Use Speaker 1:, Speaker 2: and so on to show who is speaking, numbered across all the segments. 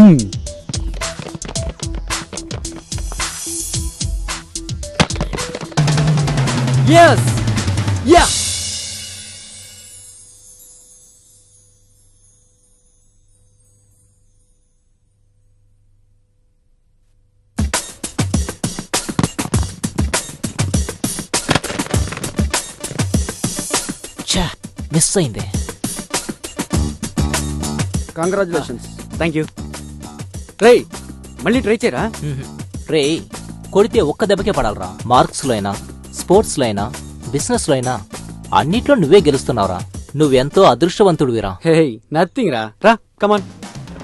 Speaker 1: Yes! Yeah!
Speaker 2: Miss అయింది.
Speaker 1: Congratulations. Thank you. రేయ్ మళ్ళీ ట్రై చేయరా?
Speaker 2: రే కొడితే ఒక్క దెబ్బకే పడాలరా. మార్క్స్లో అయినా, స్పోర్ట్స్లో అయినా, బిజినెస్లో అయినా అన్నిట్లో నువ్వే గెలుస్తున్నావురా. నువ్వెంతో అదృష్టవంతుడివిరా.
Speaker 1: హే నథింగ్ రా. రా కమాన్.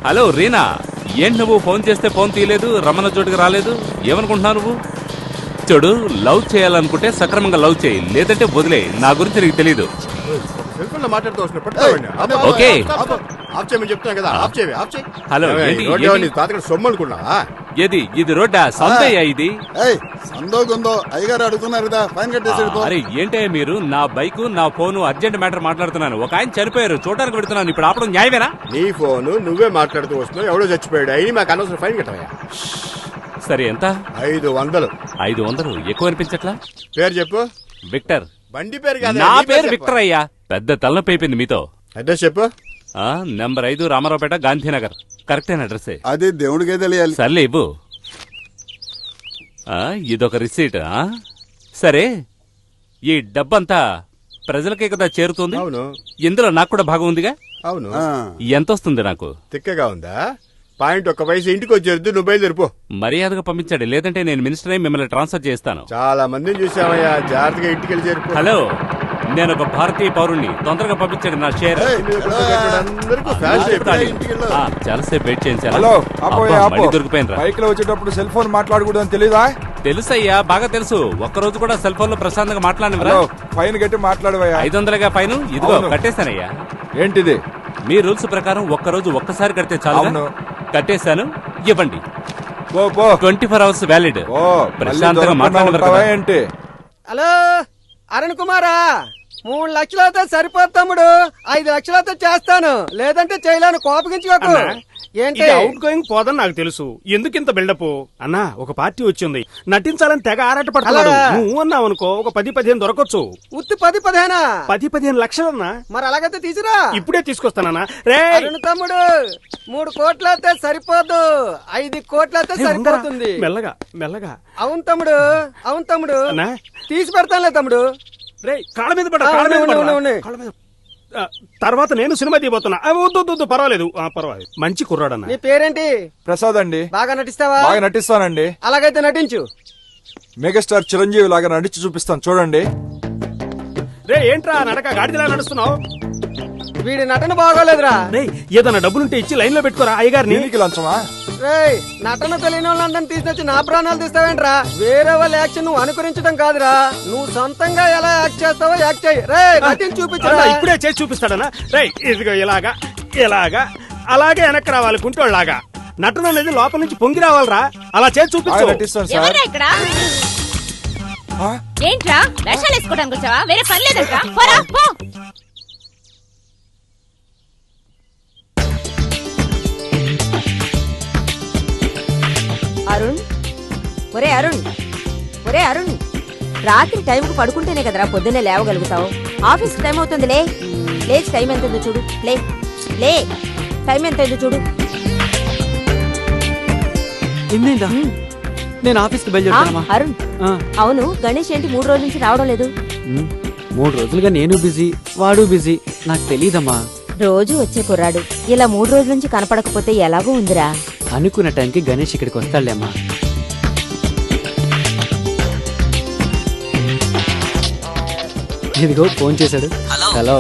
Speaker 3: హలో రీనా, ఏంటి నువ్వు ఫోన్ చేస్తే ఫోన్ తీయలేదు, రమ్మన్న చోటుకి రాలేదు, ఏమనుకుంటున్నావు నువ్వు? చూడు, లవ్ చేయాలనుకుంటే సక్రమంగా లవ్ చేయి, లేదంటే వదిలే. నా గురించి నీకు తెలీదు. ఓకే హలో, ఏది ఇది రోడ్డా? సంతయ్యా ఇది? అరే ఏంటయ్యా మీరు? నా బైక్, నా ఫోను అర్జెంట్ మ్యాటర్ మాట్లాడుతున్నాను. ఒక ఆయన చనిపోయారు, చూడడానికి పెడుతున్నాను. ఇప్పుడు ఆపడం న్యాయమేనా?
Speaker 4: నీ ఫోను నువ్వే మాట్లాడుతూ వస్తున్నావు. ఎవడో చచ్చిపోయాడు, అయినా మాకు అనవసరం ఫైన్ కట్టవా?
Speaker 3: సరే ఎంత?
Speaker 4: 500.
Speaker 3: 500 ఎక్కువ అనిపించట్లా?
Speaker 4: పేరు చెప్పు.
Speaker 3: విక్టర్.
Speaker 4: బండి పేరు కాదు.
Speaker 3: నా పేరు విక్టర్ అయ్యా. పెద్ద తలనొప్పి అయిపోయింది మీతో.
Speaker 4: అడ్రస్ చెప్పు.
Speaker 3: నంబర్ 5 రామారావుపేట, గాంధీనగర్. కరెక్టేనా అడ్రస్?
Speaker 4: అది దేవుడికే తెలియాలి.
Speaker 3: సర్లే ఇవ్వు. ఇదొక రిసీట్. సరే, ఈ డబ్బంతా ప్రజలకే కదా చేరుతుంది.
Speaker 4: అవును.
Speaker 3: ఇందులో నాకు కూడా భాగం ఉందిగా.
Speaker 4: అవును.
Speaker 3: ఎంత వస్తుంది నాకు?
Speaker 4: తిక్కగా ఉందా? పాయింట్ ఒక్క వయసు ఇంటికి వచ్చేది. నువ్వు బయలుదేరిపో.
Speaker 3: మర్యాదగా పంపించాడు, లేదంటే నేను మినిస్టర్ అయి మిమ్మల్ని ట్రాన్స్ఫర్ చేస్తాను.
Speaker 4: చాలా మందిని చూసామయ్యా, జాగ్రత్తగా ఇంటికి వెళ్ళి చేరిపో.
Speaker 3: హలో, నేను ఒక భారతీయ పౌరుణ్ణి, తొందరగా పంపించాడు నా షేర్. చాలాసేపు వెయిట్ చేయించాను. దొరికిపోయినరా?
Speaker 5: బైక్ లో వచ్చేటప్పుడు సెల్ ఫోన్ మాట్లాడకూడదని తెలీదా?
Speaker 3: తెలుసయ్యా, బాగా తెలుసు. ఒక్కరోజు కూడా సెల్ ఫోన్ లో ప్రశాంతంగా మాట్లాడినరా?
Speaker 5: ఫైన్ కట్టి మాట్లాడవయ్యా.
Speaker 3: 500గా ఫైన్. ఇదిగో కట్టేశానయ్యా.
Speaker 5: ఏంటిది?
Speaker 3: మీ రూల్స్ ప్రకారం ఒక్కరోజు ఒక్కసారి కడితే చాలు. కట్టేశాను, ఇవ్వండి. 24 hours వ్యాలిడ్. ప్రశాంతంగా మాట్లాడేంటి?
Speaker 1: హలో అరుణ్ కుమారా, 3 లక్షలతో సరిపోదు తమ్ముడు. 5 లక్షలతో చేస్తాను, లేదంటే చేయలేను. కోపగించుకోకు. ఏంటి
Speaker 6: అవుట్ గోయింగ్ పోదని నాకు తెలుసు. ఎందుకింత బిల్డప్? అన్నా, ఒక పార్టీ వచ్చింది, నటించాలని తెగ ఆరాట పడుతున్నాడు. నువ్వు అన్నావు అనుకో, ఒక 10-15 దొరకొచ్చు.
Speaker 1: ఉత్తి 10-15?
Speaker 6: 10-15 లక్షలన్నా.
Speaker 1: మరి అలాగైతే తీసురా.
Speaker 6: ఇప్పుడే తీసుకొస్తానన్నా. రే
Speaker 1: అరుణ్ తమ్ముడు, 3 కోట్లయితే సరిపోదు, 5 కోట్లయితే సరిపోతుంది.
Speaker 6: మెల్లగా మెల్లగా.
Speaker 1: అవును తమ్ముడు, అవును తమ్ముడు. తీసి పెడతానులే తమ్ముడు.
Speaker 6: రే కాళ్ళ మీద పడ, కాళ్ళ మీద. తర్వాత నేను సినిమా తీయబోతున్నా. వద్దు, పర్వాలేదు. మంచి కుర్రాడన్నా.
Speaker 1: నీ పేరేంటి?
Speaker 5: ప్రసాద్ అండి.
Speaker 1: బాగా నటిస్తావా?
Speaker 5: బాగా నటిస్తానండి.
Speaker 1: అలాగైతే నటించు.
Speaker 5: మెగాస్టార్ చిరంజీవి లాగా నటించి చూపిస్తాను, చూడండి.
Speaker 6: రే ఏంట్రా నడక గాడిదలా నడుస్తున్నావు?
Speaker 1: వీడి నటన బాగోలేదురా.
Speaker 6: రే ఏదన్నా డబ్బులుంటే ఇచ్చి లైన్ లో పెట్టుకోరా అయ్యగారిని.
Speaker 5: లంచమా?
Speaker 1: రేయ్, నటన తెలియని వాళ్ళందరినీ తీసుకొచ్చి నా ప్రాణాలు తీస్తావేంట్రా? వేరే వాళ్ళ యాక్షన్ నువ్వు అనుకరించడం కాదురా, నువ్వు సొంతంగా ఎలా యాక్ట్ చేస్తావో యాక్ట్ చేయి. రే నటిని చూపించరా.
Speaker 6: ఇప్పుడే చేసి చూపిస్తాడనా? రే ఇదిగో ఇలాగా ఇలాగా, అలాగే వెనక్కి రావాలి కుంటోళ్ళలాగా. నటన అనేది లోపల నుంచి పొంగి రావాలరా. అలా చేసి చూపించు.
Speaker 7: ఏంట్రా వేషాలు వేసుకోవడానికి వచ్చావా? వేరే పని లేదంట్రా.
Speaker 8: అరుణ్, ఒరే అరుణ్, ఒరే అరుణ్, రాత్రి టైంకు పడుకుంటేనే కదరా పొద్దున్నే లేవగలుగుతావు. ఆఫీస్ టైం అవుతుంది, లే. లేచి టైం ఎంతుందో చూడు. లే లే, టైం ఎంతైందో చూడు.
Speaker 1: నేను ఆఫీస్కి బయలుదేరుతానమ్మా.
Speaker 8: అరుణ్, అవును గణేష్ ఏంటి 3 రోజుల నుంచి రావడం లేదు?
Speaker 1: 3 రోజులుగా నేను బిజీ, వాడు బిజీ. నాకు తెలీదమ్మా.
Speaker 8: రోజు వచ్చే కుర్రాడు ఇలా 3 రోజుల నుంచి కనపడకపోతే ఎలాగో ఉందిరా.
Speaker 1: అనుకున్న టైంకి గణేష్ ఇక్కడికి వస్తాడులేమ్మా. ఇదిగో ఫోన్ చేశాడు. Hello,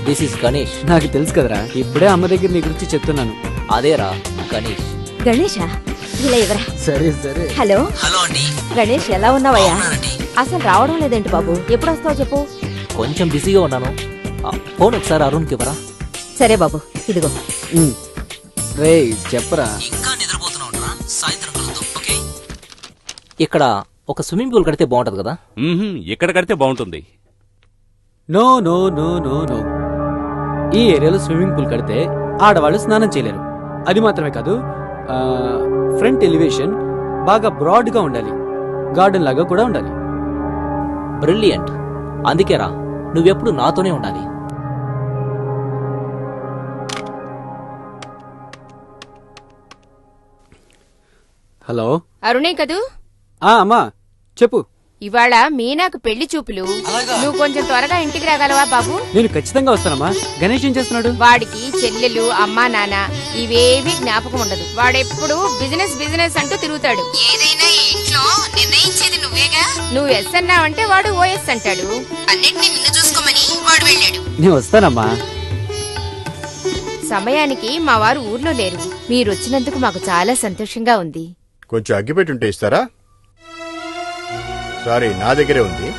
Speaker 2: this is Ganesh.
Speaker 1: నాకు తెలుసు కదరా, ఇప్పుడే అమ్మ దగ్గర నీ గురించి చెప్తున్నాను.
Speaker 2: అదేరా గణేష్.
Speaker 8: గణేషా, ఇలా ఇవరా.
Speaker 1: సరే సరే.
Speaker 8: హలో
Speaker 2: హలో అండి.
Speaker 8: గణేష్, ఎలా ఉన్నావయ్యా? అసలు రావడం లేదేంటి బాబు? ఎప్పుడు వస్తావు చెప్పు.
Speaker 2: కొంచెం బిజీగా ఉన్నాను. ఫోన్ ఒకసారి అరుణ్కి ఇవ్వరా.
Speaker 8: సరే బాబు, ఇదిగో.
Speaker 1: రే చెప్పరా.
Speaker 2: ఇంకా నిద్రపోతున్నావురా? సాయంత్రం కలుద్దాం, ఓకే? ఇక్కడ ఒక స్విమ్మింగ్ పూల్ కడితే బాగుంటది కదా?
Speaker 3: ఇక్కడ కడితే బాగుంటుంది.
Speaker 1: No no no no no, ఈ ఏరియాలో స్విమ్మింగ్ పూల్ కడితే ఆడవాళ్ళు స్నానం చేయలేరు.
Speaker 9: అది మాత్రమే కాదు, ఫ్రంట్ ఎలివేషన్ బాగా బ్రాడ్గా ఉండాలి, గార్డెన్ లాగా కూడా ఉండాలి.
Speaker 2: బ్రిలియంట్. అందుకేరా నువ్వెప్పుడు నాతోనే ఉండాలి.
Speaker 9: హలో.
Speaker 7: అరుణే కదూ?
Speaker 9: అమ్మా చెప్పు.
Speaker 7: ఇవాళ మీనాకు పెళ్లి చూపులు. నువ్వు కొంచెం త్వరగా ఇంటికి రాగలవా బాబు?
Speaker 9: నేను ఖచ్చితంగా వస్తానమ్మా. గణేష్ ఏం చేస్తున్నాడు?
Speaker 7: వాడికి చెల్లెలు, అమ్మా, నాన్న ఇవేవి జ్ఞాపకం ఉండదు. వాడెప్పుడు బిజినెస్ బిజినెస్ అంటూ తిరుగుతాడు. ఏదైనా ఈ ఇంట్లో నిర్ణయించేది నువ్వేగా. నువ్వు ఎస్ అన్నావంటే వాడు ఓఎస్ అంటాడు. అన్నిటినీ నిన్ను చూసుకోమని వాడు వెళ్ళాడు.
Speaker 9: నేను వస్తానమ్మా.
Speaker 7: సమయానికి మా వారు ఊర్లో లేరు. మీరొచ్చినందుకు మాకు చాలా సంతోషంగా ఉంది.
Speaker 4: కొంచెం అగ్గిపెట్టుంటే ఇస్తారా? సారీ, నా దగ్గరే ఉంది.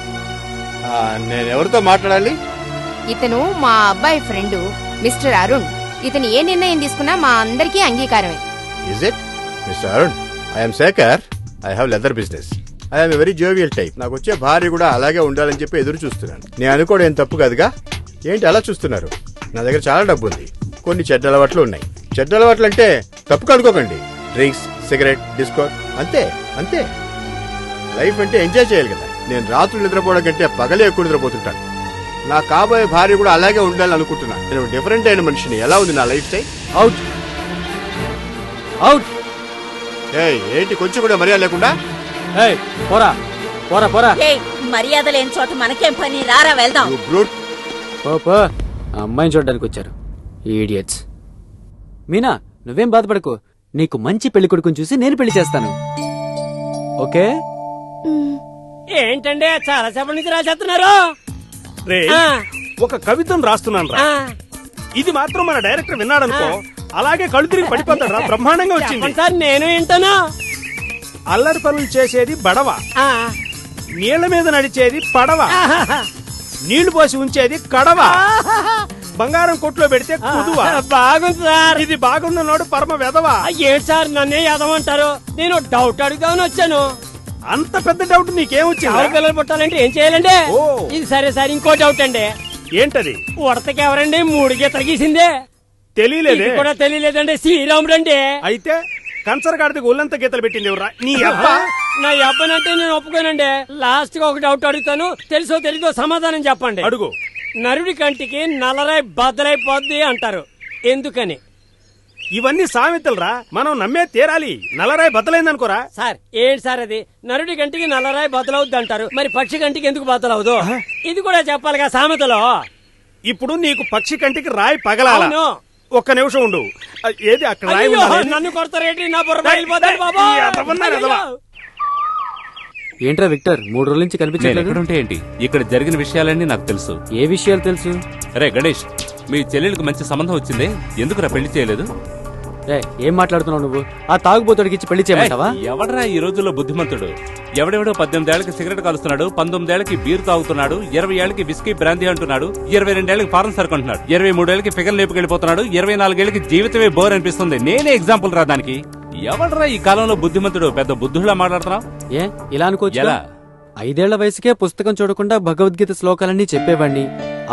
Speaker 4: నేను ఎవరితో మాట్లాడాలి?
Speaker 7: ఇతను మా అబ్బాయి ఫ్రెండ్ మిస్టర్ అరుణ్. ఇతను ఏ నిర్ణయం తీసుకున్నా మా అందరికీ అంగీకారమే.
Speaker 4: Is it mister Arun? I'm Shekhar. I have leather business. I'm very jovial type. నాకు వచ్చే భార్య కూడా అలాగే ఉండాలని చెప్పి ఎదురు చూస్తున్నాను. నేను అనుకోవడం ఏం తప్పు కాదుగా. ఏంటి అలా చూస్తున్నారు? నా దగ్గర చాలా డబ్బు ఉంది. కొన్ని చెడ్డ అలవాట్లు ఉన్నాయి. చెడ్డ అలవాట్లు అంటే తప్పుగా అనుకోకండి. డ్రింక్స్, సిగరెట్, డిస్కో, అంతే అంతే. లైఫ్ అంటే ఎంజాయ్ చేయాలి కదా. నేను రాత్రులు నిద్రపోవడం కంటే పగలే ఎక్కువ నిద్రపోతుంటాను. నా కాబోయే భార్య కూడా అలాగే ఉండాలని అనుకుంటున్నాను. నేను డిఫరెంట్ అయిన మనిషిని. ఎలా ఉంది నా లైఫ్ స్టైల్?
Speaker 9: Out out.
Speaker 4: ఏంటి కొంచెం కూడా మర్యాద లేకుండా?
Speaker 9: పోరా పోరా పోరా.
Speaker 8: మర్యాద లేని చోట మనకేం పని, రారా వెళ్దాం.
Speaker 4: You brute.
Speaker 9: పో. అమ్మాయిని చూడడానికి వచ్చారు ఈడియట్స్. మీనా నువ్వేం బాధపడకు. నీకు మంచి పెళ్లి కొడుకుని చూసి నేను పెళ్లి చేస్తాను. ఓకే?
Speaker 6: ఏంటంటే చాలా సేపటి నుంచి రాసేస్తున్నారు. రే, ఒక కవితను రాస్తున్నాను రా. ఇది మాత్రం మన డైరెక్టర్ విన్నాడనుకో, అలాగే కళ్ళు తిరిగి పడిపోతాడు రా. బ్రహ్మాండంగా వచ్చింది సార్. నేను వింటాను. అల్లరి పనులు చేసేది బడవ, నీళ్ల మీద నడిచేది పడవ, నీళ్లు పోసి ఉంచేది కడవ, బంగారం కొట్లో పెడితే కుదువ. బాగుంది సార్. ఇది బాగుందన్నాడు పరమ వెదవా. ఏంటి సార్ నన్నే ఎదవంటారు? నేను డౌట్ అడుగుదామని వచ్చాను. అంత పెద్ద డౌట్ నీకేమొచ్చింది? పిల్లలు పుట్టాలంటే ఏం చేయాలండి? ఇది సరే సార్, ఇంకో డౌట్ అండి. ఏంటది? ఉడతకి ఎవరండి 3 గీతలు గీసిందే? తెలియలేదు కూడా. తెలియలేదండి, శ్రీరాముడు అండి. అయితే కంచరగాడికి ఒళ్ళంతా గీతలు పెట్టింది ఎవరా? నీ అబ్బా. నా అబ్బనంటే నేను ఒప్పుకోనండి. లాస్ట్ గా ఒక డౌట్ అడుగుతాను, తెలుసో తెలీదో సమాధానం చెప్పండి. అడుగు. నరుడి కంటికి నల్లరాయి బద్దలైపోద్ది అంటారు, ఎందుకని? ఇవన్నీ సామెతలురా, మనం నమ్మే తీరాలి. నల్లరాయి బద్దలైందనుకోరా సార్. ఏంటి సార్ అది? నరుడి కంటికి నల్లరాయి బద్దలవుద్ది అంటారు, మరి పక్షి కంటికి ఎందుకు బద్దలవుదు? ఇది కూడా చెప్పాలిగా సామెతలో. ఇప్పుడు నీకు పక్షి కంటికి రాయి పగలాల. ఒక్క నిమిషం ఉండు. ఏది అక్కడ రాయి? నన్ను కొడతారేంటి? నా బుర్ర బయలుపోతాడు బాబా.
Speaker 9: ఏంట్రా విక్టర్ 3 రోజుల నుంచి కనిపించట్లేదు?
Speaker 3: ఏంటి? ఇక్కడ జరిగిన విషయాలన్నీ నాకు తెలుసు.
Speaker 9: ఏ విషయాలు తెలుసు?
Speaker 3: అరే గణేష్, మీ చెల్లెలకు మంచి సంబంధం వచ్చింది, ఎందుకురా పెళ్లి చేయలేదు?
Speaker 9: ఏం మాట్లాడుతున్నావు నువ్వు? ఆ తాగుబోతుడికి ఇచ్చి పెళ్లి చేయమంటావా?
Speaker 3: ఎవడరా ఈ రోజుల్లో బుద్ధిమంతుడు? ఎవడెవడో 18 ఏళ్లకి సిగరెట్ కాలుస్తున్నాడు, 19 ఏళ్లకి బీర్ తాగుతున్నాడు, 20 ఏళ్లకి విస్కీ బ్రాందీ అంటున్నాడు, 22 ఏళ్లకి ఫారెన్ సరుకుంటున్నాడు, 23 ఏళ్లకి ఫిగర్ లేపుకెళ్ళిపోతున్నాడు, 24 ఏళ్లకి జీవితమే బోర్ అనిపిస్తుంది. నేనే ఎగ్జాంపుల్ రా దానికి. ఎవడరా ఈ కాలంలో బుద్ధిమంతుడు? పెద్ద బుద్ధులా మాట్లాడుతున్నావు.
Speaker 9: ఇలా అనుకోవచ్చు.
Speaker 3: ఎలా?
Speaker 9: 5 ఏళ్ల వయసుకే పుస్తకం చూడకుండా భగవద్గీత శ్లోకాలన్నీ చెప్పేవాణ్ణి.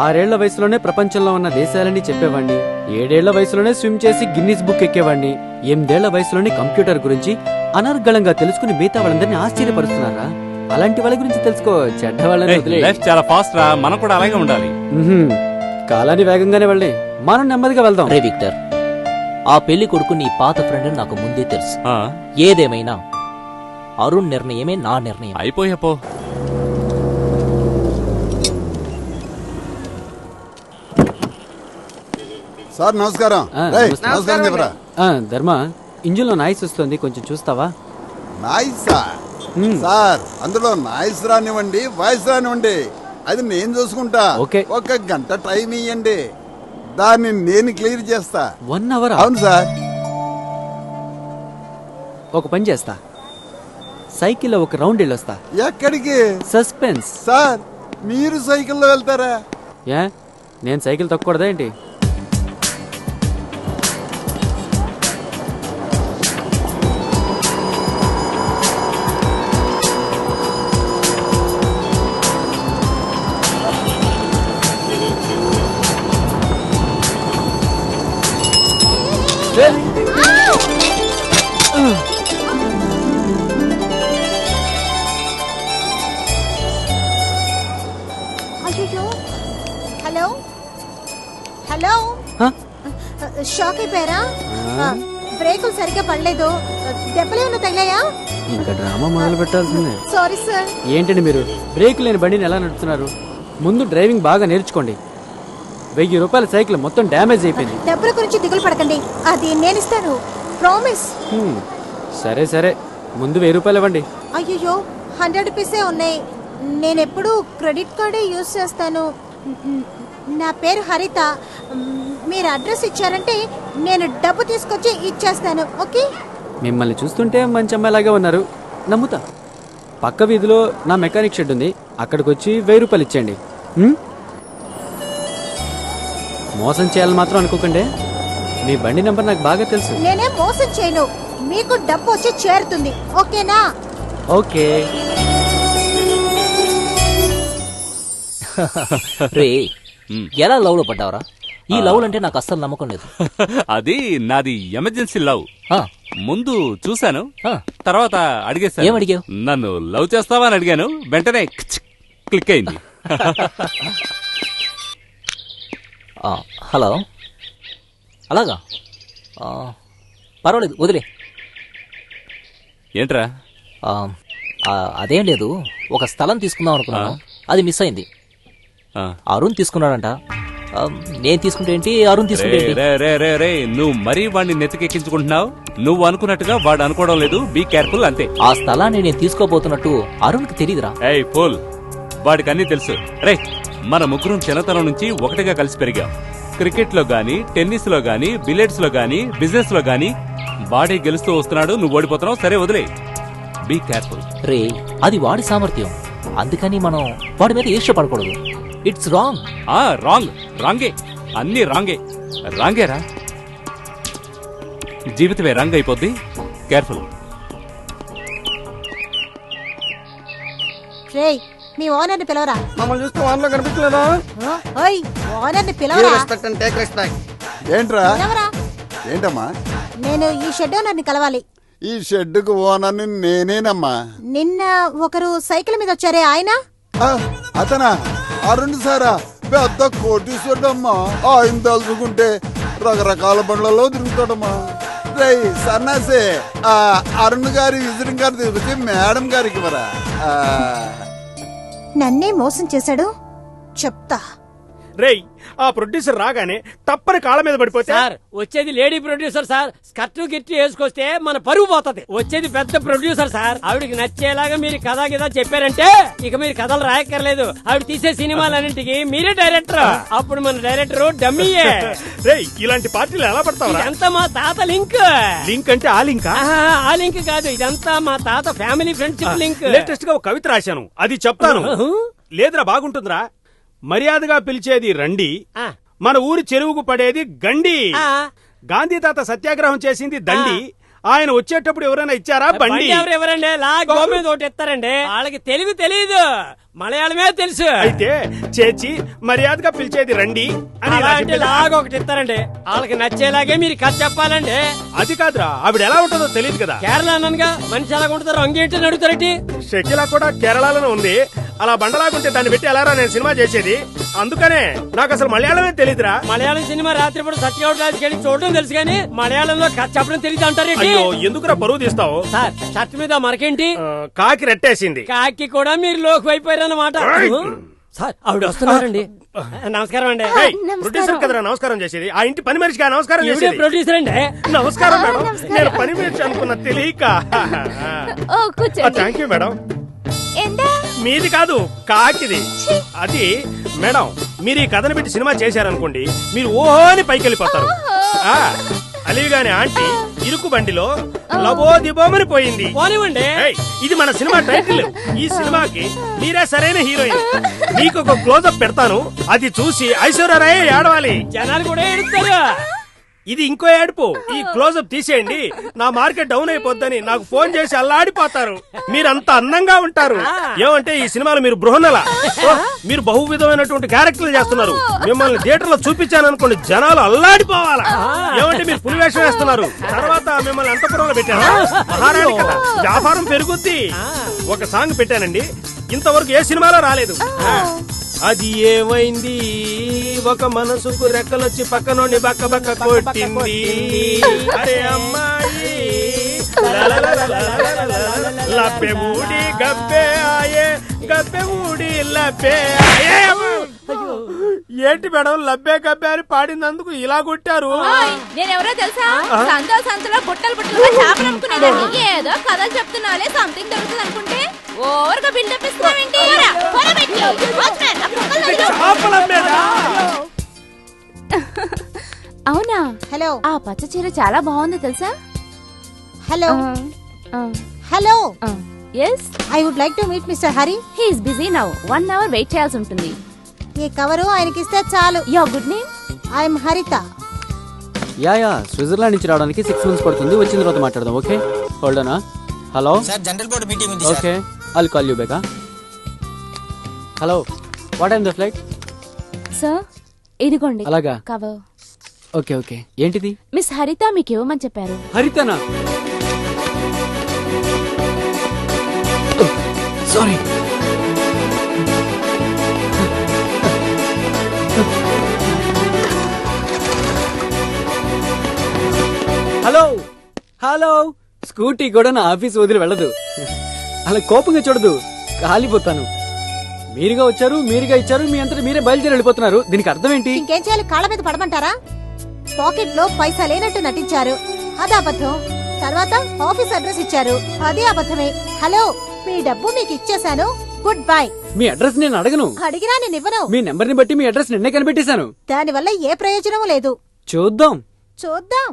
Speaker 9: 6 ఏళ్ల వయసులోనే ప్రపంచంలో ఉన్న దేశాలన్నీ చెప్పేవాణ్ణి. 7 ఏళ్ల వయసులోనే స్విమ్ చేసి గిన్నిస్ బుక్ ఎక్కేవాడిని. 8 ఏళ్ల వయసులోనే కంప్యూటర్ గురించి అనర్గళంగా తెలుసుకుని మిగతా వాళ్ళందరినీ ఆశ్చర్యపరుస్తున్నారా? అలాంటి వాళ్ళ గురించి తెలుసుకో. చెడ్డ వాళ్ళని
Speaker 3: లైఫ్ చాలా ఫాస్ట్ రా, మనం కూడా అలాగే ఉండాలి.
Speaker 9: కాలాన్ని వేగంగానే వెళ్ళి మనం నెమ్మదిగా వెళ్దాం.
Speaker 2: రే విక్టర్, ఆ పెళ్లి కొడుకు నీ పాత ఫ్రెండ్ నాకు ముందే తెలుసు. ఏదేమైనా అరుణ్ నిర్ణయమే నా నిర్ణయం.
Speaker 3: అయిపోయాపో.
Speaker 10: సార్ నమస్కారం. నమస్కారం చెప్పరా.
Speaker 9: ధర్మ, ఇంజిన్ లో నాయిస్ వస్తుంది, కొంచెం చూస్తావా?
Speaker 10: నాయిసా? సార్ అందులో నాయిస్ రానివ్వండి, వాయిస్ రానివ్వండి, అది నేను చూసుకుంటా. ఒక గంట టైం ఇయ్యండి, దాన్ని నేను క్లియర్ చేస్తా.
Speaker 9: 1 అవర్?
Speaker 10: అవును సార్.
Speaker 9: ఒక పని చేస్తా, సైకిల్లో ఒక రౌండ్ వెళ్ళొస్తా.
Speaker 10: ఎక్కడికి?
Speaker 9: సస్పెన్స్.
Speaker 10: సార్ మీరు సైకిల్లో వెళ్తారా?
Speaker 9: నేను సైకిల్ తొక్కకూడదా ఏంటి?
Speaker 11: షాక్ అయిపోయారా బ్రేకులు సరిగ్గా పడలేదు దెబ్బలేమన్నా తగిలాయా
Speaker 9: ఇంకా డ్రామా మొదలు పెట్టాల్సిందే.
Speaker 11: Sorry sir.
Speaker 9: ఏంటండి మీరు బ్రేక్ లేని బండిని ఎలా నడుపుతున్నారు? ముందు డ్రైవింగ్ బాగా నేర్చుకోండి. 1000 రూపాయల సైకిల్ మొత్తం డ్యామేజ్ అయిపోయింది.
Speaker 11: డబ్బుల గురించి దిగులు పడకండి, అది నేను ఇస్తాను, ప్రామిస్.
Speaker 9: సరే సరే, ముందు 1000 రూపాయలు ఇవ్వండి.
Speaker 11: అయ్యో 100 రూపీసే ఉన్నాయి. నేను ఎప్పుడు క్రెడిట్ కార్డే యూజ్ చేస్తాను. నా పేరు హరిత. మీరు అడ్రస్ ఇచ్చారంటే నేను డబ్బు తీసుకొచ్చి ఇచ్చేస్తాను. ఓకే?
Speaker 9: మిమ్మల్ని చూస్తుంటే మంచి అమ్మాయిలాగా ఉన్నారు, నమ్ముతా. పక్క వీధిలో నా మెకానిక్ షెడ్ ఉంది, అక్కడికి వచ్చి 1000 రూపాయలు ఇచ్చేయండి. మోసం చేయాలని మాత్రం అనుకోకండి. మీ బండి నెంబర్ నాకు బాగా తెలుసు.
Speaker 11: నేనేం మోసం చేయను, మీకు డబ్బు వచ్చి చేరుతుంది. ఓకేనా?
Speaker 9: ఓకే.
Speaker 2: రే, ఎలా లవ్ లో పడ్డావరా? ఈ లవ్ అంటే నాకు అస్సలు నమ్మకం లేదు.
Speaker 3: అది నాది ఎమర్జెన్సీ లవ్. ముందు చూశాను, తర్వాత అడిగేశాను.
Speaker 2: ఏం అడిగావు?
Speaker 3: నన్ను లవ్ చేస్తావా అని అడిగాను, వెంటనే క్లిక్ అయింది.
Speaker 2: హలో, అలాగా? పర్వాలేదు, వదిలే.
Speaker 3: ఏంట్రా?
Speaker 2: అదేం లేదు, ఒక స్థలం తీసుకుందాం అనుకున్నాను, అది మిస్ అయింది. అరుణ్ తీసుకున్నాడంట. నేను తీసుకుంటే ఏంటి, అరుణ్ తీసుకుంటే
Speaker 3: రే, నువ్వు మరీ వాడిని నెత్తికెక్కించుకుంటున్నావు. నువ్వు అనుకున్నట్టుగా వాడు అనుకోవడం లేదు. బీ కేర్ఫుల్, అంతే.
Speaker 2: ఆ స్థలాన్ని నేను తీసుకోబోతున్నట్టు అరుణ్కి తెలియదురా.
Speaker 3: ఏయ్ ఫుల్, వాడికి అన్ని తెలుసు. రే, మన ముగ్గురం చిన్నతనం నుంచి ఒకటిగా కలిసి పెరిగాం. క్రికెట్ లో గానీ, టెన్నిస్ లో గానీ, బిలియర్డ్స్ లో గానీ, బిజినెస్ లో గానీ వాడే గెలుస్తూ వస్తున్నాడు, నువ్వు ఓడిపోతున్నావు. సరే వదిలే, బీ కేర్ఫుల్.
Speaker 2: రే, అది వాడి సామర్థ్యం, అందుకని మనం వాడి మీద ఈర్ష్యపడకూడదు. It's wrong.
Speaker 3: రాంగే, అన్ని రాంగేరా. జీవితమే రాంగ్ అయిపోద్ది. కేర్ఫుల్.
Speaker 11: రేయ్, మీ ఓనర్ని పిలవరా.
Speaker 1: మమ్మల్ని చూస్తే వాన్ లో కనిపించలేదా?
Speaker 11: ఓయ్, ఓనర్ని పిలవరా.
Speaker 1: Respect and take respect.
Speaker 10: ఏంట్రా?
Speaker 11: పిలవరా.
Speaker 10: ఏంటమ్మా?
Speaker 11: నేను ఈ షెడ్ ఓనర్ని కలవాలి.
Speaker 10: ఈ షెడ్డుకు ఓనర్ని నేనేనమ్మా.
Speaker 11: నిన్న ఒకరు సైకిల్ మీద వచ్చారే, ఆయన?
Speaker 10: అతనా? అరుణ్ సారా? పెద్ద కోటీశ్వరుడమ్మా. ఆయన తలుచుకుంటే రకరకాల బండ్లలో తిరుగుతాడమ్మా. రేయ్ సన్నాసే, అరుణ్ గారి విజిటింగ్ కార్డు తీసుకొచ్చి మేడం గారికి ఇవ్వరా.
Speaker 11: నన్నే మోసం చేశాడు, చెప్తా.
Speaker 6: రేయ్, ఆ ప్రొడ్యూసర్ రాగానే తప్పని కాళ్ళ మీద పడిపోతే.
Speaker 12: సార్, వచ్చేది లేడీ ప్రొడ్యూసర్ సార్. స్కర్ట్ గిట్టి వేసుకొస్తే మన పరువు పోతుంది. వచ్చేది పెద్ద ప్రొడ్యూసర్ సార్. ఆవిడికి నచ్చేలాగా మీరు కథ గిదా చెప్పారంటే ఇక మీరు కథలు రాయక్కర్లేదు. ఆవిడ తీసే సినిమాలన్నింటికి మీరే డైరెక్టర్. అప్పుడు మన డైరెక్టర్ డమ్మీయే.
Speaker 6: రేయ్, ఇలాంటి పార్టీలు ఎలా పడతావు?
Speaker 12: ఇదంతా మా తాత లింక్.
Speaker 6: లింక్ అంటే ఆ లింక్?
Speaker 12: ఆ లింక్ కాదు, ఇదంతా మా తాత ఫ్యామిలీ ఫ్రెండ్షిప్ లింక్.
Speaker 6: లేటెస్ట్ గా ఒక కవిత రాశాను, అది చెప్తాను. లేదురా, బాగుంటుందిరా. మర్యాదగా పిలిచేది రండి, మన ఊరి చెరువుకు పడేది గండి. గాంధీ తాత సత్యాగ్రహం చేసింది దండి. ఆయన వచ్చేటప్పుడు ఎవరైనా ఇచ్చారా బండి?
Speaker 12: ఎవరండి గోమే తోటి ఇస్తారండి. వాళ్ళకి తెలుగు తెలియదు, మలయాళమే తెలుసు.
Speaker 6: అయితే చేచి మర్యాదగా పిలిచేది రండి అని
Speaker 12: లాగా ఒకటి ఇస్తారండి. వాళ్ళకి నచ్చేలాగే మీరు కథ చెప్పాలండి.
Speaker 6: అది కాదురా, ఆవిడ ఎలా ఉంటుందో తెలియదు కదా.
Speaker 12: కేరళ అన్నగా మనిషి ఎలా ఉంటారు, అంగేంటి అడుగుతారండి.
Speaker 6: షకిలా కూడా కేరళలోనే ఉంది. అలా బండలాగుంటే దాన్ని పెట్టి ఎలారా నేను సినిమా చేసేది? అందుకనే నాకు అసలు మలయాళమే తెలియదురా.
Speaker 12: మలయాళం సినిమా రాత్రిపూట సత్యవటానికి చూడడం తెలుసు కానీ మలయాళంలో కథ చెప్పడం తెలియదు అంటారు.
Speaker 6: అయ్యో, ఎందుకురా పరువు తీస్తావు?
Speaker 12: సార్, షర్ట్ మీద మరకేంటి?
Speaker 6: కాకి రెట్టేసింది.
Speaker 12: కాకి కూడా మీరు లోకి అయిపోయారన్నమాట. సార్, ఆవిడ వస్తున్నారండి. నమస్కారం అండి.
Speaker 6: ప్రొడ్యూసర్ కదరా నమస్కారం చేసేది? ఆ ఇంటి పని మనిషిగా నమస్కారం చేసేది?
Speaker 12: ప్రొడ్యూసర్ అండి.
Speaker 6: నమస్కారం మేడం, నేను పని మనిషి అనుకున్న తెలియక. Thank you madam. మీది కాదు, కాకిది. అది మేడం, మీరు ఈ కథను పెట్టి సినిమా చేశారనుకోండి, మీరు ఓహోని పైకి వెళ్ళిపోతారు. అలివిగాని ఆంటీ ఇరుకు బండిలో లబోదిబోమని పోయింది. ఇది మన సినిమా టైటిల్. ఈ సినిమాకి మీరే సరైన హీరోయిన్. మీకు ఒక క్లోజప్ పెడతాను, అది చూసి ఐశ్వర్యరాయ్ ఏడవాలి.
Speaker 12: జనాలు కూడా ఏడుస్తారు.
Speaker 6: ఇది ఇంకో ఏడుపు. ఈ క్లోజప్ తీసేయండి, నా మార్కెట్ డౌన్ అయిపోద్దని నాకు ఫోన్ చేసి అల్లాడిపోతారు. మీరంత అందంగా ఉంటారు. ఏమంటే ఈ సినిమాలో మీరు బృహన్నల, మీరు బహువిధమైనటువంటి క్యారెక్టర్లు చేస్తున్నారు. మిమ్మల్ని థియేటర్ లో చూపించాననుకోండి, జనాలు అల్లాడిపోవాలా. ఏమంటే మీరు పులివేషం వేస్తున్నారు. తర్వాత మిమ్మల్ని అంతపురంలో పెట్టారా? మహారాణి కదా, వ్యాపారం పెరుగుద్ది. ఒక సాంగ్ పెట్టానండి, ఇంతవరకు ఏ సినిమాలో రాలేదు. అది ఏమైంది ఒక మనసుకు రెక్కలొచ్చి పక్కనోని బక్క బక్క కొట్టింది అరే అమ్మాయి లబ్బె ఊడి గబ్బే ఆయే గబ్బె ఊడి లబ్బే ఆయే ఏంటి మేడం లబ్బే గబ్బే అని పాడినందుకు ఇలా కొట్టారు
Speaker 8: నేనెవరో తెలుసా సంతలో బుట్టలు బుట్టలుగా చేపలు అమ్ముకునేదాన్ని ఏదో కథలు చెప్తున్నాలే సంథింగ్ దొరుకుతుంది అనుకుంటే ఓవర్గా బిల్డప్ ఇస్తున్నావేంటి అవునా?
Speaker 11: హలో.
Speaker 8: ఆ పచ్చ చీర చాలా బాగుంది తెలుసా?
Speaker 11: Hello. Hello.
Speaker 8: Yes,
Speaker 11: I would like to meet mister Hari.
Speaker 8: He is busy now. 1 hour wait చేయాల్సి ఉంటుంది.
Speaker 11: ఈ కవరు ఆయనకి ఇస్తే చాలు.
Speaker 8: Your good name?
Speaker 11: I'm Haritha.
Speaker 9: Yeah Switzerland నుంచి రావడానికి 6 months పడుతుంది. వచ్చిన తర్వాత మాట్లాడదాం. Okay, hold on. Hello
Speaker 13: sir, general board meeting ఉంది.
Speaker 9: Okay, I'll call you back. Hello, what time the flight?
Speaker 8: Sir, ఇదిగోండి
Speaker 9: అలాగా?
Speaker 8: కవర్.
Speaker 9: ఓకే ఓకే, ఏంటిది?
Speaker 8: మిస్ హరిత మీకు ఇవ్వమని చెప్పారు.
Speaker 9: హరితనా? సారీ. హలో హలో, స్కూటీ కూడా నా ఆఫీస్ వదిలి వెళ్ళదు. అలా కోపంగా చూడదు, కాలిపోతాను. మీరుగా వచ్చారు, మీరుగా ఇచ్చారు, మీ అంతటా మీరే బయలుదేరి వెళ్ళిపోతున్నారు. దీనికి అర్థం ఏంటి?
Speaker 11: ఇంకేం చేయాలి? కాళ్ళ మీద పడమంటారా? పాకెట్ లో పైసా లేనట్టు నటించారు, అది అబద్ధం. తర్వాత ఆఫీస్ అడ్రస్ ఇచ్చారు, అది అబద్ధమే. హలో, మీ డబ్బు మీకు ఇచ్చేశాను, గుడ్ బై.
Speaker 9: మీ అడ్రస్ నేను అడగను.
Speaker 11: అడిగినా నేను ఇవ్వను.
Speaker 9: మీ నెంబర్ ని బట్టి మీ అడ్రస్ నిన్నే కనిపెట్టేశాను.
Speaker 11: దాని వల్ల ఏ ప్రయోజనం లేదు.
Speaker 9: చూద్దాం
Speaker 11: చూద్దాం.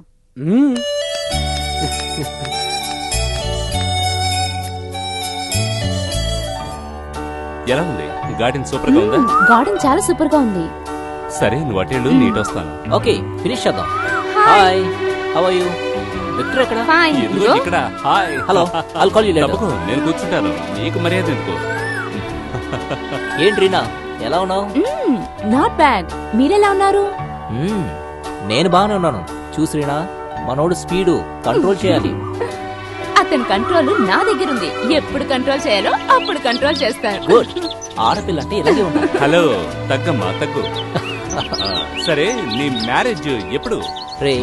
Speaker 3: ఎలా ఉంది గార్డెన్? సూపర్ గా ఉందా?
Speaker 8: గార్డెన్ చాలా సూపర్ గా ఉంది.
Speaker 3: సరే, నువ్వు అటెండు, నీట్ వస్తాను.
Speaker 2: ఓకే, ఫినిష్ చేద్దాం. Hi, how are you? Victor ఎక్కడ?
Speaker 8: ఫైన్.
Speaker 3: ఎందుకు ఇక్కడ? Hi.
Speaker 2: Hello, I'll call you later.
Speaker 3: తప్పకు, నేను కూర్చుంటాను. నీకు మర్యాద ఎందుకు?
Speaker 2: ఏంటి రీనా, ఎలా ఉన్నావు?
Speaker 8: Not bad. మీరెలా ఉన్నారు?
Speaker 2: నేను బాగానే ఉన్నాను. చూసి రీనా, మనోడు స్పీడు కంట్రోల్ చేయాలి.
Speaker 8: అతని కంట్రోల్ నా దగ్గర ఉంది. ఎప్పుడు కంట్రోల్ చేయాలో అప్పుడు కంట్రోల్ చేస్తాను.
Speaker 2: గుడ్. ఆడపిల్ల అంటే ఇలాగే ఉండాలి.
Speaker 3: హలో, తగ్గమ్మా, తగ్గు. సరే, నీ మ్యారేజ్ ఎప్పుడు?
Speaker 2: రే,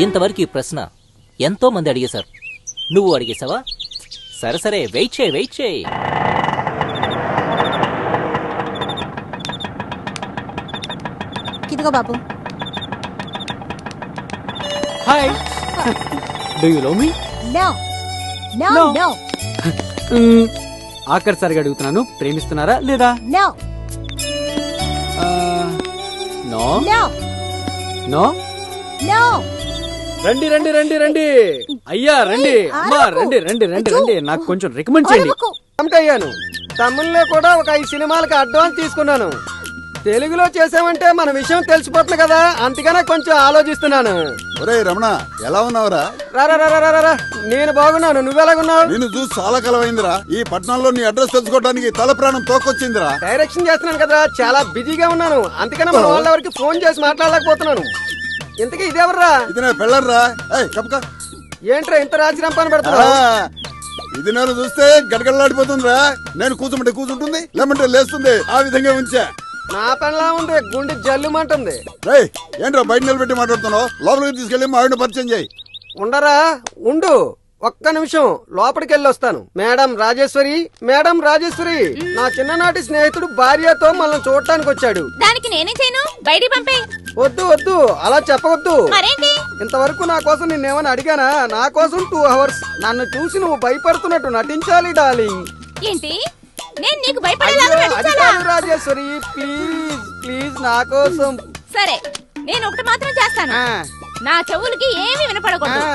Speaker 2: ఇంతవరకు ఈ ప్రశ్న ఎంతో మంది అడిగేశారు. నువ్వు అడిగేశావా? సరే సరే, వెయిట్ చేయి, వెయిట్ చేయి.
Speaker 11: ఇదిగో బాబు.
Speaker 9: Hi, do you love me?
Speaker 11: No no
Speaker 9: No.
Speaker 11: No
Speaker 9: ఆఖరిసారిగా అడుగుతున్నాను, ప్రేమిస్తున్నారా లేదా?
Speaker 11: No
Speaker 9: no
Speaker 11: no
Speaker 9: no.
Speaker 11: No.
Speaker 9: రండి రండి రండి రండి, అయ్యా రండి, అమ్మా రండి రండి రండి రండి. నాకు కొంచెం రికమెండ్ చేయండి.
Speaker 1: అయ్యాను. తమిళ్లో కూడా ఒక 5 సినిమాలకి అడ్వాన్స్ తీసుకున్నాను. తెలుగులో చేసామంటే మన విషయం తెలిసిపోతుంది కదా, అందుకనే కొంచెం ఆలోచిస్తున్నాను.
Speaker 10: ఒరే రమణ, ఎలా ఉన్నావురా?
Speaker 1: రా, నేను బాగున్నాను, నువ్వెలాగున్నావు?
Speaker 10: నిన్ను చూసి చాలా కాలమైందిరా. ఈ పట్టణంలో నీ అడ్రస్ తెలుసుకోవడానికి తల ప్రాణం తోకొచ్చిందిరా.
Speaker 1: డైరెక్షన్ చేస్తున్నాను కదా, చాలా బిజీగా ఉన్నాను, అందుకనే మన వాళ్ళెవరికి ఫోన్ చేసి మాట్లాడలేకపోతున్నాను. ఇంతకీ ఇదేవర్రా?
Speaker 10: ఇది నా పెళ్ళర్రా. కప్పక
Speaker 1: ఏంట్రా ఇంత రాజరంపాన్ని పెడతావు?
Speaker 10: ఇది నేను చూస్తే గడగడలాడిపోతుందిరా. నేను కూర్చుంటే కూర్చుంటుంది, లేమంటే లేస్తుంది. ఆ విధంగా ఉంచా.
Speaker 1: నా పనిలా ఉంది, గుండె జల్లుమంటుంది.
Speaker 10: ఏంట్రా బయట నిలబెట్టి మాట్లాడుతున్నావు? లోపలికి తీసుకెళ్లి మా ఆవిడ పరిచయం చేయి.
Speaker 1: ఉండరా, ఉండు, ఒక్క నిమిషం లోపలికి వెళ్ళి వస్తాను. మేడం రాజేశ్వరి, మేడం రాజేశ్వరి, నా చిన్ననాటి స్నేహితుడు భార్యతో మనల్ని చూడటానికి వచ్చాడు.
Speaker 8: దానికి నేనే చేయను, బయటికి పంపే.
Speaker 1: వద్దు వద్దు, అలా చెప్పవద్దు.
Speaker 8: మరేంటి?
Speaker 1: ఇంతవరకు నా కోసం నిన్నేమని అడిగానా? నా కోసం 2 hours నన్ను చూసి నువ్వు భయపడుతున్నట్టు నటించాలి డార్లింగ్.
Speaker 8: ఏంటి? నేను నీకు భయపడేలాగా నటించాలా?
Speaker 1: రాజేశ్వరి, ప్లీజ్ ప్లీజ్ నా కోసం.
Speaker 8: సరే, నేను ఒకటి మాత్రం చేస్తాను. నా చెవులకి ఏమీ వినపడకూడదు.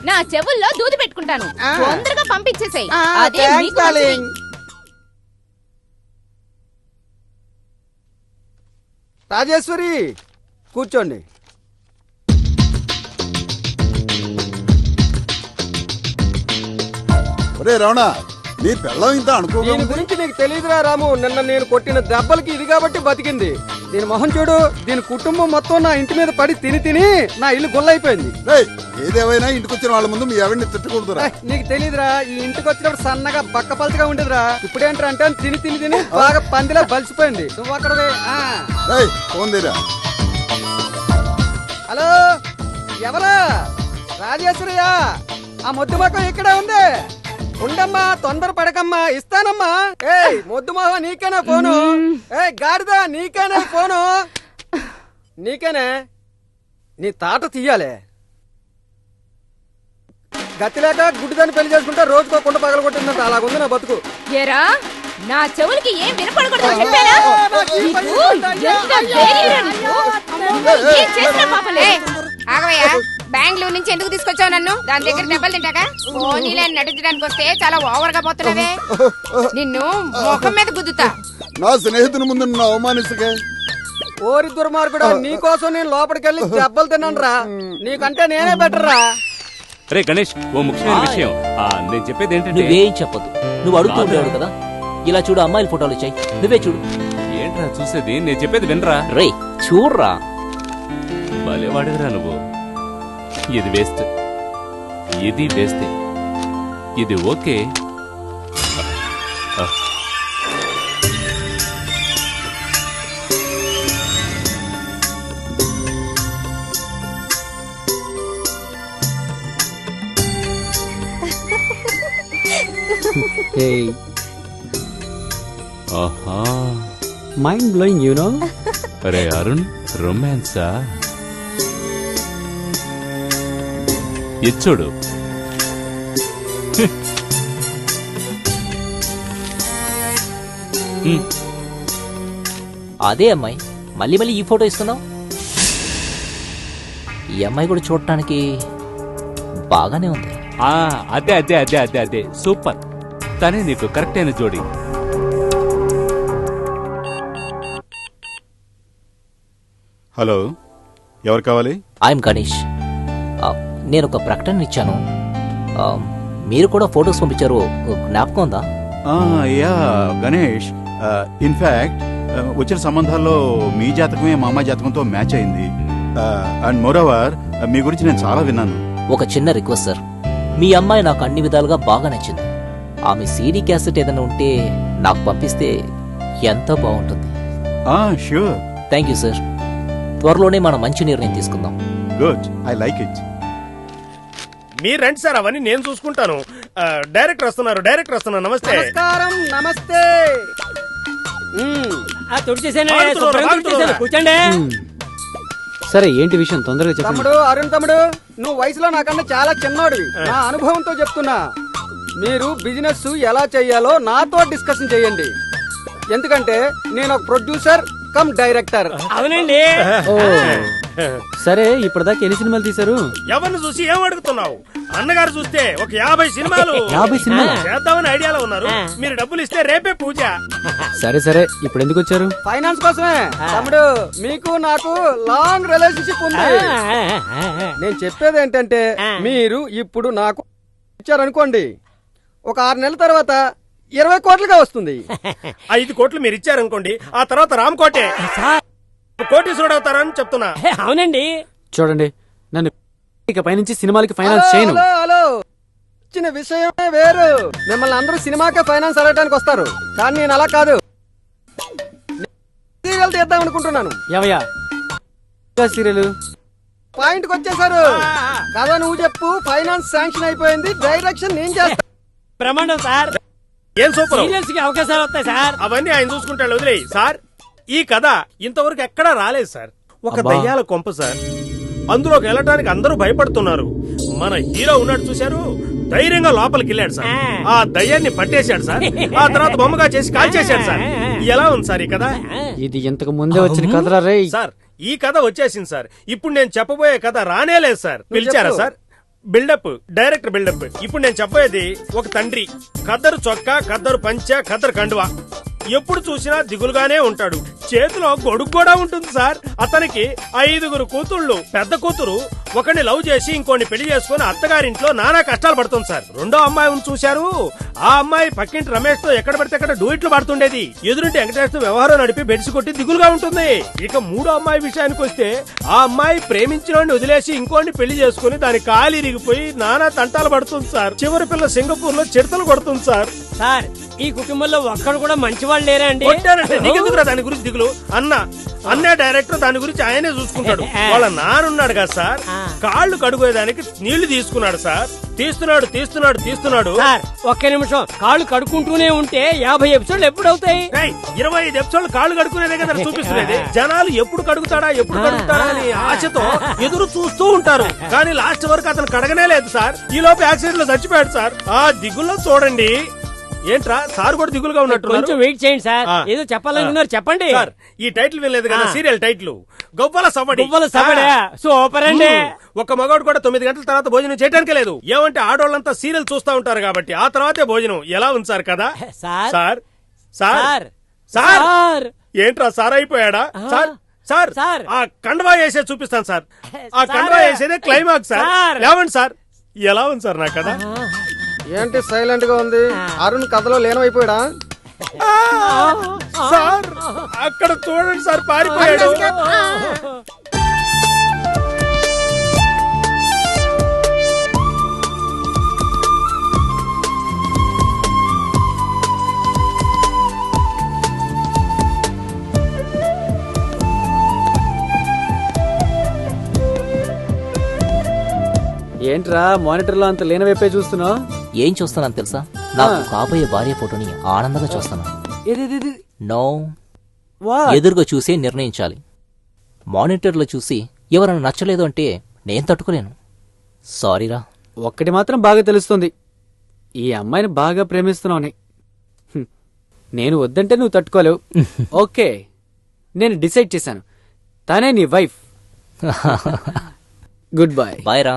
Speaker 8: నా చెవుల్లో దూది పెట్టుకుంటాను. తొందరగా పంపించేసేయ్. అదే మీకు మంచిది.
Speaker 1: రాజేశ్వరి, కూర్చోండి.
Speaker 10: ఒరే రమణ, నీ పెళ్ళం ఇంత అనుకో.
Speaker 1: దీని గురించి నీకు తెలియదురా రాము. నిన్న నేను కొట్టిన దెబ్బలకి ఇది కాబట్టి బతికింది. దీని మొహం చూడు, దీని కుటుంబం మొత్తం నా ఇంటి మీద పడి తిని నా ఇల్లు గుల్లైపోయింది.
Speaker 10: ఏదేమైనా ఇంటికి వచ్చిన వాళ్ళ ముందు మీ ఎవరిని తిట్టకూడదురా.
Speaker 1: నీకు తెలీదురా, ఈ ఇంటికి వచ్చినప్పుడు సన్నగా బక్కపలచగా ఉండేదిరా. ఇప్పుడేంట్రా అంటే తిని బాగా పందిలా బలిసిపోయింది. నువ్వు అక్కడ
Speaker 10: ఫోన్ తీరా.
Speaker 1: హలో, ఎవరా? రాజేశ్వరయ్యా, ఆ మొద్దు మొక్కం ఇక్కడే ఉంది. ఉండమ్మా, తొందర పడకమ్మా, ఇస్తానమ్మా. ఏయ్ మొద్దు మొహ, నీకేనా ఫోను? ఏయ్ గాడిదా, నీకేనా ఫోను? నీకేనే, నీ తాట తీయాలే. గతి లేక గుడ్డిదాన్ని పెళ్లి చేసుకుంటే రోజుకో కుండ పగలగొట్టిందంట. అలాగుంది నా బతుకు.
Speaker 7: ఏరా, నా చెవులకి ఏం వినపడకూడదు చెప్పానా? ఆగవయ్యా, బెంగళూరు నుంచి ఎందుకు తీసుకొచ్చావు నన్ను? దాని దగ్గర దెబ్బలు తింటాగా పోనీలే నటించడానికి వస్తే చాలా ఓవర్ గా పోతున్నావే. నిన్ను ముఖం మీద గుద్దుతా.
Speaker 10: నా స్నేహితుని ముందు నిన్ను అవమానిస్తుకే.
Speaker 1: ఓరి దుర్మార్గుడు, నీకోసం నేను లోపలికెళ్ళి దెబ్బలు తిన్నాను రా. నీకంటే నేనే బెటర్ రా.
Speaker 3: రే గణేష్, ఓ ముఖ్యమైన విషయం. నేను చెప్పేది ఏంటంటే,
Speaker 2: నువ్వేం చెప్పదు. నువ్వు అడుగుతూ ఉండేవాడు కదా. ఇలా చూడు, అమ్మాయిల ఫోటోలు వచ్చాయి, నువ్వే చూడు.
Speaker 3: ఏంట్రా చూసేది? నేను చెప్పేది వినరా.
Speaker 2: రే చూడరా.
Speaker 3: భలేవాడివిరా నువ్వు. ఇది వేస్ట్, ఇది వేస్తే, ఇది ఓకే.
Speaker 9: Hey.
Speaker 3: ఆహా,
Speaker 9: Mind blowing, you know?
Speaker 3: అరే అరుణ్, రొమాన్సా? ఇచ్చుడు.
Speaker 2: అదే అమ్మాయి, మళ్ళీ మళ్ళీ ఈ ఫోటో ఇస్తున్నావు. ఈ అమ్మాయి కూడా చూడటానికి బాగానే ఉంది.
Speaker 3: అదే అదే అదే అదే అదే సూపర్. తనే నీకు కరెక్ట్ అయిన జోడి.
Speaker 13: హలో, ఎవరు కావాలి?
Speaker 2: ఐఎమ్ గణేష్. నేను ఒక ప్రకటన ఇచ్చాను. మీరు కూడా ఫొటోస్ పంపించారు, జ్ఞాపకం ఉందా?
Speaker 13: యా గణేష్, ఇన్ఫాక్ట్ వచ్చిన సంబంధాల్లో మీ జాతకమే మా అమ్మాయి జాతకంతో మ్యాచ్ అయింది. అండ్ మోరోవర్, మీ గురించి నేను చాలా విన్నాను.
Speaker 2: ఒక చిన్న రిక్వెస్ట్ సార్, మీ అమ్మాయి నాకు అన్ని విధాలుగా బాగా నచ్చింది. ఆమె సీడీ క్యాసెట్ ఏదైనా ఉంటే నాకు పంపిస్తే ఎంతో బాగుంటుంది.
Speaker 13: ష్యూర్.
Speaker 2: Thank you sir. త్వరలోనే మనం మంచి నిర్ణయం తీసుకుందాం.
Speaker 13: Good, I like it.
Speaker 6: మీరు రండి సార్, అవన్నీ నేను చూసుకుంటాను. డైరెక్టర్ వస్తున్నారు. నమస్తే.
Speaker 1: నమస్కారం. నమస్తే.
Speaker 12: కూర్చోండి.
Speaker 9: సరే, ఏంటి విషయం తొందరగా చెప్పండి.
Speaker 1: తమ్ముడు, అరుణ్ తమ్ముడు, నువ్వు వయసులో నాకన్నా చాలా చిన్నోడివి. నా అనుభవంతో చెప్తున్నా, మీరు బిజినెస్ ఎలా చెయ్యాలో నాతో డిస్కషన్ చేయండి. ఎందుకంటే నేను ఒక ప్రొడ్యూసర్ కమ్ డైరెక్టర్.
Speaker 12: అవునండి.
Speaker 9: సరే, ఇప్పటిదాకా ఎన్ని సినిమాలు తీశారు?
Speaker 6: ఎవరిని చూసి ఏం అడుగుతున్నావు? అన్నగారు చూస్తే ఒక 50 సినిమాలు
Speaker 9: 50 సినిమాలు
Speaker 6: చేద్దామని ఐడియాలో ఉన్నారు. మీరు డబ్బులు ఇస్తే రేపే పూజ.
Speaker 9: సరే, ఇప్పుడు ఎందుకు వచ్చారు?
Speaker 1: ఫైనాన్స్ కోసమే. తమ్ముడు, మీకు నాకు లాంగ్ రిలేషన్షిప్ ఉంది. నేను చెప్పేది ఏంటంటే, మీరు ఇప్పుడు నాకు ఇచ్చారనుకోండి, ఒక 6 నెలల తర్వాత 20 కోట్లుగా వస్తుంది.
Speaker 6: 5 కోట్లు మీరు ఇచ్చారనుకోండి, ఆ తర్వాత రామ్ కోటే కోటీశ్వరుడు అవుతారని చెప్తున్నా.
Speaker 12: అవునండి.
Speaker 9: చూడండి, నన్ను ఇక పైనుంచి సినిమాలకి ఫైనాన్స్ చేయను.
Speaker 1: హలో, ఇచ్చిన విషయమే వేరు. మిమ్మల్ని అందరూ సినిమాకే ఫైనాన్స్ అడగడానికి వస్తారు, కానీ నేను అలా కాదు. సీరియల్ తీద్దాం అనుకుంటున్నాను.
Speaker 9: ఏవయ్యా సీరియల్?
Speaker 1: పాయింట్ కి వచ్చేసారు కదా. నువ్వు చెప్పు. ఫైనాన్స్ శాంక్షన్ అయిపోయింది, డైరెక్షన్ నేను చేస్తా.
Speaker 12: ప్రమాణం సార్.
Speaker 6: ఏం సూపర్.
Speaker 12: సీరియల్స్ కి అవకాశాలు వస్తాయి సార్.
Speaker 6: అవన్నీ ఆయన చూసుకుంటాడు, వదిలేయి సార్. ఈ కథ ఇంతవరకు ఎక్కడా రాలేదు సార్. ఒక దయ్యాల కొంప సార్. అందులోకి వెళ్ళటానికి అందరూ భయపడుతున్నారు. మన హీరో ఉన్నాడు చూశారు, ధైర్యంగా లోపలికి వెళ్ళాడు సార్. ఆ దయ్యాన్ని పట్టేశాడు సార్. ఆ తర్వాత బొమ్మగా చేసి కాల్ చేశాడు సార్. ఎలా ఉంది సార్ ఈ కథ?
Speaker 9: ఇది ఇంతకు ముందే వచ్చిన కథరా రే.
Speaker 6: సార్, ఈ కథ వచ్చేసింది సార్. ఇప్పుడు నేను చెప్పబోయే కథ రానేలేదు సార్. పిలిచారా సార్? Buildup, director buildup. ఇప్పుడు నేను చెప్పేది, ఒక తండ్రి, ఖద్దరు చొక్కా, ఖద్దరు పంచ, ఖద్దరు కండువా. ఎప్పుడు చూసినా దిగులుగానే ఉంటాడు. చేతిలో గొడుగు కూడా ఉంటుంది సార్. అతనికి 5 కూతుళ్ళు. పెద్ద కూతురు ఒకరిని లవ్ చేసి ఇంకోని పెళ్లి చేసుకుని అత్తగారింట్లో నానా కష్టాలు పడుతుంది సార్. రెండో అమ్మాయిని చూశారు. ఆ అమ్మాయి పక్కింటి రమేష్ తో ఎక్కడ పడితే అక్కడ డూయిట్లు పడుతుండేది. ఎదురుంటి వెంకటేష్ తో వ్యవహారం నడిపి బెడిసి కొట్టి దిగులుగా ఉంటుంది. ఇక మూడో అమ్మాయి విషయానికి వస్తే ఆ అమ్మాయి ప్రేమించిన వదిలేసి ఇంకోని పెళ్లి చేసుకుని దాని కాలి ఇరిగిపోయి నానా తంటాలు పడుతుంది సార్. చివరి పిల్ల సింగపూర్ లో చిడతలు కొడుతుంది సార్.
Speaker 12: సార్ ఈ కుటుంబంలో ఒక్కడు కూడా మంచి వాళ్ళు లేరా అండి?
Speaker 6: నీకెందుకురా దాని గురించి దిగులు? అన్నే డైరెక్టర్ దాని గురించి ఆయనే చూసుకుంటాడు. వాళ్ళ నానున్నాడు కదా సార్, కాళ్ళు కడుగోయేదానికి నీళ్లు తీసుకున్నాడు సార్. తీస్తున్నాడు
Speaker 12: సార్ ఒక్క నిమిషం. కాళ్ళు కడుక్కుంటూనే ఉంటే 50 ఎపిసోడ్లు ఎప్పుడవుతాయి?
Speaker 6: 25 ఎపిసోడ్లు కాళ్ళు కడుక్కునేదే కదా చూపిస్తున్నది. జనాలు ఎప్పుడు కడుగుతాడా అని ఆశతో ఎదురు చూస్తూ ఉంటారు. కానీ లాస్ట్ వరకు అతను కడగనే లేదు సార్. ఈ లోపు యాక్సిడెంట్ లో చచ్చిపోయాడు సార్. ఆ దిగుల్లో చూడండి. ఏంట్రా సార్ కూడా దిగులుగా ఉన్నట్టు?
Speaker 12: కొంచెం వెయిట్ చేయండి సార్, ఏదో చెప్పాలనుకున్నారు చెప్పండి.
Speaker 6: సార్ ఈ టైటిల్ వినలేదు కదా, సీరియల్ టైటిల్ గొప్పల సవడి.
Speaker 12: సూపర్ అండి.
Speaker 6: ఒక మగవాడు కూడా 9 గంటల తర్వాత భోజనం చేయడానికే లేదు. ఏమంటే ఆడోళ్ళంతా సీరియల్ చూస్తా ఉంటారు కాబట్టి ఆ తర్వాతే భోజనం. ఎలా ఉంది సార్ కదా? సార్ సార్ సార్ ఏంట్రా సార్ అయిపోయాడా? సార్ ఆ కండవా వేసే చూపిస్తాను సార్. ఆ కండవా వేసేదే క్లైమాక్స్ సార్. లేవండి సార్. ఎలా ఉంది సార్ నా కదా?
Speaker 1: ఏంటి సైలెంట్ గా ఉంది? అరుణ్ కథలో లీనమైపోయాడా?
Speaker 6: సార్ అక్కడ చూడండి సార్, పారిపోయాడు.
Speaker 9: ఏంట్రా మానిటర్ లో అంత లేనవైపే చూస్తున్నావు?
Speaker 2: ఏం చూస్తున్నాను తెలుసా? నాకు కాబోయే భార్య ఫోటోని ఆనందంగా చూస్తాను. నో, ఎదురుగా చూసి నిర్ణయించాలి. మానిటర్లో చూసి ఎవరైనా నచ్చలేదు అంటే నేను తట్టుకోలేను. సారీరా.
Speaker 9: ఒక్కటి మాత్రం బాగా తెలుస్తుంది, ఈ అమ్మాయిని బాగా ప్రేమిస్తున్నావు. నేను వద్దంటే నువ్వు తట్టుకోలేవు. ఓకే, నేను డిసైడ్ చేశాను, తనే నీ వైఫ్. Good bye.
Speaker 2: బాయ్ రా.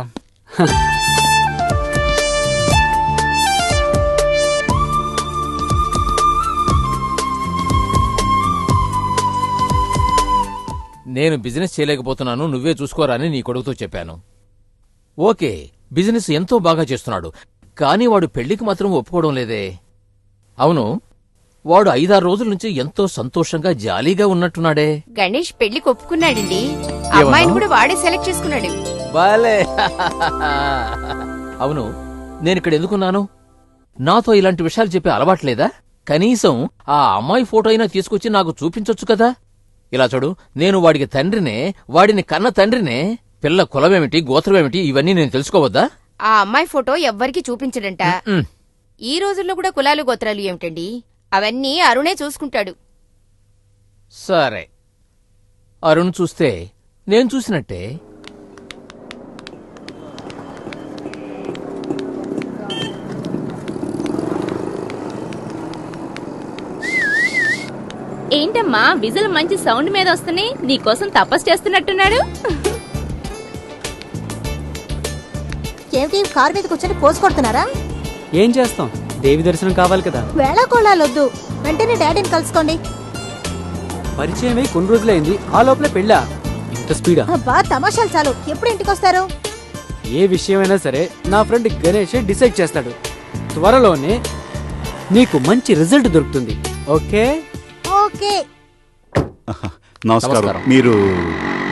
Speaker 14: నేను బిజినెస్ చేయలేకపోతున్నాను, నువ్వే చూసుకోరా అని నీ కొడుకుతో చెప్పాను. ఓకే, బిజినెస్ ఎంతో బాగా చేస్తున్నాడు, కానీ వాడు పెళ్లికి మాత్రం ఒప్పుకోవడం లేదే. అవును, వాడు 5-6 రోజుల నుంచి ఎంతో సంతోషంగా జాలీగా ఉన్నట్టున్నాడే.
Speaker 7: గణేష్ పెళ్లికి ఒప్పుకున్నాడండి. అమ్మాయిని కూడా వాడే సెలెక్ట్ చేసుకున్నాడు.
Speaker 14: బాలే. అవును, నేనిక్కడ ఎందుకున్నాను? నాతో ఇలాంటి విషయాలు చెప్పే అలవాట్లేదా? కనీసం ఆ అమ్మాయి ఫోటో అయినా తీసుకొచ్చి నాకు చూపించొచ్చు కదా. ఇలా చూడు, నేను వాడికి తండ్రినే, వాడిని కన్న తండ్రినే. పిల్ల కులమేమిటి, గోత్రమేమిటి, ఇవన్నీ నేను తెలుసుకోవద్దా?
Speaker 7: ఆ అమ్మాయి ఫోటో ఎవ్వరికి చూపించడంట. ఈ రోజుల్లో కూడా కులాలు గోత్రాలు ఏమిటండి, అవన్నీ అరుణే చూసుకుంటాడు.
Speaker 14: సరే, అరుణ్ చూస్తే నేను చూసినట్టే.
Speaker 15: ఏంటమ్మా విజిల్ మంచి సౌండ్ మీద వస్తున్నాయి? నీకోసం తపస్సు చేస్తున్నట్టున్నాడు.
Speaker 11: ఏమిటి కారు మీద కూర్చొని పోసు కొడుతున్నారా?
Speaker 9: ఏం చేస్తాం, దేవి దర్శనం కావాలి కదా.
Speaker 11: వేళాకోళాలొద్దు, వెంటనే డాడీని కలుసుకోండి.
Speaker 9: పరిచయమై కొన్ని రోజులైంది, ఆ లోపల పెళ్ళా? ఇంత స్పీడా?
Speaker 11: అబ్బా తమాషాలు చాలు, ఎప్పుడు ఇంటికి వస్తారు?
Speaker 9: ఏ విషయమైనా సరే నా ఫ్రెండ్ గణేష్ డిసైడ్ చేస్తాడు. త్వరలోనే నీకు మంచి రిజల్ట్ దొరుకుతుంది. Okay
Speaker 11: okay.
Speaker 13: నమస్కారం. మీరు?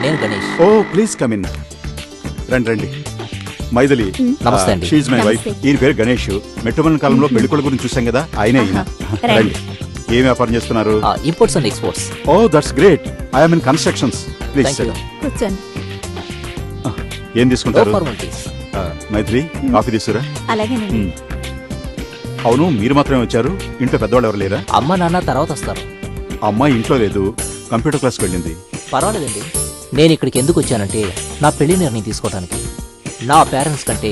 Speaker 2: నేను గణేష్.
Speaker 13: ఓ ప్లీజ్ కమ్ ఇన్. రండి రండి. మైథిలి,
Speaker 2: నమస్తే అండి.
Speaker 13: She is my wife. ఈయన పేరు గణేష్. మెట్రోపాలిటన్ కాలంలో పెళ్లికొల గురించి చూసాం కదా, ఆయనే ఈయన. రండి. ఏం వ్యాపారం చేస్తున్నారు?
Speaker 2: Imports and exports.
Speaker 13: Oh that's great. I'm in constructions. Please
Speaker 11: కూర్చోండి.
Speaker 13: ఏం తీసుకుంటారు?
Speaker 2: ఫార్మాలిటీస్.
Speaker 13: మైథిలి, కాఫీ తీసుకురా.
Speaker 11: అలాగేనండి.
Speaker 13: అవును, మీరు మాత్రమే వచ్చారు, ఇంట్లో పెద్దవాళ్ళు ఎవరు లేరా?
Speaker 2: అమ్మ నాన్న తర్వాత వస్తారు.
Speaker 13: అమ్మాయి ఇంట్లో లేదు, కంప్యూటర్ క్లాస్కి వెళ్ళింది.
Speaker 2: పర్వాలేదండి. నేను ఇక్కడికి ఎందుకు వచ్చానంటే నా పెళ్లి నిర్ణయం తీసుకోవడానికి. నా పేరెంట్స్ కంటే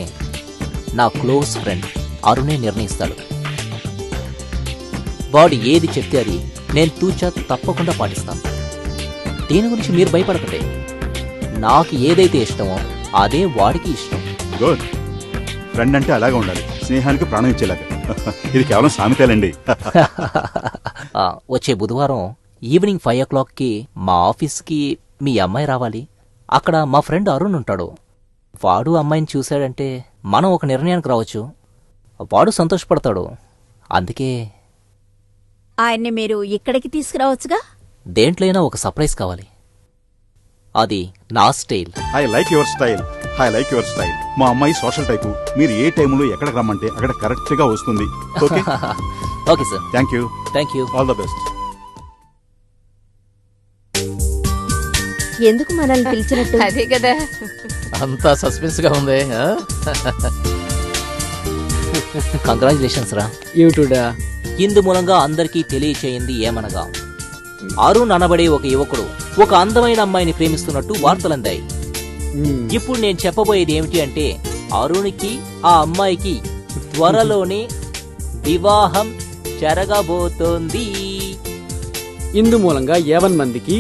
Speaker 2: నా క్లోజ్ ఫ్రెండ్ అరుణే నిర్ణయిస్తాడు. వాడు ఏది చెప్తే అది నేను తూచా తప్పకుండా పాటిస్తాను. దీని గురించి మీరు భయపడకండి. నాకు ఏదైతే ఇష్టమో అదే వాడికి ఇష్టం.
Speaker 13: గుడ్. ఫ్రెండ్ అంటే అలాగే ఉండాలి, స్నేహానికి ప్రాణం ఇచ్చేలాగా. ఇది కేవలం సామెతేలండి.
Speaker 2: వచ్చే బుధవారం ఈవినింగ్ 5 o'clockకి మా ఆఫీస్కి మీ అమ్మాయి రావాలి. అక్కడ మా ఫ్రెండ్ అరుణ్ ఉంటాడు. వాడు అమ్మాయిని చూశాడంటే మనం ఒక నిర్ణయానికి రావచ్చు. వాడు సంతోషపడతాడు. అందుకే
Speaker 16: ఆయన్ని మీరు ఇక్కడికి తీసుకురావచ్చుగా.
Speaker 2: దేంట్లైనా ఒక సర్ప్రైజ్ కావాలి. అది నా style.
Speaker 13: I like your style. I like your style. మా అమ్మాయి సోషల్ టైపు. మీరు ఏ టైంలో ఎక్కడికి రమ్మంటే అక్కడ కరెక్ట్ గా వస్తుంది. Okay
Speaker 2: okay sir.
Speaker 13: Thank you.
Speaker 2: Thank you.
Speaker 13: All the best.
Speaker 8: ఎందుకు మనల్ని పిలిచినట్టు?
Speaker 7: అదే కదా.
Speaker 14: అంతా సస్పెన్స్ గా ఉంది.
Speaker 2: కంగ్రాచులేషన్స్ రా.
Speaker 9: ఏమిటోడా?
Speaker 2: ఇందు మూలంగా అందరికీ తెలియచేయింది ఏమనగా, అరుణ్ అనబడే ఒక యువకుడు ఒక అందమైన అమ్మాయిని ప్రేమిస్తున్నట్టు వార్తలందాయి. ఇప్పుడు నేను చెప్పబోయేది ఏమిటి అంటే, అరుణ్కి ఆ అమ్మాయికి త్వరలోనే వివాహం జరగబోతోంది.
Speaker 9: ఇందు మూలంగా 50 మందికి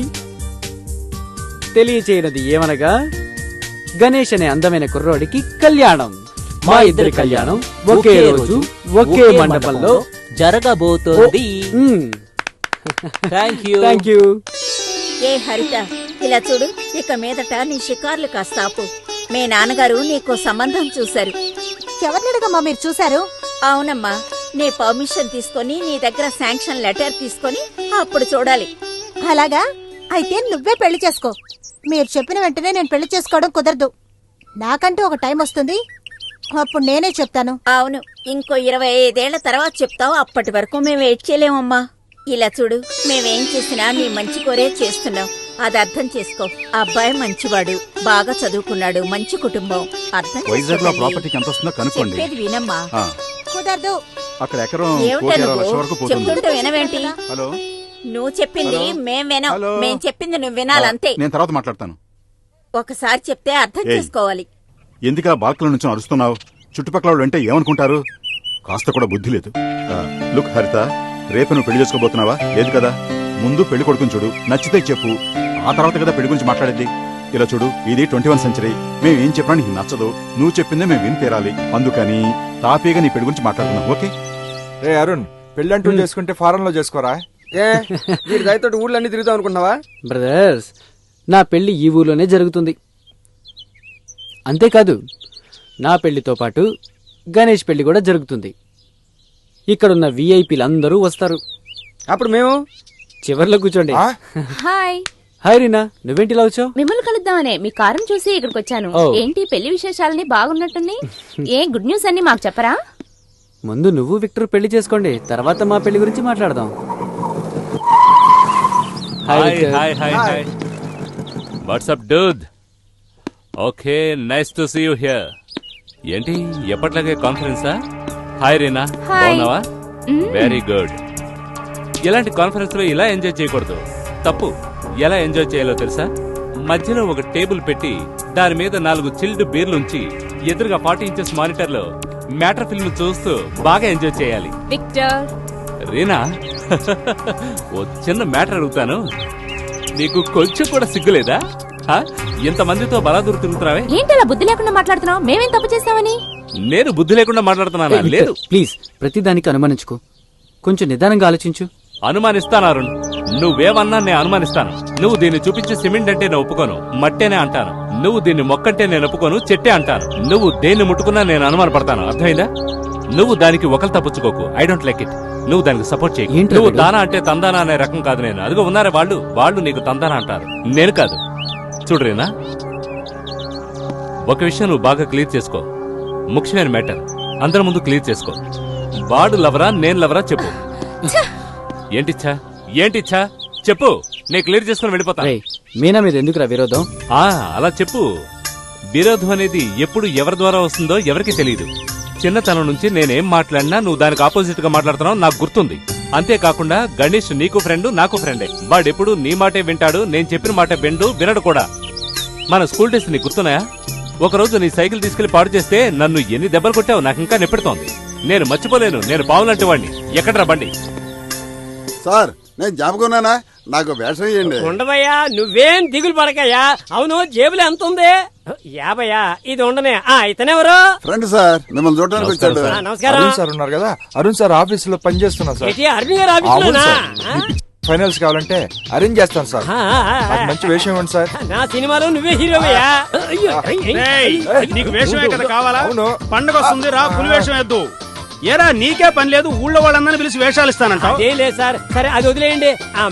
Speaker 9: తెలియచేయనది ఏమనగా, గణేష్ అనే అందమైన కుర్రోడికి కళ్యాణం. మా ఇద్దరి కళ్యాణం ఒకే రోజు ఒకే మండపంలో
Speaker 2: జరగబోతోంది. Thank you.
Speaker 16: ఏ హరిత, ఇలా చూడు. ఇక మీదట నీ షికార్లు కాస్త ఆపు. మీ నాన్నగారు నీకో సంబంధం చూశారు.
Speaker 11: ఎవరినడగమ్మా మీరు చూశారు?
Speaker 16: అవునమ్మా, నీ పర్మిషన్ తీసుకొని నీ దగ్గర శాంక్షన్ లెటర్ తీసుకొని అప్పుడు చూడాలి.
Speaker 11: అలాగా? అయితే నువ్వే పెళ్లి చేసుకో. మీరు చెప్పిన వెంటనే నేను పెళ్లి చేసుకోవడం కుదరదు. నాకంటూ ఒక టైం వస్తుంది, అప్పుడు నేనే చెప్తాను.
Speaker 16: అవును, ఇంకో 25 ఏళ్ల తర్వాత చెప్తావు. అప్పటి వరకు మేము వెయిట్ చేయలేమమ్మా. ఇలా చూడు, మేమేం చేసినా నీ మంచి కోరే చేస్తున్నాం. అది అర్థం చేసుకో. అబ్బాయి మంచివాడు, బాగా చదువుకున్నాడు, మంచి కుటుంబం. అర్థం
Speaker 13: వైజాగ్ లో ప్రాపర్టీకి ఎంత వస్తుందో కనుక్కోండి.
Speaker 16: చెప్పేది వినమ్మా.
Speaker 11: కుదరదు.
Speaker 13: అక్కడ ఎకరం
Speaker 16: ఏమిటా
Speaker 13: 1,20,00,000
Speaker 16: నువ్వు
Speaker 13: వరకు పోతుంది.
Speaker 16: చెప్తుంటే వినవేంటి?
Speaker 13: హలో,
Speaker 16: నువ్వు చెప్పింది మేం వినం.
Speaker 13: హలో.
Speaker 16: మేం చెప్పింది నువ్వు వినాలంతే.
Speaker 13: నేను తర్వాత మాట్లాడతాను.
Speaker 16: ఒకసారి చెప్తే అర్థం
Speaker 13: ఏయ్.
Speaker 16: చేసుకోవాలి.
Speaker 13: ఎందుకు ఆ బాల్కనీ నుంచి అరుస్తున్నావు? చుట్టుపక్కల వాళ్ళు అంటే ఏమనుకుంటారు? కాస్త కూడా బుద్ధి లేదు. లుక్ హరిత, రేపు నువ్వు పెళ్లి చేసుకోబోతున్నావా? లేదు కదా. ముందు పెళ్లి కొడుకుని చూడు, నచ్చితే చెప్పు. ఆ తర్వాత కదా పెళ్లి గురించి మాట్లాడేది. ఇలా చూడు, ఇది 21వ సెంచరీ. మేము ఏం చెప్పినా నీకు నచ్చదు. నువ్వు చెప్పిందే మేము విని తీరాలి. అందుకని తాపీగా నీ పెళ్లి గురించి మాట్లాడుతున్నాం. ఓకే?
Speaker 5: రే అరుణ్, పెళ్ళంటూ చేసుకుంటే ఫారెన్ లో చేసుకోరా?
Speaker 1: ఏ వీడి దయతోటి ఊళ్ళన్నీ తిరుగుతావు అనుకున్నావా?
Speaker 9: బ్రదర్స్, నా పెళ్లి ఈ ఊర్లోనే జరుగుతుంది. అంతేకాదు, నా పెళ్లితో పాటు గణేష్ పెళ్లి కూడా జరుగుతుంది. ఇక్కడున్న విఐపీలందరూ వస్తారు.
Speaker 1: అప్పుడు మేము
Speaker 9: చివర్లో కూర్చోండి.
Speaker 15: హాయ్.
Speaker 9: హాయ్ రీనా, నువ్వేంటి ఇలా వచ్చావు?
Speaker 15: మిమ్మల్ని కలుద్దామనే మీ కారం చూసి ఇక్కడికి వచ్చాను.
Speaker 9: ఓ.
Speaker 15: ఏంటి పెళ్లి విశేషాలని బాగున్నట్టుంది? ఏ గుడ్ న్యూస్ అన్ని మాకు చెప్పరా?
Speaker 9: ముందు నువ్వు విక్టర్ పెళ్లి చేసుకోండి, తర్వాత మా పెళ్లి గురించి మాట్లాడదాం.
Speaker 3: Hi. What's up dude? Okay, nice to see you here. ఏంటి ఎప్పట్లాగే కాన్ఫరెన్సా? హాయ్ రీనా, బాగున్నావా? Very good. ఇలాంటి కాన్ఫరెన్స్ లో ఇలా ఎంజాయ్ చేయకూడదు, తప్పు. ఎలా ఎంజాయ్ చేయాలో తెలుసా? మధ్యలో ఒక టేబుల్ పెట్టి దాని మీద 4 చిల్డ్ బీర్లుంచి ఎదురుగా 40 ఇంచెస్ మానిటర్ లో మ్యాటర్ ఫిల్మ్ చూస్తూ బాగా ఎంజాయ్ చేయాలి.
Speaker 15: విక్టర్.
Speaker 3: రీనా, ఓ చిన్న మ్యాటర్ అడుగుతాను. నీకు కొంచెం కూడా సిగ్గులేదా? ఇంతమందితో బలాదూరు తిరుగుతున్నావే?
Speaker 15: ఏంటి అలా బుద్ధి లేకుండా మాట్లాడుతున్నావు? మేమేం తప్పు చేస్తామని?
Speaker 3: నేను బుద్ధి లేకుండా మాట్లాడుతున్నానా? లేదు.
Speaker 9: ప్లీజ్, ప్రతిదానికి అనుమానించుకో. కొంచెం నిదానంగా ఆలోచించు.
Speaker 3: అనుమానిస్తాను అరుణ్, నువ్వేమన్నా నేను అనుమానిస్తాను. నువ్వు దీన్ని చూపించి సిమెంట్ అంటే నేను ఒప్పుకోను, మట్టేనే అంటాను. నువ్వు దీన్ని మొక్కంటే నేను ఒప్పుకోను, చెట్టే అంటాను. నువ్వు దేన్ని ముట్టుకున్నా నేను అనుమాన పడతాను. అర్థమైందా? నువ్వు దానికి ఒకరు తప్పుచ్చుకోకు. I don't like it. నువ్వు దానికి సపోర్ట్ చేయకు. నువ్వు దానా అంటే తందానా అనే రకం కాదు నేను. అదిగో ఉన్నారే వాళ్ళు నీకు తందానా అంటారు, నేను కాదు. చూడరేనా, ఒక విషయం నువ్వు బాగా క్లియర్ చేసుకో. ముఖ్యమైన మ్యాటర్ అందరి ముందు క్లియర్ చేసుకో. వాడు లవరా నేను లవరా చెప్పు. ఏంటిచ్చా చెప్పు, నేను క్లియర్ చేసుకుని వెళ్ళిపోతా.
Speaker 9: మీనా మీద ఎందుకురా విరోధం?
Speaker 3: అలా చెప్పు. విరోధం అనేది ఎప్పుడు ఎవరి ద్వారా వస్తుందో ఎవరికి తెలియదు. చిన్నతనం నుంచి నేనేం మాట్లాడినా నువ్వు దానికి ఆపోజిట్ గా మాట్లాడుతున్నావు, నాకు గుర్తుంది. అంతేకాకుండా గణేష్ నీకు ఫ్రెండ్, నాకు ఫ్రెండే. వాడెప్పుడు నీ మాటే వింటాడు, నేను చెప్పిన మాట వినడు కూడా. మన స్కూల్ డేస్ నీకు గుర్తున్నాయా? ఒకరోజు నీ సైకిల్ తీసుకెళ్లి పాడు చేస్తే నన్ను ఎన్ని దెబ్బలు కొట్టావు నాకు ఇంకా నెప్పెడుతోంది. నేను మర్చిపోలేను. నేను పావులంటే వాడిని. ఎక్కడ్రా బండి?
Speaker 10: సార్, నేను జ్ఞాపకున్నానా? నాకు వేషం ఇయ్యండి.
Speaker 12: ఉండవయ్యా, నువ్వేం దిగులు పడకయ్యా. అవును, జేబులో ఎంత ఉంది? 50. ఇది ఉండనే. ఇతనెవరు?
Speaker 10: ఫ్రెండ్ సార్, మిమ్మల్ని చూడడానికి వచ్చాడు.
Speaker 12: నమస్కారం.
Speaker 5: అరుణ్ సార్ ఉన్నారు కదా, అరుణ్ సార్ ఆఫీస్ లో పనిచేస్తున్నా సార్.
Speaker 12: అరుణ్ గారు ఆఫీస్ లోనా?
Speaker 5: ఫైనల్స్ కావాలంటే అరేంజ్ చేస్తాను సార్. నాకు మంచి వేషం ఇవ్వండి సార్.
Speaker 12: నా సినిమాలో నువ్వే హీరోవయ్యా.
Speaker 6: నీకు వేషమే కదా కావాలా? పండగ వస్తుంది రా, పులి వేషం వేద్దు. ఏరా నీకే పని లేదు, ఊళ్ళో వాళ్ళందరినీ పిలిచి వేషాలు ఇస్తానంటావు?
Speaker 12: లేదు సార్. సరే అది వదిలేయండి.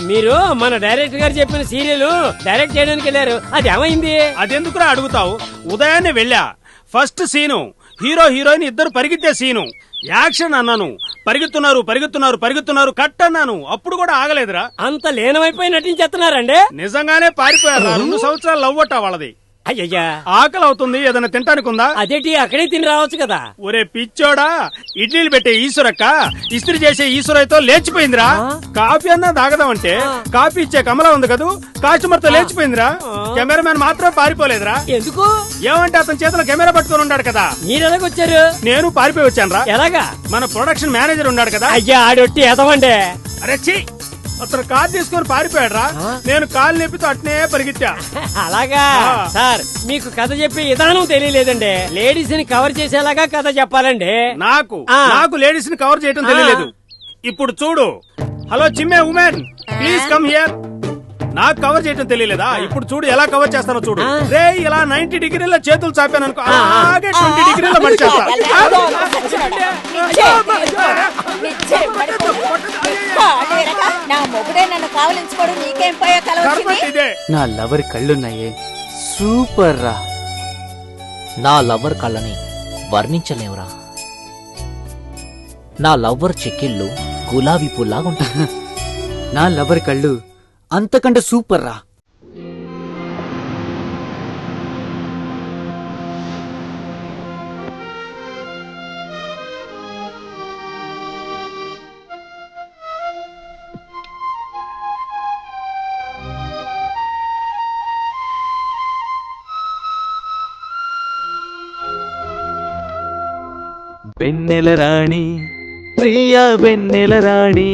Speaker 12: మీరు మన డైరెక్టర్ గారు చెప్పిన సీరియల్ డైరెక్ట్ చేయడానికి వెళ్ళారు, అది ఏమైంది?
Speaker 6: అదెందుకురా అడుగుతావు? ఉదయాన్నే వెళ్ళా. ఫస్ట్ సీను హీరో హీరోయిన్ ఇద్దరు పరిగెత్తే సీను. యాక్షన్ అన్నాను, పరిగెత్తున్నారు పరిగెత్తున్నారు పరిగెత్తున్నారు, కట్ అన్నాను, అప్పుడు కూడా ఆగలేదురా.
Speaker 12: అంత లీనమైపోయి నటించేస్తున్నారండి.
Speaker 6: నిజంగానే పారిపోయారు. 2 సంవత్సరాలు లవ్వట వాళ్ళది.
Speaker 12: అయ్యయ్యా,
Speaker 6: ఆకలి అవుతుంది, ఏదైనా తింటానికి ఉందా?
Speaker 12: అదేంటి అక్కడే తిని రావచ్చు కదా.
Speaker 6: ఒరే పిచ్చోడా, ఇడ్లీలు పెట్టే ఈశ్వరక్క ఇస్త్రీ చేసే ఈశ్వరయ్యతో లేచిపోయిందిరా. కాఫీ అన్నా తాగదామంటే కాఫీ ఇచ్చే కమలా ఉంది కదూ, కస్టమర్ తో లేచిపోయిందిరా. కెమెరామెన్ మాత్రం పారిపోలేదురా.
Speaker 12: ఎందుకు?
Speaker 6: ఏమంటే అతని చేతిలో కెమెరా పట్టుకొని ఉన్నాడు కదా.
Speaker 12: మీరు ఎలాగొచ్చారు?
Speaker 6: నేను పారిపోయి వచ్చాను రా.
Speaker 12: ఎలాగా?
Speaker 6: మన ప్రొడక్షన్ మేనేజర్ ఉన్నాడు కదా.
Speaker 12: అయ్యా ఆడొట్టి ఎదవండే.
Speaker 6: అరే ఛీ, అతను కార్ తీసుకొని పారిపోయాడు రా. నేను కాలు నెప్పితో అట్నే పరిగెత్తా.
Speaker 12: అలాగా సార్, మీకు కథ చెప్పే విధానం తెలియలేదండి. లేడీస్ ని కవర్ చేసేలాగా కథ చెప్పాలండి.
Speaker 6: నాకు లేడీస్ ని కవర్ చేయడం తెలియలేదు. ఇప్పుడు చూడు. హలో చిమ్మే ఉమెన్, ప్లీజ్ కమ్ హియర్. నాకు కవర్ చేయడం తెలియలేదా? ఇప్పుడు చూడు ఎలా కవర్ చేస్తానో చూడు. రే ఇలా 90 డిగ్రీల చేతులు చాపాను అనుకో, అలాగే 20 డిగ్రీల మడిచేస్తా.
Speaker 16: నా మొగుడే నన్ను కావలించుకోవడం నీకేం పోయా కలవచ్చింది?
Speaker 9: నా లవర్ కళ్ళున్నాయే, సూపర్ రా.
Speaker 2: నా లవ్వర్ కళ్ళని వర్ణించలేవురా. నా లవ్వర్ చెక్కిళ్ళు గులాబీ పుల్లాగుంటాయి.
Speaker 9: నా లవర్ కళ్ళు అంతకంటే సూపర్ రా.
Speaker 17: వెన్నెల రాణి, ప్రియా వెన్నెల రాణి,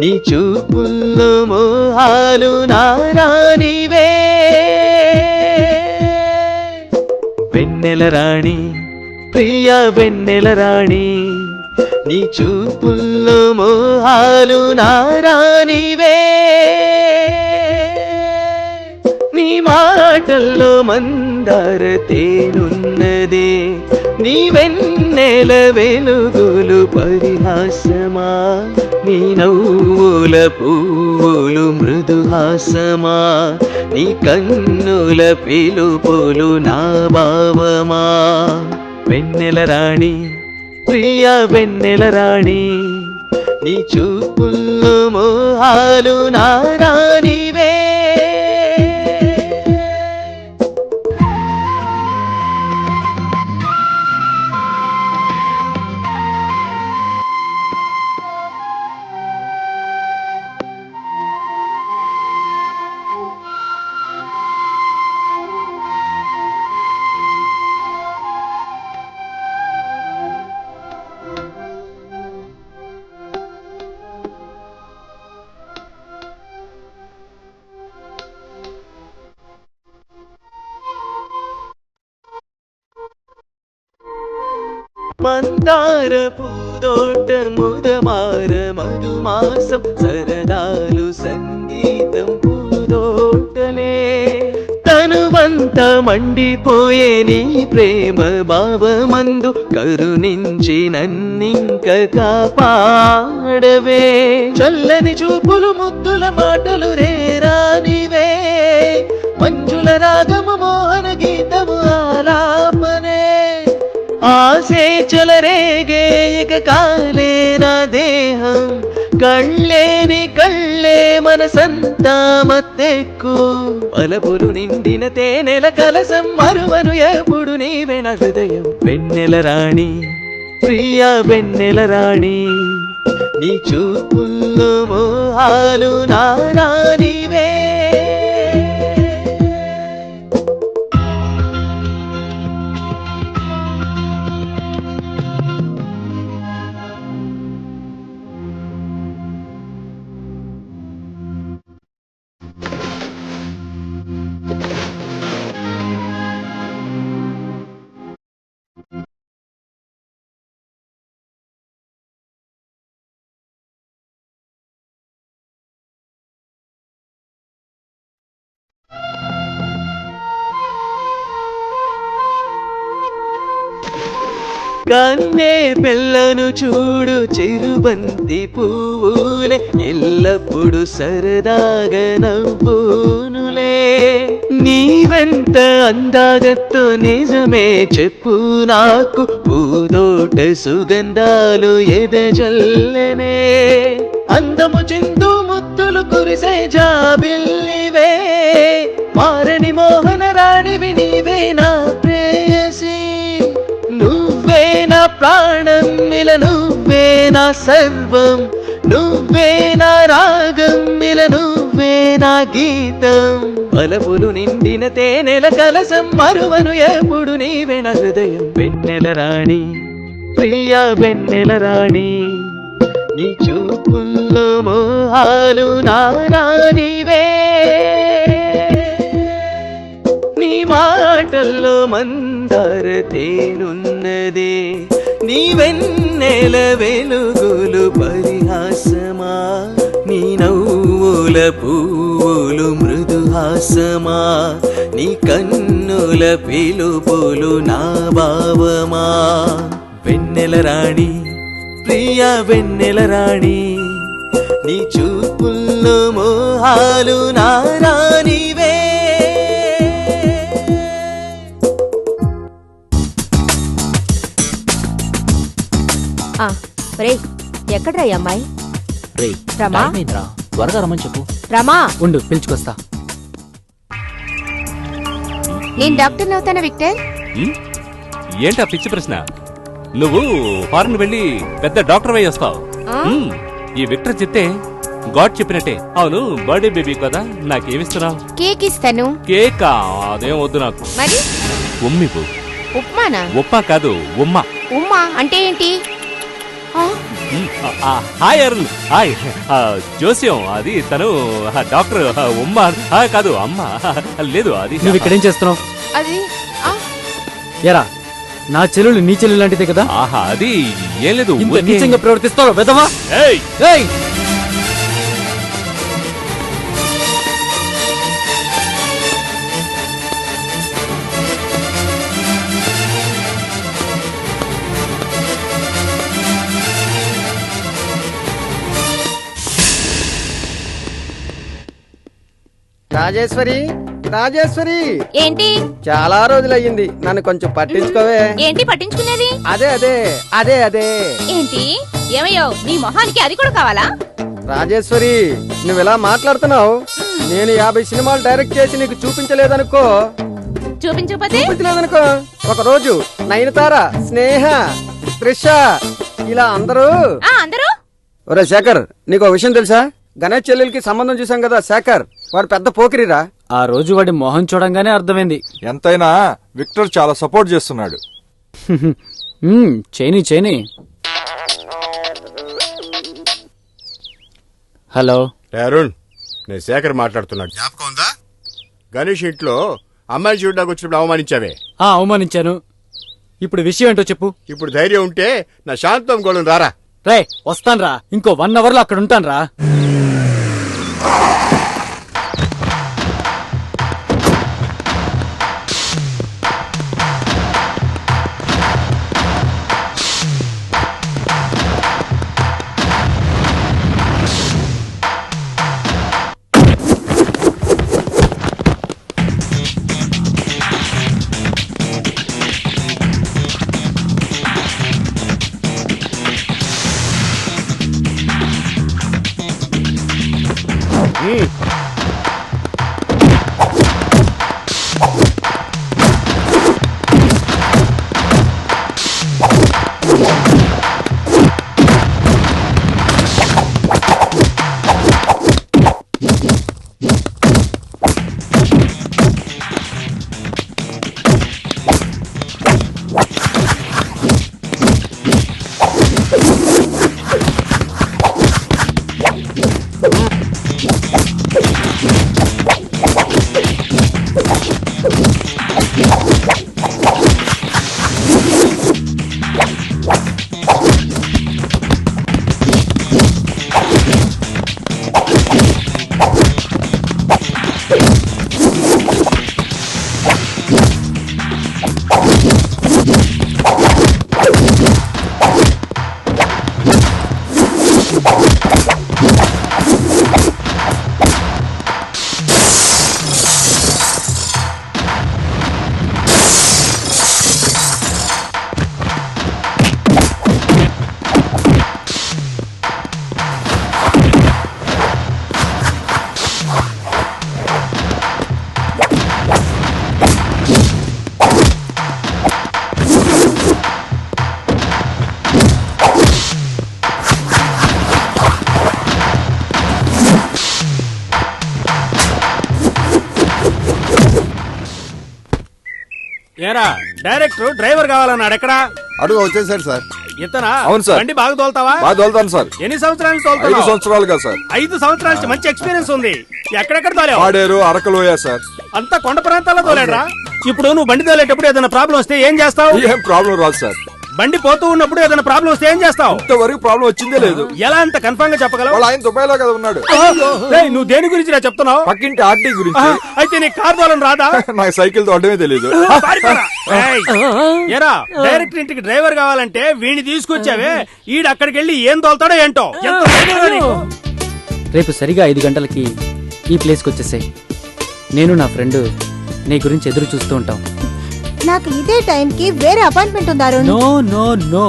Speaker 17: నీ చూపుల్లో మోహాలు నారానివే. వెన్నెల రాణి, ప్రియా వెన్నెల రాణి, నీ చూపుల్లో మోహాలు నారానివే. నీ మాటల్లో మందార తేనున్నదే, నీ వెన్నెల వెలుగులు పరిహాసమా, నీ నవ్వుల పువ్వులు మృదుహాసమా, నీ కన్నుల పిలుపులు నా భావమా. వెన్నెల రాణి, ప్రియా వెన్నెల రాణి, నీ చూపుల్లో మోహాలు నారానివే. మందార పూదోట ముదమార మధుమాసం, సరదాలు సంగీతం పూదోటలే. తనువంత మండిపోయే నీ ప్రేమ భావమందు, కరుణించి నన్నింక కాపాడవే. చల్లని చూపులు ముద్దుల మాటలు రేరానివే, మంజుల రాగము మోహన గీతము ఆలాపనే. ఆసే చెలరేగే ఇక కాలే నా దేహం, కళ్ళేని కళ్ళే మనసంతా మత్తెక్కు. పలపులు నిండిన తేనెల కలసం మరువను ఎప్పుడు నీవే నా హృదయం. వెన్నెల రాణి, ప్రియా వెన్నెల రాణి, నీ చూపుల్లో మోహాలు నారానివే. కన్నే పిల్లను చూడు చిరుబంతి పువ్వులే ఎల్లప్పుడు సరదాగా నవ్వునులే నీ వెంట అందాగతో నిజమే చెప్పు నాకు పూదోట సుగంధాలు ఎదజల్లనే అందము చిందు ముత్తులు కురిసే జాబిల్లివే మారని మోహన రాణివి నీవే నా ప్రేయసి నువ్వే నా ప్రాణం మిల నువ్వే నా సర్వం నువ్వే నా రాగం మిల నువ్వే నా గీతం బలపులు నిండిన తేనెల కలసం మరువను ఎప్పుడు నీవే నా హృదయం వెన్నెల రాణి ప్రియ వెన్నెల రాణి నీ చూపుల్లో మోహాలు నారానివే నీ మాటల్లో మందార తేనున్నదే నీ వెన్నెల వెలుగులు పరిహాసమా నీ నవ్వుల పువ్వులు మృదుహాసమా నీ కన్నుల పిలుపులు నా భావమా వెన్నెల రాణి ప్రియ వెన్నెల రాణి నీ చూపుల్లో మోహాలు నారానివే
Speaker 8: ఎక్కడ్రా ఈ అమ్మాయి?
Speaker 2: రే
Speaker 8: రమా?
Speaker 2: టైం అయిందిరా, త్వరగా రమ్మని చెప్పు.
Speaker 8: రమా
Speaker 9: ఉండు పిలుచుకొస్తా.
Speaker 7: నేను డాక్టర్ అవుతానా విక్టర్?
Speaker 3: ఏంటా పిచ్చి ప్రశ్న? నువ్వు ఫారెన్ వెళ్ళి పెద్ద డాక్టర్ అయి వస్తావు. ఈ విక్టర్ చెప్తే గాడ్ చెప్పినట్టే. అవును, బర్త్డే బేబీ కదా, నాకేమిస్తున్నావు?
Speaker 7: కేక్ ఇస్తాను.
Speaker 3: కేకా? అదేం వద్దు నాకు.
Speaker 7: మరి
Speaker 3: ఉమ్మిపు.
Speaker 7: ఉప్మానా?
Speaker 3: ఉప్పా కాదు, ఉమ్మ.
Speaker 7: ఉమ్మా అంటే ఏంటి?
Speaker 3: హాయ్ అరుణ్. హాయ్. జోస్యం అది తను డాక్టర్. ఉమ్మ కాదు, అమ్మ లేదు. అది
Speaker 9: నువ్వు ఇక్కడేం చేస్తున్నావు?
Speaker 7: అది
Speaker 9: ఎరా నా చెల్లెలు నీ చెల్లెలు లాంటిదే కదా?
Speaker 3: ఆహా, అది ఏం లేదు.
Speaker 9: ఇంత నీచంగా ప్రవర్తిస్తావు వెదవా?
Speaker 3: ఏయ్
Speaker 9: ఏయ్
Speaker 1: రాజేశ్వరి, రాజేశ్వరి.
Speaker 15: ఏంటి?
Speaker 1: చాలా రోజులయ్యింది, నన్ను కొంచెం పట్టించుకోవే.
Speaker 15: ఏంటి పట్టించుకునేది?
Speaker 1: అదే అదే అదే అదే
Speaker 15: ఏంటి? ఏమయ్యో, నీ మొహానికి అది కూడా కావాలా?
Speaker 1: రాజేశ్వరి, నువ్వు ఇలా మాట్లాడుతున్నావు. నేను 50 సినిమాలు డైరెక్ట్ చేసి నీకు చూపించలేదనుకో. చూపించలేదనుకో, ఒక రోజు నయనతార, స్నేహ, త్రిష ఇలా అందరూ. ఒరే శేఖర్, నీకు విషయం తెలుసా? గణేష్ చెల్లెలకి సంబంధం చూసాం కదా శేఖర్, వాడు పెద్ద పోకిరిరా.
Speaker 9: ఆ రోజు వాడి మొహం చూడంగానే అర్థమైంది.
Speaker 5: ఎంతైనా విక్టర్ చాలా సపోర్ట్ చేస్తున్నాడు.
Speaker 9: చేయని. హలో
Speaker 4: అరుణ్, నేను శేఖర్ మాట్లాడుతున్నాడు. జ్ఞాపకం ఉందా? గణేష్ ఇంట్లో అమ్మాయి చూడడానికి వచ్చినప్పుడు అవమానించావే.
Speaker 9: అవమానించాను. ఇప్పుడు విషయం ఏంటో చెప్పు.
Speaker 4: ఇప్పుడు ధైర్యం ఉంటే నా శాంతం గోళం రారా.
Speaker 9: రే వస్తాన్రా, ఇంకో 1 అవర్ లో అక్కడ ఉంటాన్రా.
Speaker 6: ఏరా డైరెక్టర్ డ్రైవర్ కావాలన్నాడు ఎక్కడా?
Speaker 10: అడుగు వచ్చేసాడు సార్.
Speaker 6: ఇతనా?
Speaker 5: అవును సార్.
Speaker 6: బండి బాగా తోలుతావా?
Speaker 5: బాగా తోలుతాను సార్.
Speaker 6: ఎన్ని సంవత్సరాలు
Speaker 5: 5
Speaker 6: తోలుతావు?
Speaker 5: సంవత్సరాలుగా సార్.
Speaker 6: 5 సంవత్సరాల నుంచి మంచి ఎక్స్పీరియన్స్ ఉంది. ఎక్కడెక్కడ తోలేవు?
Speaker 5: పాడేరు, అరకలోయ సార్.
Speaker 6: అంతా కొండ ప్రాంతాల్లో తోలేడరా? ఇప్పుడు నువ్వు బండి తోలేటప్పుడు ఏదైనా ప్రాబ్లం వస్తే ఏం చేస్తావు?
Speaker 5: ఏం ప్రాబ్లం రాదు సార్.
Speaker 6: బండి పోతూ ఉన్నప్పుడు ఏదైనా ప్రాబ్లం వస్తే ఏం చేస్తావు?
Speaker 5: ఇంతవరకు ప్రాబ్లం వచ్చిందే లేదు.
Speaker 6: ఎలా అంత కన్ఫర్మ్ గా చెప్పగలవు?
Speaker 5: వాళ్ళ ఆయన దుబాయ్లో కదా ఉన్నాడు.
Speaker 6: ఏయ్, నువ్వు దేని గురించి నా చెప్తున్నావు?
Speaker 5: పక్కింటి ఆర్టీ గురించి.
Speaker 6: అయితే నీ కార్ తోలం రాదా?
Speaker 5: నాకు సైకిల్ తోడమే తెలియదు.
Speaker 6: ఏరా డైరెక్టర్ ఇంటికి డ్రైవర్ కావాలంటే వీడిని తీసుకొచ్చావే, ఈడు అక్కడికి వెళ్ళి ఏం తోలుతాడో ఏంటో. ఎంత ధైర్యం నీకు?
Speaker 9: రేపు సరిగా 5 గంటలకి ఈ ప్లేస్కి వచ్చేసాయి. నేను నా ఫ్రెండ్ నీ గురించి ఎదురు చూస్తూ ఉంటాం.
Speaker 11: నాకు ఇదే టైంకి వేరే అపాయింట్మెంట్ ఉంది Arun.
Speaker 9: No no no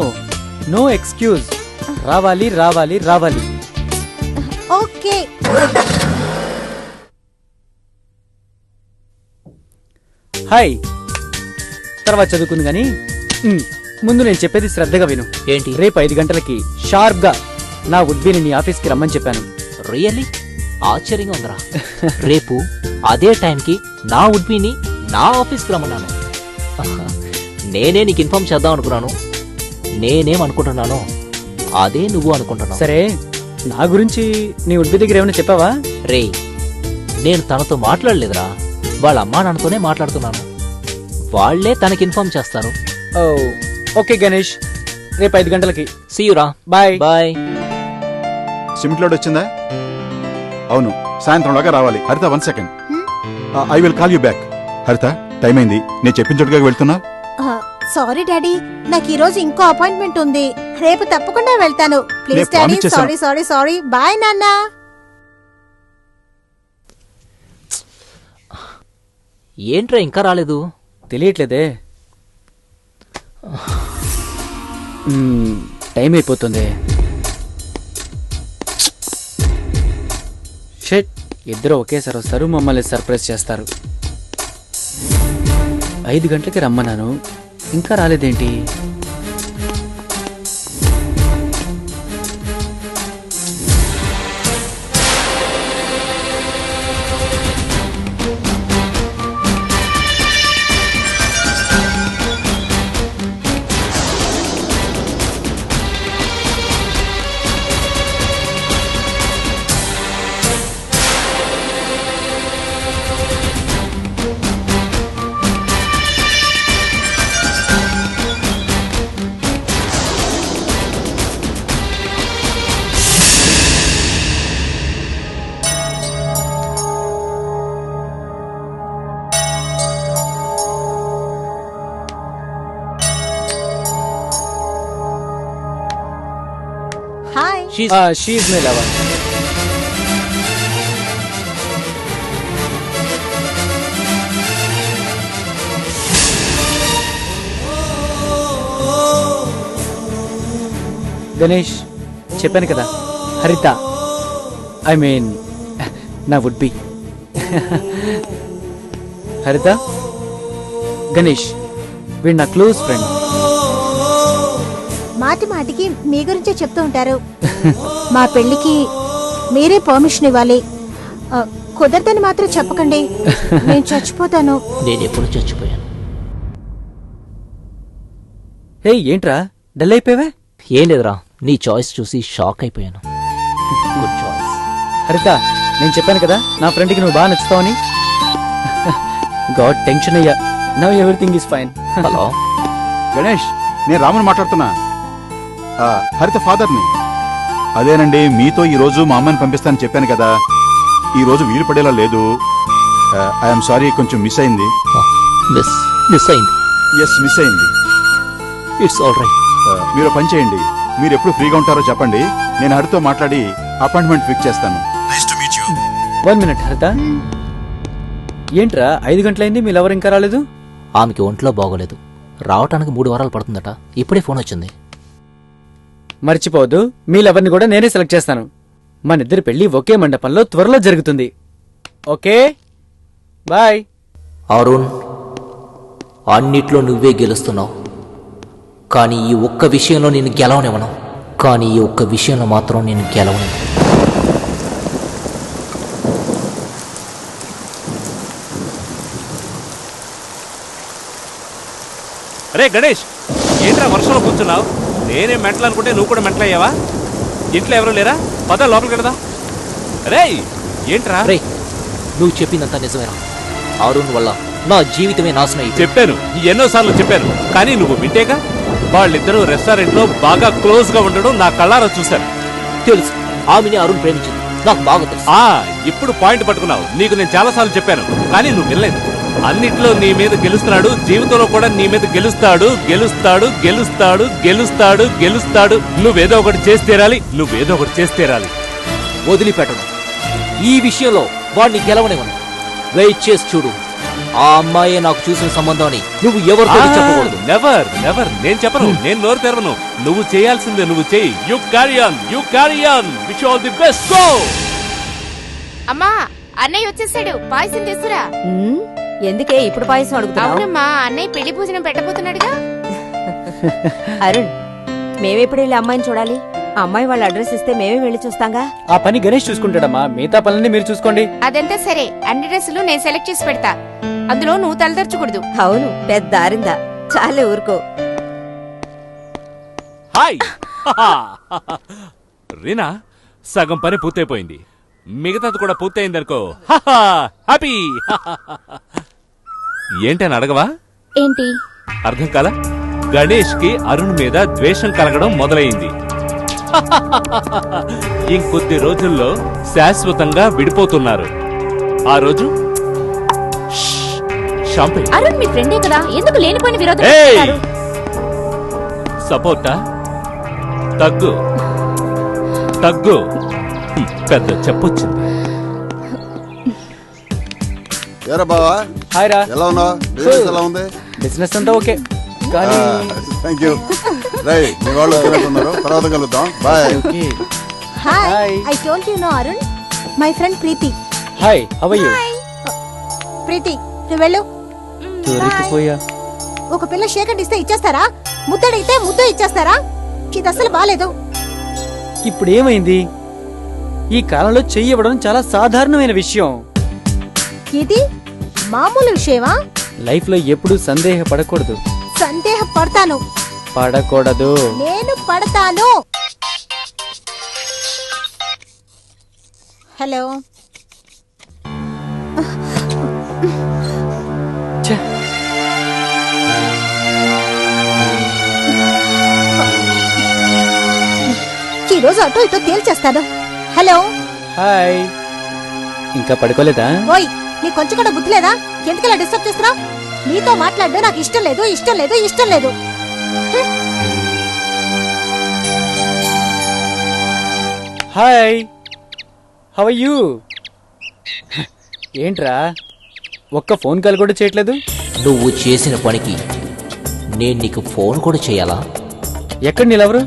Speaker 9: no excuse. రావాలి రావాలి రావాలి.
Speaker 11: ఓకే.
Speaker 9: హాయ్. తర్వాత చదువుకుంది కానీ ముందు నేను చెప్పేది శ్రద్ధగా విను.
Speaker 2: ఏంటి?
Speaker 9: రేపు 5 గంటలకి షార్ప్ గా నా వుడ్బీని నీ ఆఫీస్కి రమ్మని చెప్పాను.
Speaker 2: రియల్లీ ఆశ్చర్యంగా ఉందిరా. రేపు అదే టైంకి నా వుడ్బీని నా ఆఫీస్కి రమ్మన్నాను. నేనే నీకు ఇన్ఫార్మ్ చేద్దాం అనుకున్నాను. నేనేమనుకుంటున్నానో అదే నువ్వు అనుకుంటున్నావు.
Speaker 9: సరే, నా గురించి నీ వుడ్బీ దగ్గర ఏమైనా చెప్పావా?
Speaker 2: రే, నేను తనతో మాట్లాడలేదురా. వాళ్ళ అమ్మా నాన్నతోనే మాట్లాడుతున్నాను. వాళ్లే తనకి ఇన్ఫార్మ్ చేస్తారు.
Speaker 9: ఓకే గణేష్, రేపు 5 గంటలకి.
Speaker 2: సీ యు రా.
Speaker 9: Bye
Speaker 2: bye.
Speaker 13: సిమెంట్ లోడ్ వచ్చిందా? అవును, సాయంత్రంలాగా రావాలి. Haritha 1 second. I will call you back. Haritha, time అయింది. నేను చెప్పిన చోటుగా వెళ్తున్నా.
Speaker 11: సారీ డాడీ, నాకు ఈ రోజు ఇంకో అపాయింట్మెంట్ ఉంది. రేపు తప్పకుండా వెళ్తాను. ప్లీజ్
Speaker 13: నేను
Speaker 11: డాడీ.
Speaker 13: promise చేశాను.
Speaker 11: Sorry sorry sorry. బాయ్ నాన్న.
Speaker 2: ఏంట్రా ఇంకా రాలేదు?
Speaker 9: తెలియట్లేదే. టైం అయిపోతుంది. షెట్, ఇద్దరు ఒకేసారి వస్తారు, మమ్మల్ని సర్ప్రైజ్ చేస్తారు. 5 గంటలకి రమ్మన్నాను, ఇంకా రాలేదేంటి?
Speaker 11: Hi.
Speaker 9: She's my lover. Ganesh, చెప్పాను కదా, హరిత, ఐ మీన్ నా వుడ్ బి. హరిత, గణేష్, వీడు నా క్లోజ్ ఫ్రెండ్.
Speaker 11: మాటి మాటికి మీ గురించే చెప్తూ ఉంటారు. మా పెళ్లికి మీరే పర్మిషన్ ఇవ్వాలి. కుదరదని మాత్రం చెప్పకండి, నేను చచ్చిపోతాను.
Speaker 2: నేను ఎప్పుడు చచ్చిపోయాను.
Speaker 9: హే, ఏంట్రా డల్ అయిపోయావే?
Speaker 2: ఏం లేదురా, నీ చాయిస్ చూసి షాక్ అయిపోయాను. Good choice.
Speaker 9: హరిత, నేను చెప్పాను కదా నా ఫ్రెండ్కి నువ్వు బాగా నచ్చుతావని. గాడ్, టెన్షన్ అయ్యా. Now everything is fine.
Speaker 2: Hello
Speaker 13: Ganesh, నేను రాముని మాట్లాడుతున్నా. హరిత ఫాదర్ని. అదేనండి, మీతో ఈ రోజు మా అమ్మని పంపిస్తానని చెప్పాను కదా. ఈ రోజు వీలు పడేలా లేదు. ఐఎమ్ సారీ, కొంచెం మిస్ అయింది.
Speaker 2: మిస్ అయింది?
Speaker 13: ఎస్, మిస్ అయింది.
Speaker 2: It's all right.
Speaker 13: మీరు పని చేయండి, మీరు ఎప్పుడు ఫ్రీగా ఉంటారో చెప్పండి, నేను హరితో మాట్లాడి అపాయింట్మెంట్ ఫిక్స్ చేస్తాను.
Speaker 9: 1 minute హరిత. ఏంట్రా 5 గంటలైంది, మీ లవర్ ఇంకా రాలేదు?
Speaker 2: ఆమెకి ఒంట్లో బాగోలేదు, రావటానికి 3 వారాలు పడుతుందట. ఇప్పుడే ఫోన్ వచ్చింది.
Speaker 9: మర్చిపోవద్దు, మీ లవర్ని కూడా నేనే సెలెక్ట్ చేస్తాను. మనిద్దరి పెళ్లి ఒకే మండపంలో త్వరలో జరుగుతుంది. Okay, bye.
Speaker 2: అరుణ్, అన్నిట్లో నువ్వే గెలుస్తున్నావు, కానీ ఈ ఒక్క విషయంలో నేను గెలవనివ్వను. కానీ ఈ ఒక్క విషయంలో మాత్రం నేను గెలవనివ్వను.
Speaker 3: రే గణేష్, ఏంట్రా వర్షంలో కూర్చున్నావు? నేనే మెంటలు అనుకుంటే నువ్వు కూడా మెంటలు అయ్యావా? ఇంట్లో ఎవరు లేరా? పద లోపలికి వెళదా. రే ఏంట్రా?
Speaker 2: రే నువ్వు చెప్పిందంతా నిజమేనా? అరుణ్ వల్ల నా జీవితమే నాశనం అయిపోయింది.
Speaker 3: చెప్పాను, ఎన్నోసార్లు చెప్పాను, కానీ నువ్వు వింటేగా. వాళ్ళిద్దరూ రెస్టారెంట్ లో బాగా క్లోజ్ గా ఉండడం నా కళ్ళారా చూశాను.
Speaker 2: తెలుసు, ఆమెని అరుణ్ ప్రేమించింది నాకు బాగా తెలుసు.
Speaker 3: ఇప్పుడు పాయింట్ పట్టుకున్నావు. నీకు నేను చాలా సార్లు చెప్పాను, కానీ నువ్వు వినలేదు. అన్నిట్లో నీ మీద గెలుస్తున్నాడు, జీవితంలో కూడా నీ మీద గెలుస్తాడు, గెలుస్తాడు, గెలుస్తాడు, గెలుస్తాడు, గెలుస్తాడు. నువ్వేదో ఒకటి చేసి తీరాలి, నువ్వేదో ఒకటి చేసి తీరాలి.
Speaker 2: వదిలిపెట్టడం. ఈ విషయంలో వాడిని గెలవనివ్వను. వెయిట్ చేసి చూడు. ఆ అమ్మాయే నాకు చూసిన సంబంధం అని నువ్వు ఎవరితో చెప్పకూడదు.
Speaker 3: Never never. నేను చెప్పను, నేను నోరు తెరవను. నువ్వు చేయాల్సిందే నువ్వు చెయ్యి. You carry on, you carry on. Wish all the best. Go.
Speaker 7: అమ్మా, అన్నయ్య వచ్చేసాడు. పాయసం తీసురా.
Speaker 8: ఎందుకే ఇప్పుడు పాయసం అడుగుతున్నావు?
Speaker 7: అవునమ్మా, అన్నయ్య పెళ్లి భోజనం పెట్టబోతున్నాడుగా.
Speaker 8: అరుణ్, మేమెప్పుడు వెళ్ళి అమ్మాయిని చూడాలి? ఆ అమ్మాయి వాళ్ళ అడ్రస్ ఇస్తే మేమే వెళ్ళి చూస్తాంగా.
Speaker 9: ఆ పని గణేష్ చూసుకుంటాడమ్మా, మిగతా పనులన్నీ మీరు చూసుకోండి.
Speaker 7: అదంతా సరే, అన్ని డ్రెస్సులు నేను సెలెక్ట్ చేసి పెడతా. అందులో నువ్వు తలదర్చకూడదు.
Speaker 8: అవును, పెద్ద దారిందా. చాలే ఊరుకో.
Speaker 3: హాయ్ రీనా, సగం పని పూర్తయిపోయింది. మిగతాది కూడా పూర్తయిందనుకో. హ్యాపీ. ఏంటని అడగవా?
Speaker 15: ఏంటి
Speaker 3: అర్థం కాలా? గణేష్ కి అరుణ్ మీద ద్వేషం కలగడం మొదలైంది. ఇంకొద్ది రోజుల్లో శాశ్వతంగా విడిపోతున్నారు. ఆ రోజు
Speaker 15: అరుణ్ మీ ఫ్రెండే కదా, ఎందుకు లేనిపోయిన విరోధం?
Speaker 3: సపోర్టా? తగ్గు తగ్గు. పెద్ద చెప్పొచ్చింది.
Speaker 10: ఏరా బావా,
Speaker 9: హాయ్ రా.
Speaker 10: ఎలా ఉన్నావు? బిజినెస్ ఎలా ఉంది?
Speaker 9: బిజినెస్ అంతా ఓకే, కానీ
Speaker 10: థ్యాంక్ యూ. రై, మీ వాళ్ళు ఉన్నారు, తర్వాత కలుద్దాం. Bye.
Speaker 11: Hi, I told you no Arun, my friend Preethi.
Speaker 9: Hi, how are you?
Speaker 11: Preethi, నువ్వు వెళ్ళు.
Speaker 9: దొరికిపోయా.
Speaker 11: ఒక పిల్ల షేకండ్ ఇస్తే ఇచ్చేస్తారా? ముద్దడిగితే ముద్దు ఇచ్చేస్తారా? ఇది అసలు బాలేదు.
Speaker 9: ఇప్పుడు ఏమైంది? ఈ కాలంలో చెయ్యి ఇవ్వడం చాలా సాధారణమైన విషయం.
Speaker 11: ఇది మామూలు విషయమా?
Speaker 9: లైఫ్ లో ఎప్పుడు సందేహపడకూడదు.
Speaker 11: సందేహపడతాను.
Speaker 9: పడకూడదు.
Speaker 11: నేను పడతాను. హలో. ఈ రోజు అటో ఇటో తేల్చేస్తాను. హలో.
Speaker 9: హాయ్. ఇంకా పడుకోలేదా?
Speaker 11: ఓయ్, నీ కొంచెం కూడా బుద్ధి లేదా? ఎందుకలా డిస్టర్బ్ చేస్తున్నావు? నీతో మాట్లాడడం నాకు ఇష్టం లేదు, ఇష్టం లేదు, ఇష్టం లేదు.
Speaker 9: Hi, how are you? ఏంట్రా ఒక్క ఫోన్ కాల్ కూడా చేయట్లేదు?
Speaker 2: నువ్వు చేసిన పనికి నేను నీకు ఫోన్ కూడా చేయాలా?
Speaker 9: ఎక్కడ నీళ్ళెవరు?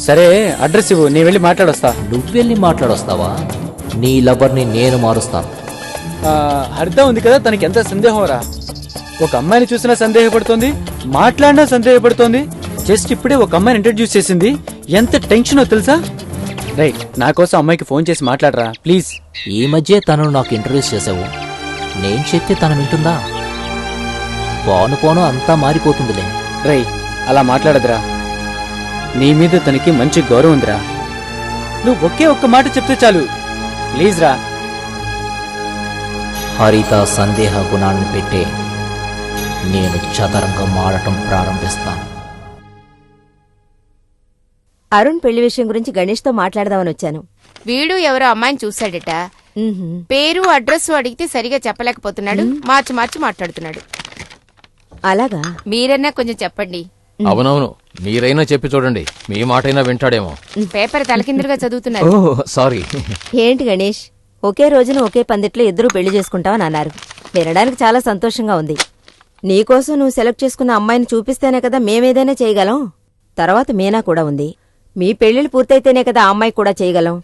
Speaker 9: సరే అడ్రస్ ఇవ్వు, నేను వెళ్ళి మాట్లాడొస్తా.
Speaker 2: నువ్వెళ్ళి మాట్లాడొస్తావా? నీ లవర్ని నేను మారుస్తాను.
Speaker 9: హరిత ఉంది కదా, తనకి ఎంత సందేహం రా. ఒక అమ్మాయిని చూసినా సందేహపడుతోంది, మాట్లాడినా సందేహపడుతోంది. జస్ట్ ఇప్పుడే ఒక అమ్మాయిని ఇంట్రడ్యూస్ చేసింది. ఎంత టెన్షనో తెలుసా? రైట్, నా కోసం అమ్మాయికి ఫోన్ చేసి మాట్లాడరా ప్లీజ్.
Speaker 2: ఈ మధ్య తనను నాకు ఇంట్రడ్యూస్ చేసావు, నేను చెప్తే తను వింటుందా? పోను పోను అంతా మారిపోతుందిలే.
Speaker 9: రై, అలా మాట్లాడదురా. నీ మీద తనకి మంచి గౌరవం ఉందిరా. నువ్వు ఒకే ఒక్క మాట చెప్తే చాలు, ప్లీజ్ రా.
Speaker 2: హరిత సందేహ గుణాన్ని పెట్టే నేను చదరంగం ఆడటం ప్రారంభిస్తాను.
Speaker 8: అరుణ్ పెళ్లి విషయం గురించి గణేష్ తో మాట్లాడదామని వచ్చాను.
Speaker 7: వీడు ఎవరో అమ్మాయిని చూశాడట. పేరు అడ్రస్ అడిగితే సరిగా చెప్పలేకపోతున్నాడు, మార్చి మార్చి మాట్లాడుతున్నాడు.
Speaker 8: అలాగా?
Speaker 7: మీరన్నా కొంచెం చెప్పండి.
Speaker 14: అవునవును, మీరైనా చెప్పి చూడండి, మీ మాటైనా వింటాడేమో.
Speaker 7: పేపర్ తలకిందులుగా చదువుతున్నారు.
Speaker 14: సారీ.
Speaker 8: ఏంటి గణేష్, ఒకే రోజున ఒకే పందిట్లో ఇద్దరు పెళ్లి చేసుకుంటావని అన్నారు. వినడానికి చాలా సంతోషంగా ఉంది. నీకోసం నువ్వు సెలెక్ట్ చేసుకున్న అమ్మాయిని చూపిస్తేనే కదా మేమేదైనా చేయగలం. తర్వాత మీనా కూడా ఉంది. మీ పెళ్లిళ్ళు పూర్తయితేనే కదా ఆ అమ్మాయి కూడా చేయగలం.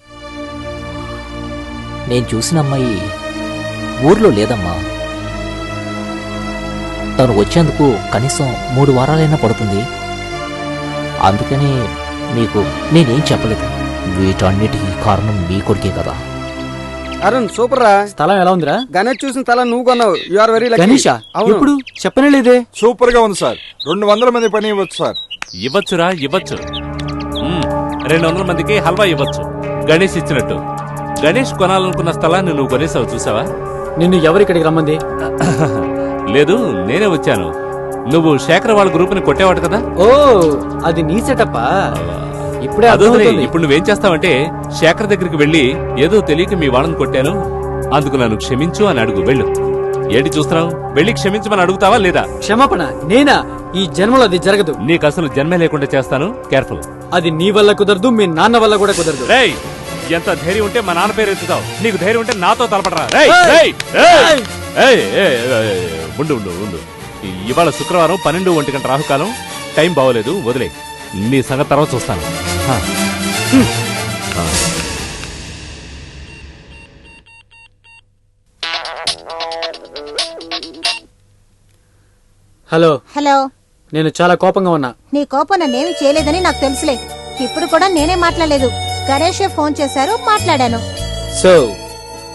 Speaker 2: నేను చూసిన అమ్మాయి ఊర్లో లేదమ్మా. తను వచ్చేందుకు కనీసం 3 వారాలైనా పడుతుంది. అందుకని మీకు నేనేం చెప్పలేదు. వీటన్నిటికీ కారణం మీ కొడుకే కదా.
Speaker 1: అరుణ్ సూపర్ రా.
Speaker 9: స్థలం ఎలా ఉందిరా?
Speaker 1: గణేష్ చూసిన తల నువ్వు కొన్నావు. You are very lucky.
Speaker 9: గణేషా? ఎప్పుడు చెప్పనే లేదే.
Speaker 5: సూపర్ గా ఉంది సార్. 200 మంది పని ఇవ్వచ్చు సార్.
Speaker 3: ఇవ్వచ్చురా, ఇవ్వచ్చు. 200 మందికి హల్వా ఇవ్వచ్చు, గణేష్ ఇచ్చినట్టు. గణేష్ కొనాలనుకున్న స్థలాన్ని నువ్వు కొనేసావు, చూసావా?
Speaker 9: నిన్ను ఎవరిక్కడికి రమ్మంది?
Speaker 3: లేదు, నేనే వచ్చాను. నువ్వు శేఖర్ వాళ్ళ గ్రూప్ ని కొట్టేవాడు కదా.
Speaker 9: ఓ, అది నీ సెటప్పా? ఇప్పుడే
Speaker 3: అదే.
Speaker 9: అర్థమవుతోంది.
Speaker 3: ఇప్పుడు నువ్వేం చేస్తావంటే శేఖర్ దగ్గరికి వెళ్ళి ఏదో తెలియక మీ వాళ్ళని కొట్టాను, అందుకు నన్ను క్షమించు అని అడుగు. వెళ్ళు. ఏంటి చూస్తున్నావు? వెళ్ళి క్షమించమని అడుగుతావా లేదా?
Speaker 9: క్షమాపణ నేనా? ఈ జన్మలో అది జరగదు.
Speaker 3: నీకు అసలు జన్మే లేకుండా చేస్తాను. కేర్ఫుల్.
Speaker 9: అది నీ వల్ల కుదరదు, మీ నాన్న వల్ల కూడా కుదరదు.
Speaker 3: రేయ్, ఎంత ధైర్యం ఉంటే మా నాన్న పేరు ఎత్తుతావు? నీకు ధైర్యం ఉంటే నాతో తలపడరా. ఉండు. ఇవాళ శుక్రవారం 12 రాహుకాలం. టైం బాగోలేదు, వదిలే. నీ సంగతి తర్వాత చూస్తాను.
Speaker 9: హలో.
Speaker 11: హలో.
Speaker 9: నేను చాలా కోపంగా ఉన్నా.
Speaker 11: నీ కోపం నన్నేమి చేయలేదని నాకు తెలుసులే. ఇప్పుడు కూడా నేనే మాట్లాడలేదు, గణేషే ఫోన్ చేశారు, మాట్లాడాను.
Speaker 9: సో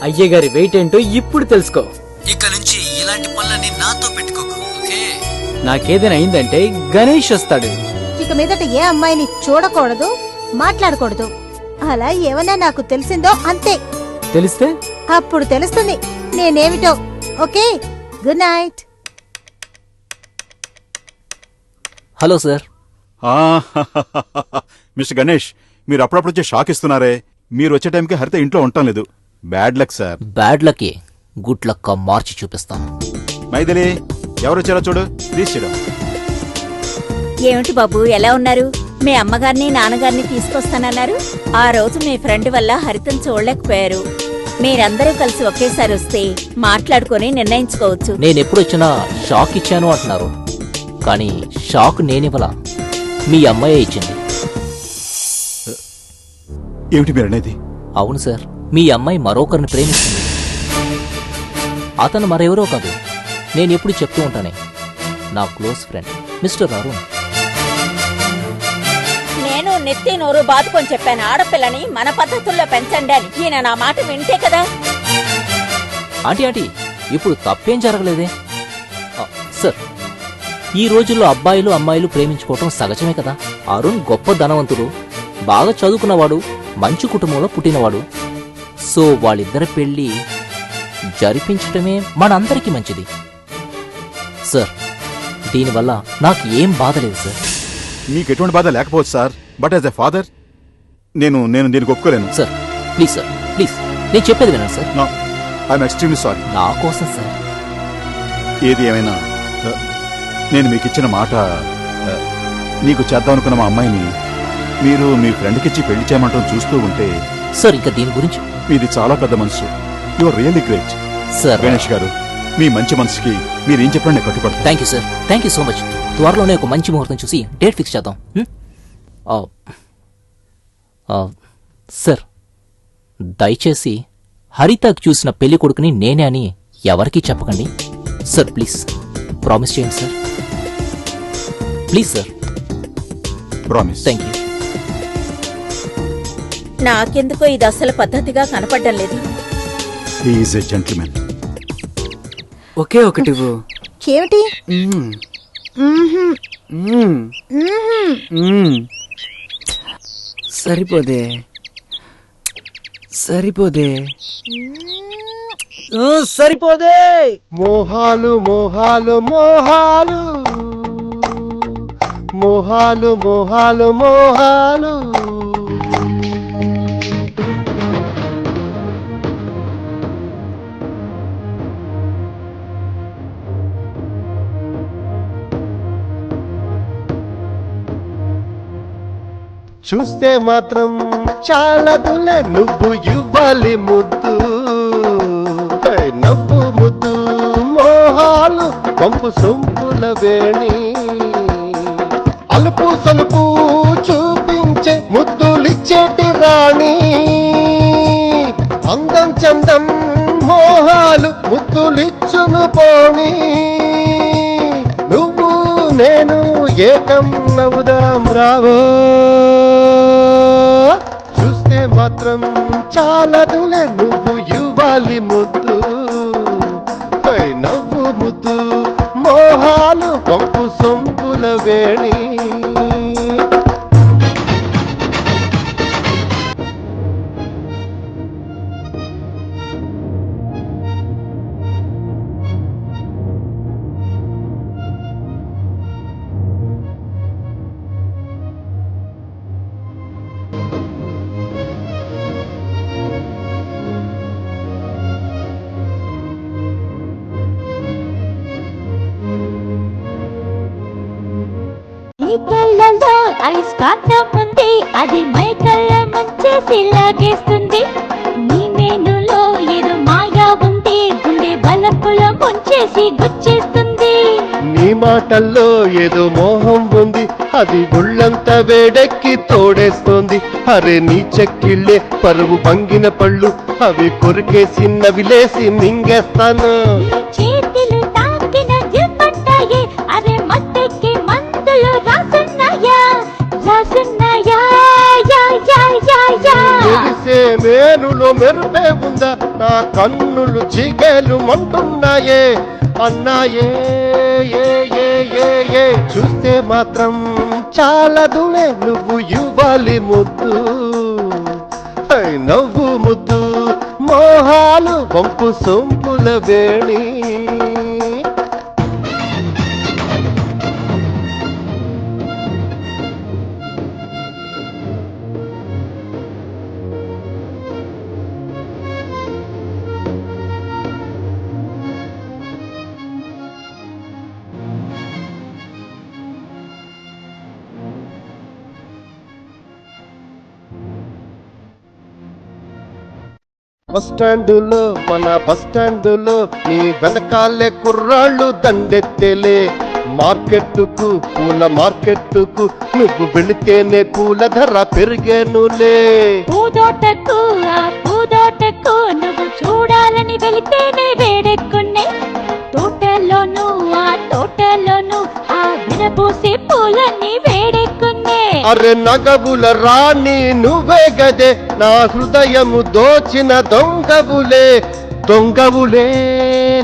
Speaker 9: అయ్య గారి వెయిట్ ఏంటో ఇప్పుడు తెలుసుకో. ఇక నుంచి ఇలాంటి పనులని నాతో పెట్టుకోకు, ఓకే? నాకేదైనా అయిందంటే గణేష్ వస్తాడు.
Speaker 11: ఇక మీదట ఏ అమ్మాయిని చూడకూడదు, మాట్లాడకూడదు. అలా ఏమన్నా నాకు తెలిసిందో అంతే.
Speaker 9: తెలిస్తే
Speaker 11: అప్పుడు తెలుస్తుంది నేనేమిటో. Okay, good night.
Speaker 2: Hello sir.
Speaker 13: Mister Ganesh, మీరు అప్పుడప్పుడు వచ్చి షాక్ ఇస్తున్నారే. మీరు వచ్చే టైంకి హరిత ఇంట్లో ఉండటం లేదు. Bad luck sir.
Speaker 2: Bad luck good luck మార్చి చూపిస్తాను.
Speaker 13: మైథిలి, ఎవరు వచ్చారో చూడు, ప్లీజ్ చూడు.
Speaker 16: ఏమిటి బాబు, ఎలా ఉన్నారు? మీ అమ్మగారిని నాన్నగారిని తీసుకొస్తానన్నారు. ఆ రోజు మీ ఫ్రెండ్ వల్ల హరితను చూడలేకపోయారు. మీరందరూ కలిసి ఒకేసారి వస్తే మాట్లాడుకుని నిర్ణయించుకోవచ్చు.
Speaker 2: నేనెప్పుడు వచ్చినా షాక్ ఇచ్చాను అంటున్నారు, కానీ షాక్ నేనివ్వలా, మీ అమ్మాయే ఇచ్చింది.
Speaker 13: ఏమిటి మీరు అనేది?
Speaker 2: అవును సార్, మీ అమ్మాయి మరొకరిని ప్రేమిస్తుంది. అతను మరెవరో కాదు, నేనెప్పుడు చెప్తూ ఉంటానే, నా క్లోజ్ ఫ్రెండ్ మిస్టర్ అరుణ్.
Speaker 16: నేను నెత్తి నోరు బాదుకొని చెప్పాను, ఆడపిల్లని మన పద్ధతుల్లో పెంచండి అని. ఈయన నా మాట వింటే కదా.
Speaker 2: ఆంటీ ఇప్పుడు తప్పేం జరగలేదే. సార్, ఈ రోజుల్లో అబ్బాయిలు అమ్మాయిలు ప్రేమించుకోవటం సహజమే కదా. అరుణ్ గొప్ప ధనవంతుడు, బాగా చదువుకున్నవాడు, మంచి కుటుంబంలో పుట్టినవాడు. సో వాళ్ళిద్దరి పెళ్లి జరిపించటమే మనందరికీ మంచిది. సార్, దీనివల్ల నాకు ఏం బాధ లేదు సార్.
Speaker 13: మీకు ఎటువంటి బాధ లేకపోవచ్చు sir, but as a father నేను దీనికి ఒప్పుకోలేను.
Speaker 2: సార్ ప్లీజ్, సార్ ప్లీజ్, నేను చెప్పేది వినండి sir.
Speaker 13: No, I'm extremely sorry.
Speaker 2: నా కోసం సార్.
Speaker 13: ఏది ఏమైనా నేను మీకు ఇచ్చిన మాట, నీకు చేద్దాం అనుకున్న మా అమ్మాయిని మీరు మీ ఫ్రెండ్కి ఇచ్చి పెళ్లి చేయమంటాం చూస్తూ ఉంటే
Speaker 2: సార్, ఇంకా దీని గురించి
Speaker 13: మీది చాలా పెద్ద మనసు. You are really great
Speaker 2: sir.
Speaker 13: Ganesh garu, మీ మంచి మనసుకి మీరేం చెప్పండి నేను కట్టుబడతాను.
Speaker 2: Thank you sir, thank you so much. త్వరలోనే ఒక మంచి ముహూర్తం చూసి డేట్ ఫిక్స్ చేద్దాం. సార్, దయచేసి హరితకు చూసిన పెళ్లి కొడుకుని నేనే అని ఎవరికీ చెప్పకండి సార్. ప్లీజ్ ప్రామిస్ చేయండి sir. Please sir.
Speaker 13: Promise.
Speaker 2: Thank you.
Speaker 16: నాకెందుకో ఇది అసలు పద్ధతిగా కనపడడం లేదు.
Speaker 13: He is a gentlemen.
Speaker 9: ఒకే ఒకటి.
Speaker 11: ఏమిటి?
Speaker 9: సరిపోదే సరిపోదే
Speaker 1: సరిపోదే.
Speaker 18: మోహాలు మోహాలు మోహాలు మోహాలు మోహాలు మోహాలు చూస్తే మాత్రం చాలదులే, నువ్వు ఇవ్వాలి ముద్దు, నవ్వు ముద్దు మోహాలు పంపు సొంపుల వేణి, అలుపు సలుపు చూపించే ముద్దులిచ్చేటి రాణి, అందం చందం మోహాలు ముద్దులిచ్చును పోని, నువ్వు నేను ఏకం నవ్వుదాం రావో, చూస్తే మాత్రం చాలదులే నువ్వు ఇవ్వాలి ముద్దు హై నవ్వు ముద్దు మోహాలు పంపు సొంపుల వేణి
Speaker 19: నీ కళ్ళలో అయస్కాంతం ఉంది, అది మై కళ్ళ ముంచేసి లాగేస్తుంది. నీ మేనులో ఏదో మాయా ఉంది, గుండె బలపుల ముంచేసి గుచ్చేస్తుంది.
Speaker 18: నీ మాటల్లో ఏదో మోహం ఉంది, అది గుళ్ళంతా వేడెక్కి తోడేస్తోంది. అరే నీ చెక్కిళ్ళే పరువు పంగిన పళ్ళు, అవి కొరికేసి నవిలేసి మింగేస్తాను.
Speaker 19: చేతులు తాకిన జివ్వంటాయే, అరే మత్తెక్కి మందులు రాసున్నాయా రాసున్నాయా యా యా యా యా.
Speaker 18: మెరిసే మేనులో మెరుపే ఉందా, నా కన్నులు చిగేలు మంటున్నాయే అన్నాయే ఏ ఏ ఏ ఏ. చూస్తే మాత్రం చాలదులే నువ్వు ఇవ్వాలి ముద్దు హై నవ్వు ముద్దు మోహాలు వంపు సొంపుల వేణి. బస్ స్టాండులో మన బస్ స్టాండులో నీ వెనకాలే కుర్రాళ్ళు దండెత్తేలే. మార్కెట్టుకు పూల మార్కెట్టుకు నువ్వు వెళితేనే పూల ధర పెరిగేనులే.
Speaker 19: పూదోటకు ఆ పూదోటకు నువ్వు చూడాలని వెళితేనే వేడెక్కునే. తోటలోను ఆ తోటలోను ఆ విరబూసే పూలన్నీ వేడెక్కునే.
Speaker 18: అరే నగబుల రాణి నువ్వే గదే, నా హృదయము దోచిన దొంగవులే దొంగవులే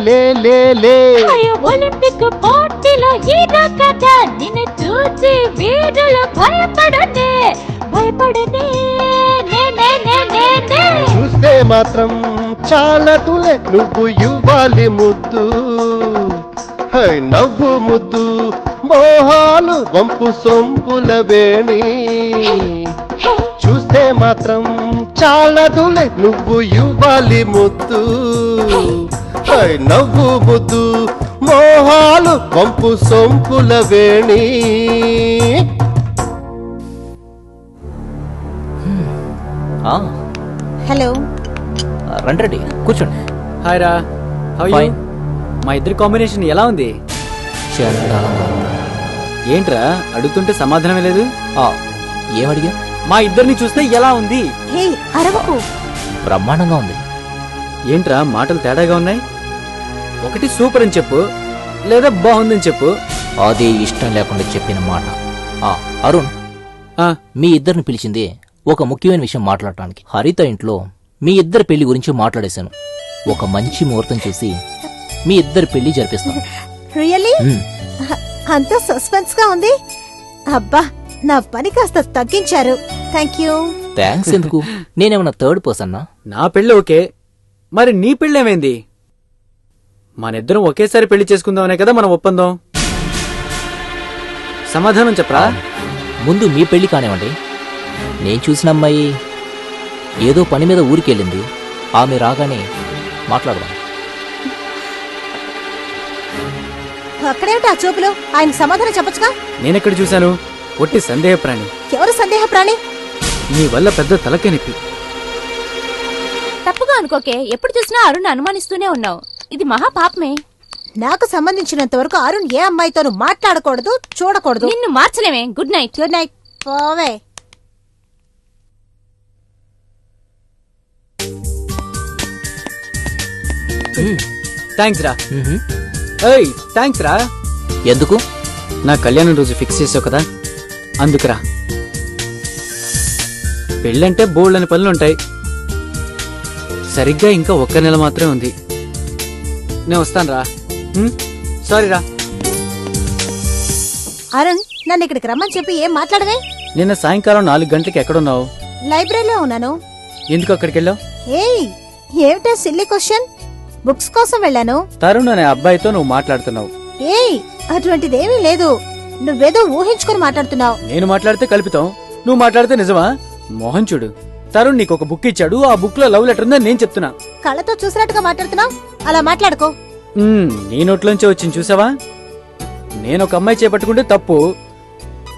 Speaker 18: లే లే లే.
Speaker 19: అయ్యో ఒలింపిక్ పోటీలో ఇదో కదా, నిన్ను చూసి వీరులు భయపడనే భయపడనే నే నే నే నే నే.
Speaker 18: చూస్తే మాత్రం చాలదులే నువ్వు ఇవ్వాలి ముద్దు హై నవ్వు ముద్దు మోహాలు వంపు సొంపుల వేణి. చూస్తే మాత్రం చాలదులే నువ్వు ఇవ్వాలి ముద్దు హై నవ్వు ముద్దు మోహాలు వంపు సొంపుల వేణి.
Speaker 11: హలో
Speaker 2: రండి రెడ్డి కూర్చోండి.
Speaker 9: హాయ్ రా, హౌ యు?
Speaker 2: Fine.
Speaker 9: మా ఇద్దరి కాంబినేషన్ ఎలా ఉంది? ఏంట్రా అడుగుతుంటే సమాధానమే లేదు?
Speaker 2: ఏమడిగా?
Speaker 9: మా ఇద్దరిని చూస్తే ఎలా ఉంది?
Speaker 11: హే అరవకు.
Speaker 2: బ్రహ్మాండంగా ఉంది.
Speaker 9: ఏంట్రా మాటలు తేడాగా ఉన్నాయి? ఒకటి సూపర్ అని చెప్పు, లేదా బాగుందని చెప్పు.
Speaker 2: అదే ఇష్టం లేకుండా చెప్పిన మాట. అరుణ్, మీ ఇద్దరిని పిలిచింది ఒక ముఖ్యమైన విషయం మాట్లాడటానికి. హరిత ఇంట్లో మీ ఇద్దరి పెళ్లి గురించి మాట్లాడేశాను. ఒక మంచి ముహూర్తం చూసి మీ ఇద్దరి పెళ్లి జరిపిస్తాను.
Speaker 11: రియల్లీ? అంత సస్పెన్స్ గా ఉంది. అబ్బా నా పని కాస్త తగ్గించారు. Thank you.
Speaker 2: థ్యాంక్స్ ఎందుకు? నేనేమన్నా థర్డ్ పర్సన్నా?
Speaker 9: నా పెళ్ళి ఓకే, మరి నీ పెళ్ళేమైంది? మనిద్దరం ఒకేసారి పెళ్లి చేసుకుందామనే కదా మన ఒప్పందం. సమాధానం చెప్పరా?
Speaker 2: ముందు మీ పెళ్లి కానివ్వండి. నేను చూసిన అమ్మాయి ఏదో పని మీద ఊరికెళ్ళింది. ఆమె రాగానే మాట్లాడదాం.
Speaker 11: అక్కడేమిటి ఆ చూపులు? ఆయన సమాధానం చెప్పొచ్చుగా.
Speaker 9: నేనెక్కడ చూశాను? ఒట్టి సందేహ ప్రాణి.
Speaker 11: ఎవరు సందేహ ప్రాణి?
Speaker 9: నీ వల్ల పెద్ద తలకే నొప్పి.
Speaker 15: తప్పుగా అనుకోకే, ఎప్పుడు చూసినా అరుణ్ అనుమానిస్తూనే ఉన్నావు. ఇది మహా పాపమే.
Speaker 11: నాకు సంబంధించినంత వరకు అరుణ్ ఏ అమ్మాయితోనూ మాట్లాడకూడదు, చూడకూడదు.
Speaker 15: నిన్ను మార్చలేమే. Good night.
Speaker 11: Good night. పోవే.
Speaker 9: థ్యాంక్స్ రా. ఏయ్ థ్యాంక్స్ రా.
Speaker 2: ఎందుకు?
Speaker 9: నా కళ్యాణం రోజు ఫిక్స్ చేసావు కదా, అందుకురా. పెళ్ళంటే బోల్డని పనులుంటాయి. సరిగ్గా ఇంకా 1 నెల మాత్రమే ఉంది. నేను వస్తాను రా. సారీ రా.
Speaker 11: అరుణ్, నన్ను ఇక్కడికి రమ్మని చెప్పి ఏం మాట్లాడవే?
Speaker 9: నిన్న సాయంకాలం 4 గంటలకి ఎక్కడున్నావు?
Speaker 11: లైబ్రరీలో ఉన్నాను.
Speaker 9: ఎందుకు అక్కడికి వెళ్ళావు?
Speaker 11: ఏయ్, ఏమిటో సిల్లీ క్వశ్చన్. బుక్స్ కోసం వెళ్ళాను.
Speaker 9: తరుణ్ అనే అబ్బాయితో నువ్వు మాట్లాడుతున్నావు.
Speaker 11: ఏయ్, అటువంటిదేమీ లేదు. నువ్వేదో ఊహించుకొని మాట్లాడుతున్నావు.
Speaker 9: నేను మాట్లాడితే కల్పితం, నువ్వు మాట్లాడితే నిజమా? మోహన్ చూడు, తరుణ్ నీకు ఒక బుక్ ఇచ్చాడు. ఆ బుక్ లో లవ్ లెటర్ ఉందని నేను చెప్తున్నా.
Speaker 11: కళ్ళతో చూసినట్టుగా మాట్లాడుతున్నావు. అలా మాట్లాడుకో.
Speaker 9: నీ నోట్లోంచి వచ్చింది చూసావా? నేను ఒక అమ్మాయి చేపట్టుకుంటే తప్పు,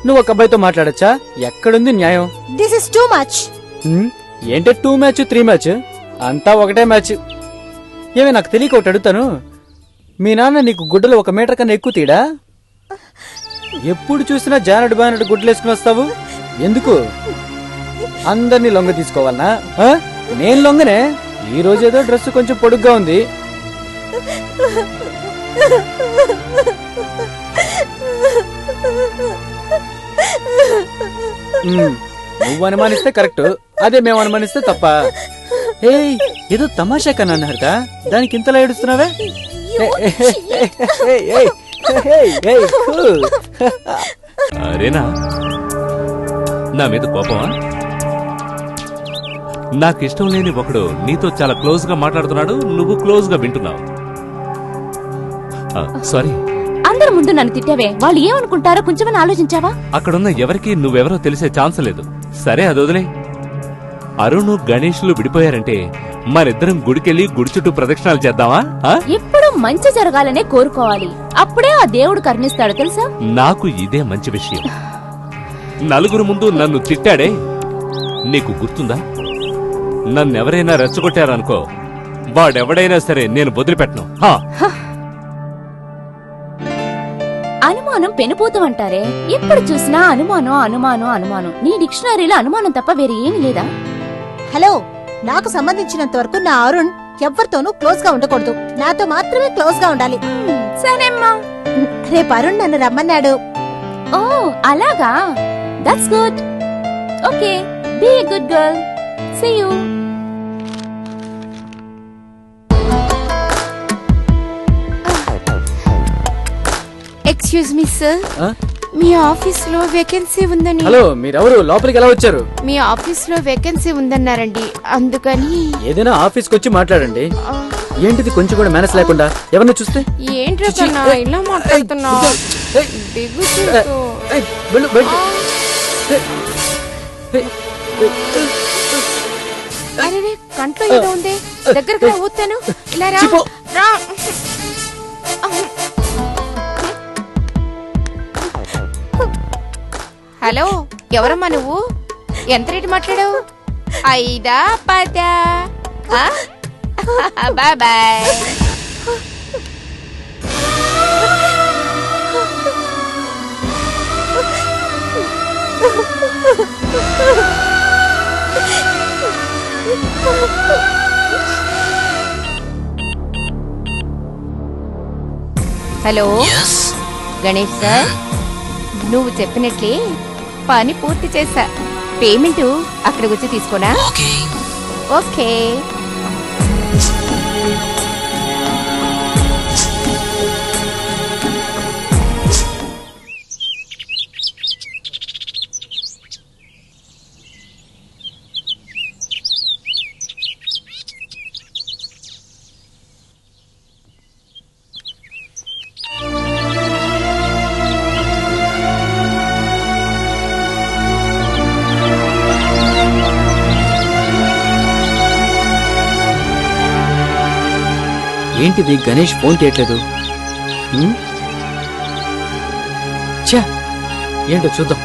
Speaker 9: నువ్వు ఒక అబ్బాయితో మాట్లాడచ్చా? ఎక్కడుంది న్యాయం?
Speaker 11: This is too much.
Speaker 9: ఏంటే 2 మ్యాచ్ 3 మ్యాచ్ అంతా ఒకటే మ్యాచ్. ఏమే నాకు తెలియక ఒకటి అడుగుతాను, మీ నాన్న నీకు గుడ్డలు 1 మీటర్ కన్నా ఎక్కువ తీడా? ఎప్పుడు చూసినా జానడు బానడు గుడ్డలు వేసుకుని వస్తావు ఎందుకు? అందరినీ లొంగ తీసుకోవాలనా? నేను లొంగనే. ఈ రోజేదో డ్రెస్ కొంచెం పొడుగ్గా ఉంది. నువ్వు అనుమానిస్తే కరెక్ట్, అదే మేము అనుమానిస్తే తప్ప. ఏయ్, ఏదో తమాషా కన్నా హరిత, దానికి ఇంతలా ఏడుస్తున్నావే?
Speaker 3: అరేనా, నా మీద కోపమా? నాకిష్టం లేని ఒకడు నీతో చాలా క్లోజ్ గా మాట్లాడుతున్నాడు, నువ్వు క్లోజ్ గా వింటున్నావు. సారీ.
Speaker 15: అందరి ముందు నన్ను తిట్టావే, వాళ్ళు ఏమనుకుంటారో కొంచెమని ఆలోచించావా?
Speaker 3: అక్కడున్న ఎవరికి నువ్వెవరో తెలిసే ఛాన్స్ లేదు. సరే, అది వదిలే. అరుణ్ గణేష్లు విడిపోయారంటే మరిద్దరం గుడికెళ్ళి గుడి చుట్టూ ప్రదక్షిణాలు చేద్దామా?
Speaker 15: ఎప్పుడు మంచి జరగాలనే కోరుకోవాలి, అప్పుడే ఆ దేవుడు కరుణిస్తాడు తెలుసా?
Speaker 3: నాకు ఇదే మంచి విషయం. నలుగురు ముందు నన్ను తిట్టాడే, నీకు గుర్తుందా? నన్నెవరైనా రెచ్చగొట్టారనుకో, వాడెవడైనా సరే నేను వదిలిపెట్టను.
Speaker 15: అనుమానం పెనుపోతూ అంటారే, ఎప్పుడు చూసినా అనుమానం అనుమానం అనుమానం. నీ డిక్షనరీలో అనుమానం తప్ప వేరే ఏమీ లేదా?
Speaker 11: హలో, నాకు సంబంధించినంత వరకు నా అరుణ్ ఎవరితోనూ క్లోజ్ గా ఉండకూడదు. నాతో మాత్రమే క్లోజ్ గా ఉండాలి.
Speaker 15: సరేమ్మా.
Speaker 11: రేపు అరుణ్ నన్ను రమ్మన్నాడు.
Speaker 15: ఓ అలాగా, that's good. Okay, be a good girl. See you.
Speaker 7: Excuse me sir, మీ ఆఫీస్ లో వేకెన్సీ ఉందని.
Speaker 9: హలో, మీరెవరు? లోపలికి ఎలా వచ్చారు?
Speaker 7: మీ ఆఫీస్ లో వేకెన్సీ ఉందన్నారండి, అందుకని.
Speaker 9: ఏదైనా ఆఫీస్కి వచ్చి మాట్లాడండి. ఏంటిది కొంచెం కూడా మేనస్ లేకుండా? ఎవరిని చూస్తే
Speaker 7: ఏంట్రా కన్నా ఇలా మాట్లాడుతున్నావు? దిగు చూస్తూ. అరే, కంట్లో ఏదో ఉంది, దగ్గరగా ఊతాను. ఇలా రా. హలో, ఎవరమ్మా నువ్వు? ఎంత రేటు మాట్లాడావు? 5 10? Bye bye. Hello Ganesh sir, నువ్వు చెప్పినట్లే పని పూర్తి చేశా. పేమెంట్ అక్కడికి వచ్చి తీసుకోనా? ఓకే.
Speaker 9: ఏంటిది? గణేష్ ఫోన్ తీయట్లేదు. ఏంటో చూద్దాం.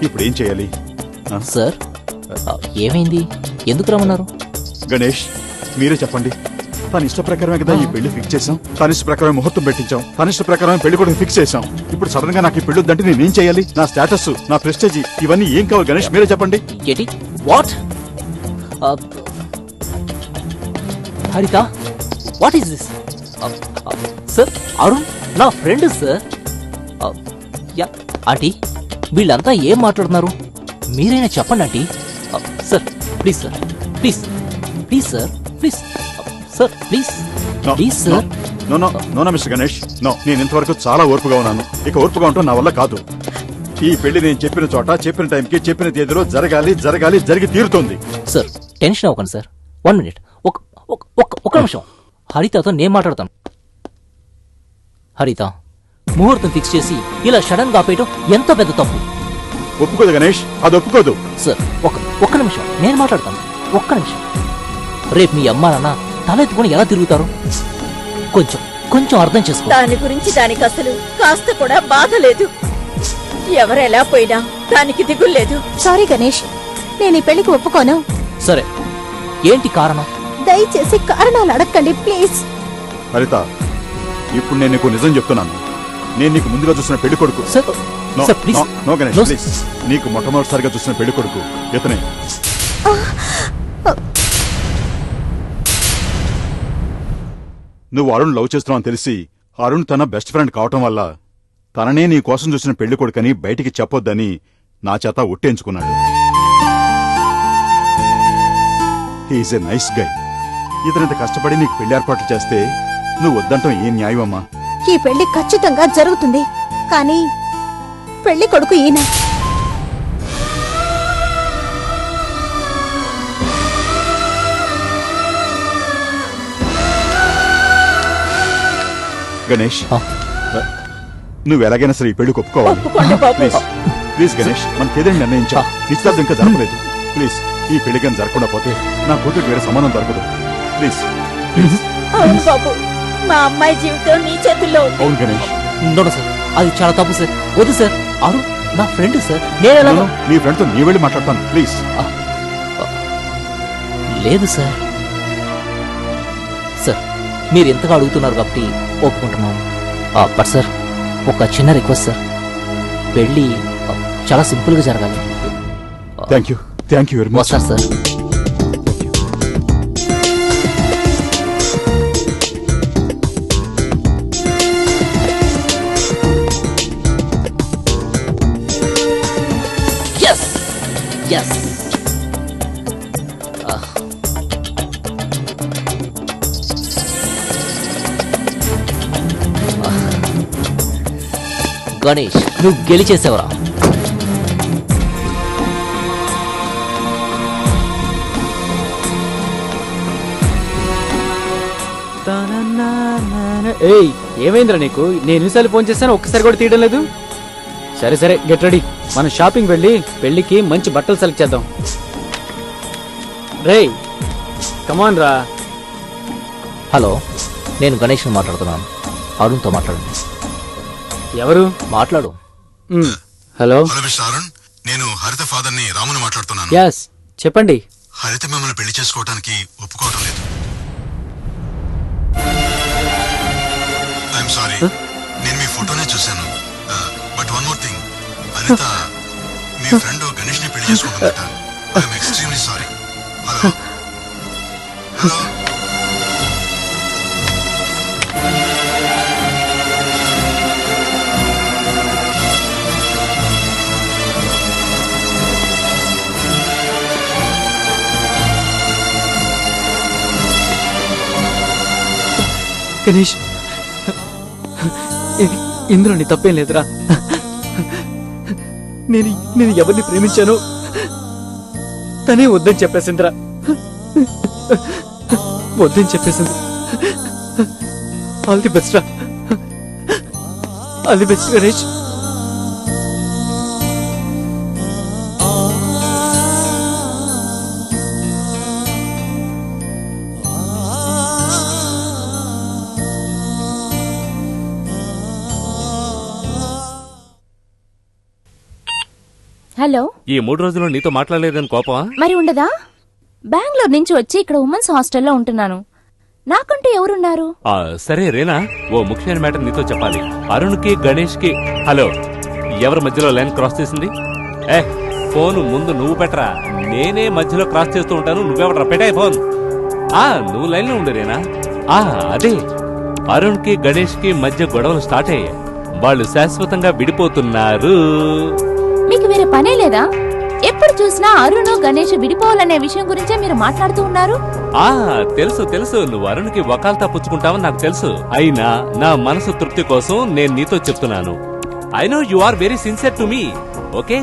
Speaker 13: ఇప్పుడు ఏం చేయాలి?
Speaker 2: సార్, ఏమైంది? ఎందుకు రమ్మన్నారు?
Speaker 13: గణేష్, మీరే చెప్పండి. తన ఇష్ట ప్రకారమే కదా ఈ పెళ్లి ఫిక్స్ చేసాం. తన ఇష్ట ప్రకారమే ముహూర్తం పెట్టించాం. తన ఇష్ట ప్రకారమే పెళ్లి కూడా ఫిక్స్ చేసాం. ఇప్పుడు సడన్ గా నాకు ఈ పెళ్లి వద్దంటే నేనేం చేయాలి? నా స్టేటస్, నా ప్రెస్టేజ్ ఇవన్నీ ఏం కావాలి గణేష్? మీరే చెప్పండి.
Speaker 2: What? Haritha, what is this? Sir, Arun నా ఫ్రెండ్ సార్. ఆంటీ, వీళ్ళంతా ఏం మాట్లాడుతున్నారు? మీరైనా చెప్పండి aunty. Sir please sir, please please sir, please sir, please please sir.
Speaker 13: No no no no mister Ganesh, no. నేను ఇంతవరకు చాలా ఓర్పుగా ఉన్నాను. ఇక ఓర్పుగా ఉంటాం నా వల్ల కాదు. ఈ పెళ్లి నేను చెప్పిన చోట, చెప్పిన టైంకి, చెప్పిన తేదీలో జరగాలి, జరగాలి, జరిగి తీరుతుంది.
Speaker 2: సార్ టెన్షన్ అవ్వకండి సార్. 1 మినిట్, ఒక నిమిషం. హరితతో నేను మాట్లాడతాను. హరిత, ముహూర్తం ఫిక్స్ చేసి ఇలా సడన్ గా ఆపేయటం ఎంతో పెద్ద తప్పు.
Speaker 13: ఒప్పుకోదు గణేష్, అది ఒప్పుకోదు.
Speaker 2: సార్ ఒక్క నిమిషం నేను మాట్లాడతాను. ఒక్క నిమిషం. రేపు మీ అమ్మా నాన్న తలెత్తుకుని ఎలా తిరుగుతారు? కొంచెం అర్థం చేసుకో.
Speaker 16: దాని గురించి దానికి అసలు కాస్త కూడా బాధ లేదు. ఎవరెలా పోయినా దానికి దిగులేదు.
Speaker 11: సారీ గణేష్, నేను ఈ పెళ్లికి ఒప్పుకోను.
Speaker 2: సరే, ఏంటి కారణం?
Speaker 11: దయచేసి కారణాలు అడగండి ప్లీజ్.
Speaker 13: హరిత, ఇప్పుడు నేను నీకు నిజం చెప్తున్నాను. నేను నీకు ముందుగా చూసిన పెళ్లి కొడుకు. No Ganesh please. నీకు మొట్టమొదటిసారిగా చూసిన పెళ్లి కొడుకు ఇతనే. నువ్వు అరుణ్ లవ్ చేస్తున్నావు తెలిసి అరుణ్ తన బెస్ట్ ఫ్రెండ్ కావటం వల్ల తననే నీ కోసం చూసిన పెళ్లి కొడుకని బయటికి చెప్పొద్దని నా చేత ఒట్టేయించుకున్నాడు. He's a nice guy. ఇతనింత కష్టపడి నీకు పెళ్లి ఏర్పాట్లు చేస్తే నువ్వు వద్దంటాం ఏం న్యాయం అమ్మా?
Speaker 11: ఈ పెళ్లి ఖచ్చితంగా జరుగుతుంది, కానీ పెళ్లి కొడుకు ఈయన.
Speaker 13: గణేష్, నువ్వు ఎలాగైనా సరే ఈ పెళ్లికి ఒప్పుకోవాలి. ప్లీజ్ ప్లీజ్ గణేష్, మన తేదీని నిర్ణయించా. నిశ్చితార్థం ఇంకా జరగలేదు. ప్లీజ్ ఈ పెళ్లి కానీ జరగకుండా పోతే నా కూతురు వేరే సంబంధం దొరకదు. Please please.
Speaker 16: అవును బాబు, మా అమ్మాయి జీవితం నీ చేతుల్లో ఉంది.
Speaker 13: అవును గణేష్.
Speaker 2: నోడు సార్, అది చాలా తప్పు సార్. వద్దు సార్, అరుణ్ నా ఫ్రెండ్ సార్. నేను
Speaker 13: నీ ఫ్రెండ్తో నీ వెళ్ళి మాట్లాడతాను ప్లీజ్.
Speaker 2: లేదు సార్. సార్ మీరు ఎంతగా అడుగుతున్నారు కాబట్టి ఒప్పుకుంటున్నాను. బట్ సార్, ఒక చిన్న రిక్వెస్ట్ సార్. పెళ్ళి చాలా సింపుల్ గా జరగాలి.
Speaker 13: Thank you very much
Speaker 2: sir. Yes. Ganesh, నువ్వు గెలిచేసావురా.
Speaker 9: ఏయ్, ఏమైందిరా నీకు? నేను ఎన్నిసార్లు ఫోన్ చేశాను, ఒక్కసారి కూడా తీయడం లేదు. సరే సరే, గెట్ రెడీ. మనం షాపింగ్ వెళ్ళి పెళ్లికి మంచి బట్టలు సెలెక్ట్ చేద్దాం. రేయ్ కమాన్ రా.
Speaker 2: హలో, నేను గణేష్ మాట్లాడుతున్నాను. అరుణ్తో మాట్లాడండి.
Speaker 9: ఎవరు?
Speaker 2: మాట్లాడు.
Speaker 9: హలో
Speaker 20: అరుణ్, నేను హరిత ఫాదర్ ని రాముని మాట్లాడుతున్నాను.
Speaker 9: యస్, చెప్పండి.
Speaker 20: హరిత మిమ్మల్ని పెళ్లి చేసుకోవడానికి ఒప్పుకోవటం లేదు. ఐఎమ్ సారీ, నేను మీ ఫోటోనే చూశాను. బట్ వన్ మోర్ థింగ్, హరిత మీ ఫ్రెండ్ గణేష్ ని పెళ్లి చేసుకుంటుందట. I'm extremely sorry. Hello hello.
Speaker 9: Ganesh, ఇందులో నీ తప్పేం లేదురా. నేను ఎవరిని ప్రేమించాను తనే వద్దని చెప్పేసిందిరా. వద్దని చెప్పేసింది. ఆల్ ది బెస్ట్ రా. All the best Ganesh.
Speaker 15: Hello.
Speaker 3: ఈ 3 రోజుల్లో నీతో మాట్లాడలేదని కోపమా?
Speaker 15: మరి ఉండదా? బెంగళూరు నుంచి వచ్చి ఇక్కడ ఉమెన్స్ హాస్టల్లో ఉంటున్నాను. నాకంటూ ఎవరున్నారు?
Speaker 3: సరే రేనా, ఓ ముఖ్యమైన మ్యాటర్ నీతో చెప్పాలి. అరుణ్ కి గణేష్ కి. హలో, ఎవరి మధ్యలో లైన్ క్రాస్ చేసింది? ఫోన్ ముందు నువ్వు పెట్టరా. నేనే మధ్యలో క్రాస్ చేస్తూ ఉంటాను, నువ్వెవడరా? పెట్టాయి ఫోన్. నువ్వు లైన్ లో ఉండు రేనా. అదే, అరుణ్ కి గణేష్ కి మధ్య గొడవలు స్టార్ట్ అయ్యాయి. వాళ్ళు శాశ్వతంగా విడిపోతున్నారు.
Speaker 15: పనే లేదా? ఎప్పుడు చూసినా అరుణ్ గణేష్ విడిపోవాలనే విషయం గురించే మీరు మాట్లాడుతూ ఉన్నారు.
Speaker 3: తెలుసు తెలుసు, నువ్వు అరుణ్కి వకాల్తా పుచ్చుకుంటావని నాకు తెలుసు. అయినా నా మనసు తృప్తి కోసం నేను నీతో చెప్తున్నాను. I know you are very sincere to me. Okay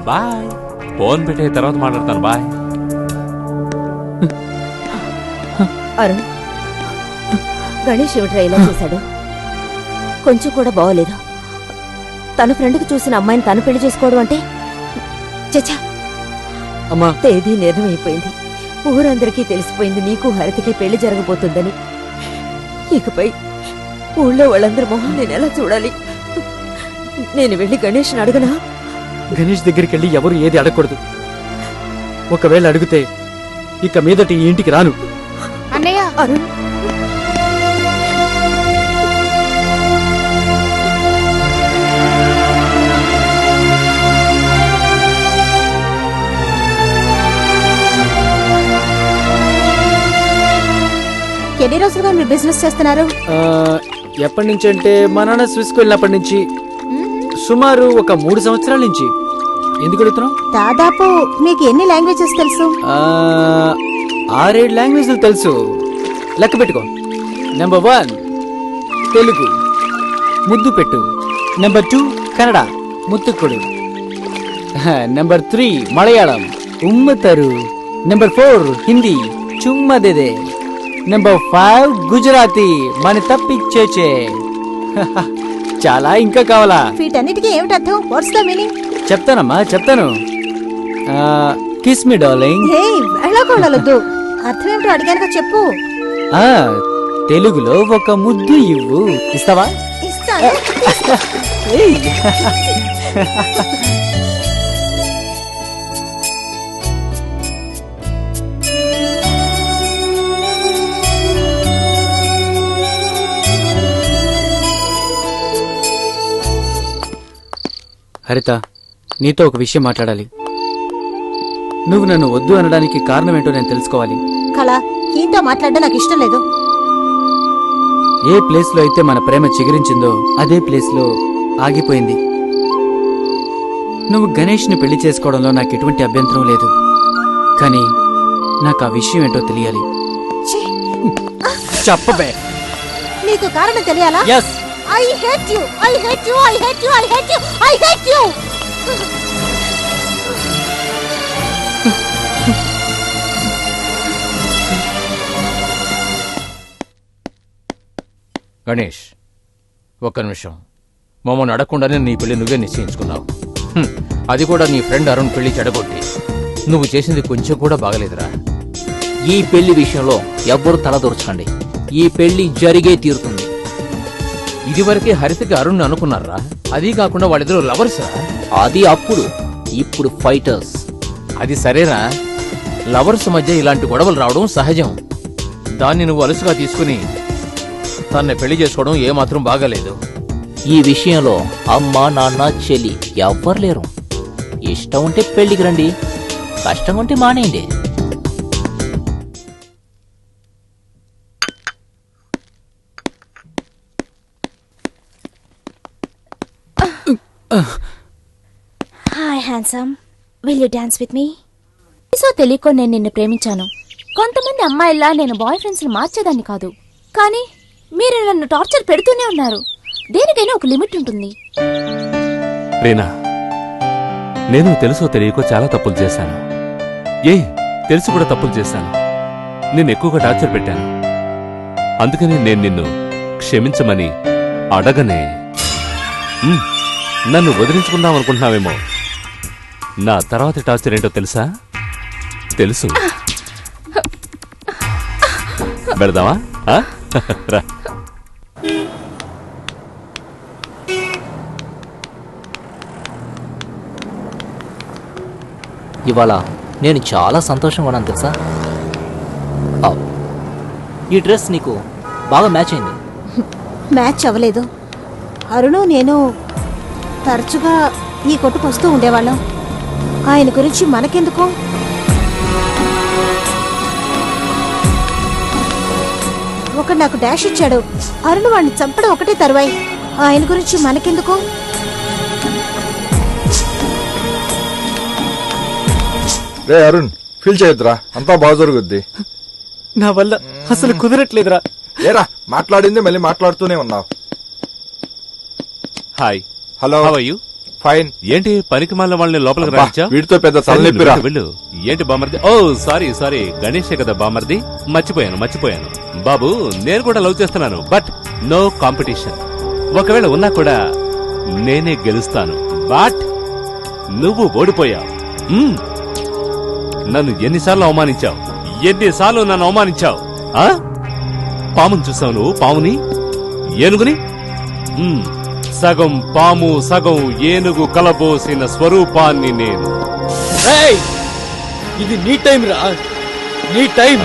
Speaker 3: bye. Phone పెట్టే తర్వాత మాట్లాడతాను. బాయ్.
Speaker 8: అరుణ్, గణేష్ ఏమిట్రా ఇలా చేశాడు? కొంచెం కూడా బాగోలేదు. తన ఫ్రెండ్కి చూసిన అమ్మాయిని తను పెళ్లి చేసుకోవడం అంటే చచ్చా.
Speaker 9: అమ్మా,
Speaker 8: తేదీ నిర్ణయమైపోయింది. ఊరందరికీ తెలిసిపోయింది నీకు హరితకి పెళ్లి జరగబోతుందని. ఇకపై ఊళ్ళో వాళ్ళందరి మొహం నేను ఎలా చూడాలి? నేను వెళ్ళి గణేష్ని అడగనా?
Speaker 9: గణేష్ దగ్గరికి వెళ్ళి ఎవరు ఏది అడగకూడదు. ఒకవేళ అడిగితే ఇక మీదటి ఈ ఇంటికి రాను.
Speaker 7: అన్నయ్య,
Speaker 8: అరుణ్,
Speaker 11: ఎన్ని రోజులుగా మీరు బిజినెస్ చేస్తున్నారు?
Speaker 9: ఎప్పటి నుంచి అంటే మా నాన్న స్విస్కి వెళ్ళినప్పటి నుంచి. సుమారు ఒక 3 సంవత్సరాల నుంచి. ఎందుకు అడుగుతున్నావు?
Speaker 11: దాదాపు మీకు ఎన్ని లాంగ్వేజెస్ తెలుసు?
Speaker 9: 6-7 లాంగ్వేజ్లు తెలుసు. లెక్క పెట్టుకో. నెంబర్ 1 తెలుగు, ముద్దు పెట్టు. నెంబర్ 2 కన్నడ, ముత్తుకుడు. నెంబర్ 3 మలయాళం, ఉమ్మతరు. నెంబర్ 4 హిందీ, చుమ్మదేదే. నెంబర్ 5 గుజరాతీ, మన తప్పిచ్చేచే. చాలా ఇంకా కావాలా?
Speaker 11: వీటన్నిటికీ ఏమిటి అర్థం? What's the meaning?
Speaker 9: చెప్తానమ్మా, చెప్తాను. Kiss me darling.
Speaker 11: హే, వెళ్ళకూడదు. అర్థం ఏమిటో అడిగానుగా చెప్పు.
Speaker 9: తెలుగులో ఒక ముద్దు ఇవ్వు. ఇస్తావా?
Speaker 11: ఇస్తాను.
Speaker 9: హరిత, నీతో ఒక విషయం మాట్లాడాలి. నువ్వు నన్ను వద్దు అనడానికి కారణం ఏంటో నేను తెలుసుకోవాలి.
Speaker 11: కళ, ఈతో మాట్లాడడం నాకు ఇష్టం లేదు.
Speaker 9: ఏ ప్లేస్ లో అయితే మన ప్రేమ చిగురించిందో అదే ప్లేస్ లో ఆగిపోయింది. నువ్వు గణేష్ ని పెళ్లి చేసుకోవడంలో నాకు ఎటువంటి అభ్యంతరం లేదు. కానీ నాకు ఆ విషయం ఏంటో తెలియాలి. చెప్పబే.
Speaker 11: నీకు కారణం తెలియాలా?
Speaker 9: Yes.
Speaker 11: I hate you. I hate you. I hate you. I hate you. I hate you.
Speaker 14: Ganesh, ఒక్క నిమిషం. మమ్మల్ని అడగకుండానే నీ పెళ్లి నువ్వే నిశ్చయించుకున్నావు. అది కూడా నీ ఫ్రెండ్ అరుణ్ పెళ్లి చెడగొట్టి. నువ్వు చేసింది కొంచెం కూడా బాగలేదురా.
Speaker 2: ఈ పెళ్లి విషయంలో ఎవ్వరు తలదూర్చకండి. ఈ పెళ్లి జరిగే తీరుతుంది.
Speaker 14: ఇదివరకే హరితకి అరుణ్ అనుకున్నారా? అది కాకుండా వాళ్ళిద్దరూ లవర్స్ రా.
Speaker 2: అది అప్పుడు, ఇప్పుడు ఫైటర్స్.
Speaker 14: అది సరేరా, లవర్స్ మధ్య ఇలాంటి గొడవలు రావడం సహజం. దాన్ని నువ్వు అలుసుగా తీసుకుని తన్ను పెళ్లి చేసుకోవడం ఏమాత్రం బాగాలేదు.
Speaker 2: ఈ విషయంలో అమ్మ, నాన్న, చెల్లి ఎవ్వరు లేరు. ఇష్టం ఉంటే పెళ్లికి రండి, కష్టం ఉంటే మానేయండి.
Speaker 15: Hi handsome, will you dance with me? So తెలియకో నేను నిన్ను ప్రేమించాను. కొంతమంది అమ్మాయిలా నేను బాయ్ ఫ్రెండ్స్ మార్చేదాన్ని కాదు. కానీ మీరు నన్ను టార్చర్ పెడుతూనే ఉన్నారు. దేనికైనా ఒక లిమిట్ ఉంటుంది.
Speaker 3: రీనా, నేను తెలుసో తెలియకో చాలా తప్పులు చేశాను. తెలిసి కూడా తప్పులు చేశాను. నేను ఎక్కువగా టార్చర్ పెట్టాను. అందుకని నేను నిన్ను క్షమించమని అడగనే. నన్ను వదిలించుకుందాం అనుకుంటున్నావేమో. నా తర్వాత టార్చర్ ఏంటో తెలుసా? తెలుసు. పెడదామా? రా.
Speaker 2: ఇవాళ నేను చాలా సంతోషంగా ఉన్నాను తెలుసా. ఈ డ్రెస్ నీకు బాగా మ్యాచ్ అయింది.
Speaker 11: మ్యాచ్ అవ్వలేదు. అరుణు నేను తరచుగా ఈ కొట్టుకు వస్తూ ఉండేవాళ్ళం. ఆయన గురించి మనకెందుకు? ఒకడు నాకు డాష్ ఇచ్చాడు. అరుణు వాడిని చంపడం ఒకటే తరువాయి. ఆయన గురించి మనకెందుకు?
Speaker 5: రే అరుణ్ ఫీల్ చేయొద్దురా, అంతా బాగా జరుగుద్ది.
Speaker 9: నా వల్ల అసలు కుదరట్లేదురా.
Speaker 5: ఏరా మాట్లాడింది మళ్ళీ మాట్లాడుతూనే ఉన్నావు.
Speaker 3: Hi.
Speaker 5: Hello.
Speaker 3: How are you?
Speaker 5: Fine.
Speaker 3: ఏంటి పనికి మాలిన వాళ్ళని లోపలికి
Speaker 5: అబ్బా,
Speaker 3: రానిచ్చా?
Speaker 5: వీడితో పెద్ద తలనొప్పిరా.
Speaker 3: వెళ్ళు. ఏంటి బామర్ది? ఓ సారీ గణేషే కదా బామర్ది, మర్చిపోయాను. బాబు నేను కూడా లవ్ చేస్తున్నాను, బట్ నో కాంపిటీషన్. ఒకవేళ ఉన్నా కూడా నేనే గెలుస్తాను, బట్ నువ్వు ఓడిపోయావు. నన్ను ఎన్నిసార్లు అవమానించావు? ఆ? పాముని చూసావు నువ్వు? పాముని, ఏనుగుని? సగం పాము సగం ఏనుగు కలబోసిన స్వరూపాన్ని నేను.
Speaker 12: ఇది నీ టైం రా, నీ టైం.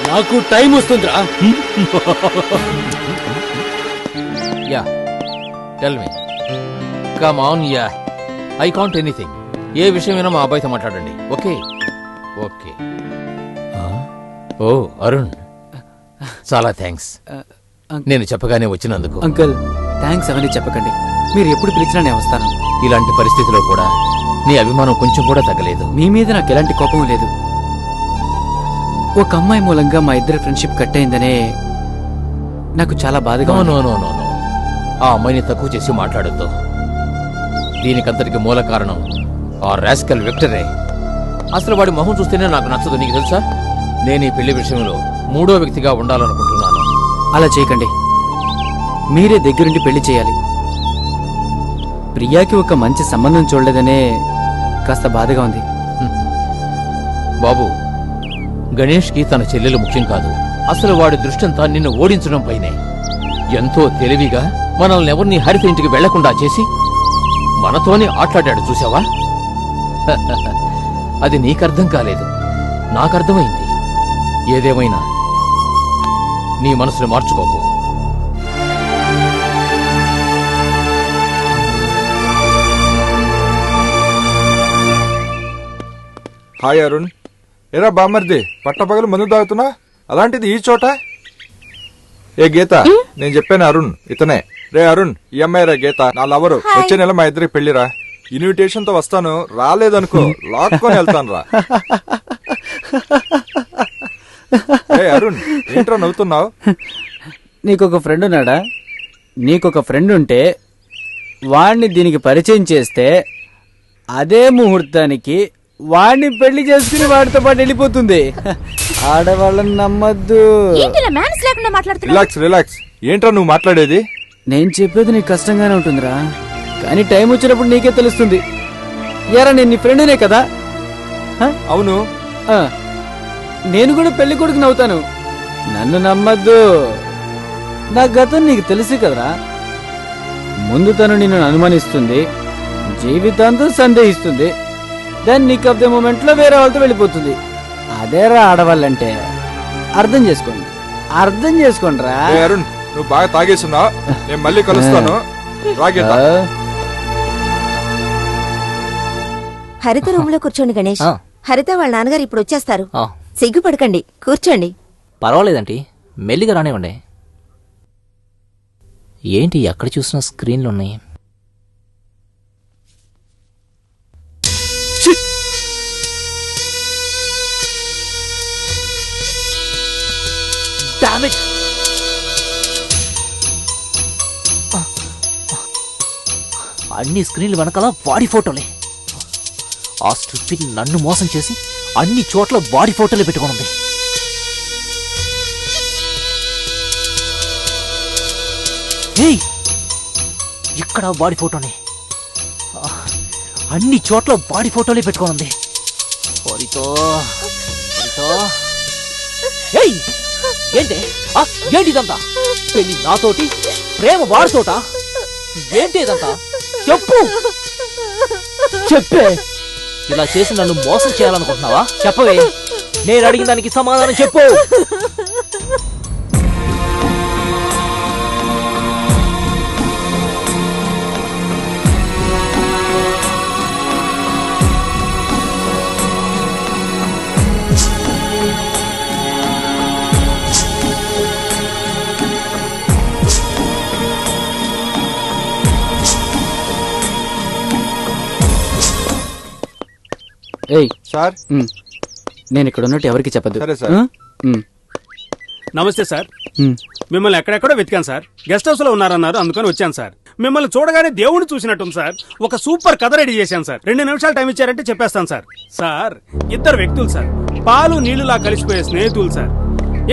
Speaker 12: నాకు టైం వస్తుందిరా.
Speaker 14: Yeah tell me, come on. Yeah I can't anything. ఏ విషయమైనా మా అబ్బాయితో మాట్లాడండి. Okay okay. ఓ అరుణ్, చాలా థ్యాంక్స్. నేను చెప్పగానే వచ్చినందుకు.
Speaker 9: అంకుల్ థ్యాంక్స్ అవన్నీ చెప్పకండి, మీరు ఎప్పుడు పిలిచినా నేను వస్తాను.
Speaker 14: ఇలాంటి పరిస్థితిలో కూడా నీ అభిమానం కొంచెం కూడా తగ్గలేదు.
Speaker 9: మీ మీద నాకు ఎలాంటి కోపం లేదు. ఒక అమ్మాయి మూలంగా మా ఇద్దరి ఫ్రెండ్షిప్ కట్ అయిందనే నాకు చాలా బాధగా ఉంది.
Speaker 14: నో ఆ అమ్మాయిని తక్కువ చేసి మాట్లాడొద్దు. దీనికంతటికి మూల కారణం ఆ రాస్కల్ విక్టరే. అసలు వాడి మొహం చూస్తేనే నాకు నచ్చదు. నీకు తెలుసా, నేను ఈ పెళ్లి విషయంలో మూడో వ్యక్తిగా ఉండాలనుకుంటున్నాను.
Speaker 9: అలా చేయకండి, మీరే దగ్గరుండి పెళ్లి చేయాలి. ప్రియాకి ఒక మంచి సంబంధం చూడలేదనే కాస్త బాధగా ఉంది.
Speaker 14: బాబు, గణేష్కి తన చెల్లెలు ముఖ్యం కాదు. అసలు వాడి దృష్టంతా నిన్ను ఓడించడం పైనే. ఎంతో తెలివిగా మనల్ని ఎవరిని హరిత ఇంటికి వెళ్లకుండా చేసి మనతోనే ఆట్లాడాడు, చూసావా? అది నీకర్థం కాలేదు, నాకర్థమైంది. ఏదేమైనా నీ మనసుని మార్చుకోకు.
Speaker 5: హాయ్ అరుణ్. ఏరా బామర్ది, పట్టపగలు మందు తాగుతున్నా, అలాంటిది ఈ చోట? ఏ గీత, నేను చెప్పాను అరుణ్ ఇతనే. రే అరుణ్, ఈ అమ్మాయి రా గీత, నా లవరు. వచ్చే నెల మా ఇద్దరికి పెళ్లిరా. ఇన్విటేషన్ తో వస్తాను, రాలేదనుకో లాక్కొని వెళ్తాను రా. ఏ అరుణ్, ఏంట్రా నవ్వుతున్నావు?
Speaker 9: నీకొక ఫ్రెండ్ ఉన్నాడా? నీకొక ఫ్రెండ్ ఉంటే వాణ్ణి దీనికి పరిచయం చేస్తే అదే ముహూర్తానికి వాణ్ణి పెళ్లి చేసుకుని వాడితో పాటు వెళ్ళిపోతుంది. ఆడవాళ్ళని నమ్మద్దు.
Speaker 5: రిలాక్స్. ఏంట్రా నువ్వు మాట్లాడేది?
Speaker 9: నేను చెప్పేది నీకు కష్టంగానే ఉంటుందిరా, కానీ టైం వచ్చినప్పుడు నీకే తెలుస్తుంది. యారా, నేను నీ ఫ్రెండ్నే కదా?
Speaker 5: అవును.
Speaker 9: నేను కూడా పెళ్లి కొడుకుని అవుతాను. నన్ను నమ్మద్దు. నా గతం నీకు తెలుసు కదరా. ముందు తను నిన్ను అనుమానిస్తుంది, జీవితాంతం సందేహిస్తుంది, దాన్ని నీకు ఆఫ్ ద మూమెంట్ లో వేరే వాళ్ళతో వెళ్ళిపోతుంది. అదేరా ఆడవాళ్ళంటే. అర్థం చేసుకోండి రా.
Speaker 5: అరుణ్, నువ్వు బాగా తాగేస్తున్నావు, నేను మళ్ళీ కలుస్తాను. రాగేద్దా.
Speaker 8: హరిత రూమ్ లో కూర్చోండి గణేష్. హరిత వాళ్ళ నాన్నగారు ఇప్పుడు వచ్చేస్తారు. సిగ్గుపడకండి, కూర్చోండి.
Speaker 2: పర్వాలేదంటీ, మెల్లిగా రానివ్వండి. ఏంటి ఎక్కడ చూసినా స్క్రీన్లున్నాయి? అన్ని స్క్రీన్లు వెనకాల వాడి ఫోటోలే. ఆ స్ట్రిప్పింగ్ నన్ను మోసం చేసి అన్ని చోట్ల వాడి ఫోటోలే పెట్టుకోనుంది. ఇక్కడ వాడి ఫోటోనే, అన్ని చోట్ల వాడి ఫోటోలే పెట్టుకోనుంది. ఏంటిదంతా? పెళ్లి నాతోటి, ప్రేమ వాడితోట? ఏంటి ఇదంతా? చెప్పే. ఇలా చేసి నన్ను మోసం చేయాలనుకుంటున్నావా? చెప్పవే, నేను అడిగిన దానికి సమాధానం చెప్పు.
Speaker 9: ఏయ్
Speaker 5: సార్
Speaker 9: నేను ఇక్కడ ఉన్నట్టు ఎవరికి చెప్పదు.
Speaker 5: సరే సార్.
Speaker 6: నమస్తే సార్. మిమ్మల్ని ఎక్కడెక్కడో వెతికాను సార్. గెస్ట్ హౌస్ లో ఉన్నారన్నారు, అందుకని వచ్చాను సార్. మిమ్మల్ని చూడగానే దేవుడిని చూసినట్టుంది సార్. ఒక సూపర్ కథ రెడీ చేశాను సార్. 2 నిమిషాలు టైం ఇచ్చారంటే చెప్పేస్తాను సార్. సార్, 2 వ్యక్తులు సార్, పాలు నీళ్లులా కలిసిపోయే స్నేహితులు సార్.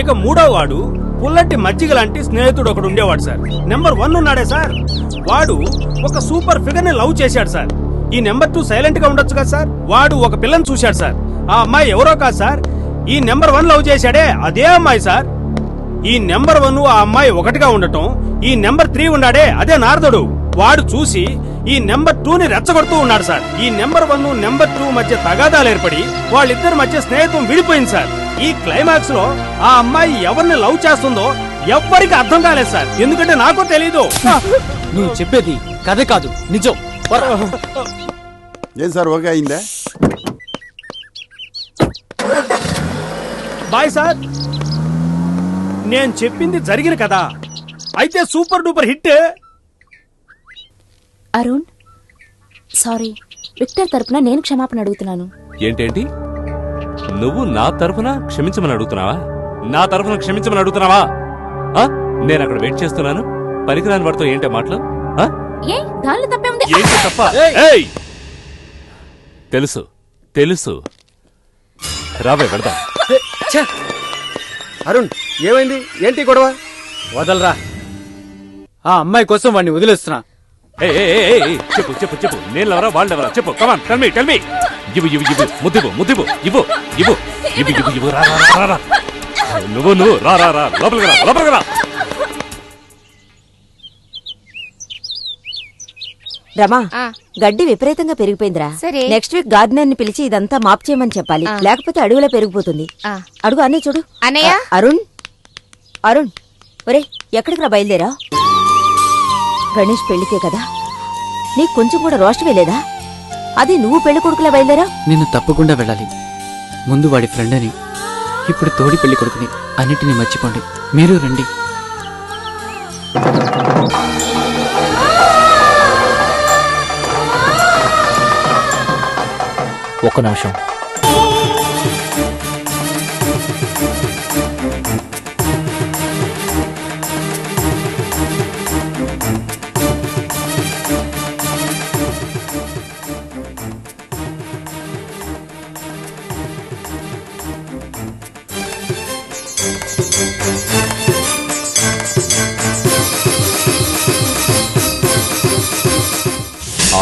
Speaker 6: ఇక 3వ వాడు పుల్లటి మజ్జిగ లాంటి స్నేహితుడు ఒకడు ఉండేవాడు సార్. నెంబర్ 1 ఉన్నాడే సార్, వాడు ఒక సూపర్ ఫిగర్ ని లవ్ చేశాడు సార్. ఈ నెంబర్ 2 సైలెంట్ గా ఉండొచ్చు కదా సార్. వాడు ఒక పిల్లని చూశాడు సార్. ఆ అమ్మాయి ఎవరో కాదు సార్, ఈ నెంబర్ 1 లవ్ చేశాడే అదే అమ్మాయి సార్. ఈ నెంబర్ 1 ఆ అమ్మాయి ఒకటిగా ఉండటం, ఈ నెంబర్ 3 ఉన్నాడే అదే నారదుడు. వాడు చూసి ఈ నెంబర్ 2ని రెచ్చగొడుతూ ఉన్నాడు సార్. ఈ నెంబర్ 1 నెంబర్ 2 మధ్య తగాదాలు ఏర్పడి వాళ్ళిద్దరి మధ్య స్నేహితం విడిపోయింది సార్. ఈ క్లైమాక్స్ లో ఆ అమ్మాయి ఎవరిని లవ్ చేస్తుందో ఎవ్వరికి అర్థం కాలేదు సార్. ఎందుకంటే నాకు తెలీదు.
Speaker 9: నువ్వు చెప్పేది కథ కాదు, నిజం.
Speaker 10: ఏం సార్ ఓకే అయిందా?
Speaker 6: బాయ్ సార్, నేను చెప్పింది జరిగిన కదా, అయితే super duper hit.
Speaker 15: Arun, sorry, Victor తరపున నేను క్షమాపణ అడుగుతున్నాను.
Speaker 3: ఏంటేంటి, నువ్వు నా తరఫున క్షమించమని అడుగుతున్నావా? నా తరఫున క్షమించమని అడుగుతున్నావా? నేను అక్కడ వెయిట్ చేస్తున్నాను, పనికిరాని వాడితో ఏంటే మాటలు?
Speaker 15: ఏ దానిలో తప్పే ఉంది?
Speaker 3: ఏంటి తప్ప? ఏయ్! తెలుసు తెలుసు, రావే వెళ్దాం.
Speaker 1: అరుణ్, ఏమైంది? ఏంటి గొడవ?
Speaker 9: వదలరా, ఆ అమ్మాయి కోసం వాడిని వదిలేస్తున్నా.
Speaker 3: చెప్పు చెప్పు చెప్పు, నేను ఎవరా వాళ్ళు ఎవరా చెప్పు. Come on tell me tell me. ఇవ్వు ఇవ్వు ఇవ్వు, ముద్దివ్వు ముద్దివ్వు, ఇవ్వు ఇవ్వు ఇవ్వు ఇవ్వు ఇవ్వు. రా రా రా, నువ్వు రా రా రా, లోపలికి రా లోపలికి రా.
Speaker 8: రమా, గడ్డి విపరీతంగా పెరిగిపోయిందిరా.
Speaker 7: సరే.
Speaker 8: నెక్స్ట్ వీక్ గార్డెనర్ ని పిలిచి ఇదంతా మాప్ చేయమని చెప్పాలి, లేకపోతే అడుగులో పెరిగిపోతుంది. అడుగు అన్నయ్య చూడు.
Speaker 7: అన్నయ్య.
Speaker 8: అరుణ్, అరుణ్, ఒరే ఎక్కడికి రా బయలుదేరా? గణేష్ పెళ్లికే కదా, నీకు కొంచెం కూడా రోషమే లేదా? అది నువ్వు పెళ్లి కొడుకులా బయలుదేరా?
Speaker 9: నిన్ను తప్పకుండా వెళ్ళాలి. ముందు వాడి ఫ్రెండ్ అని, ఇప్పుడు తోడి పెళ్లి కొడుకుని. అన్నిటినీ మర్చిపోండి, మీరు రండి.
Speaker 2: ఒక్క నిమిషం.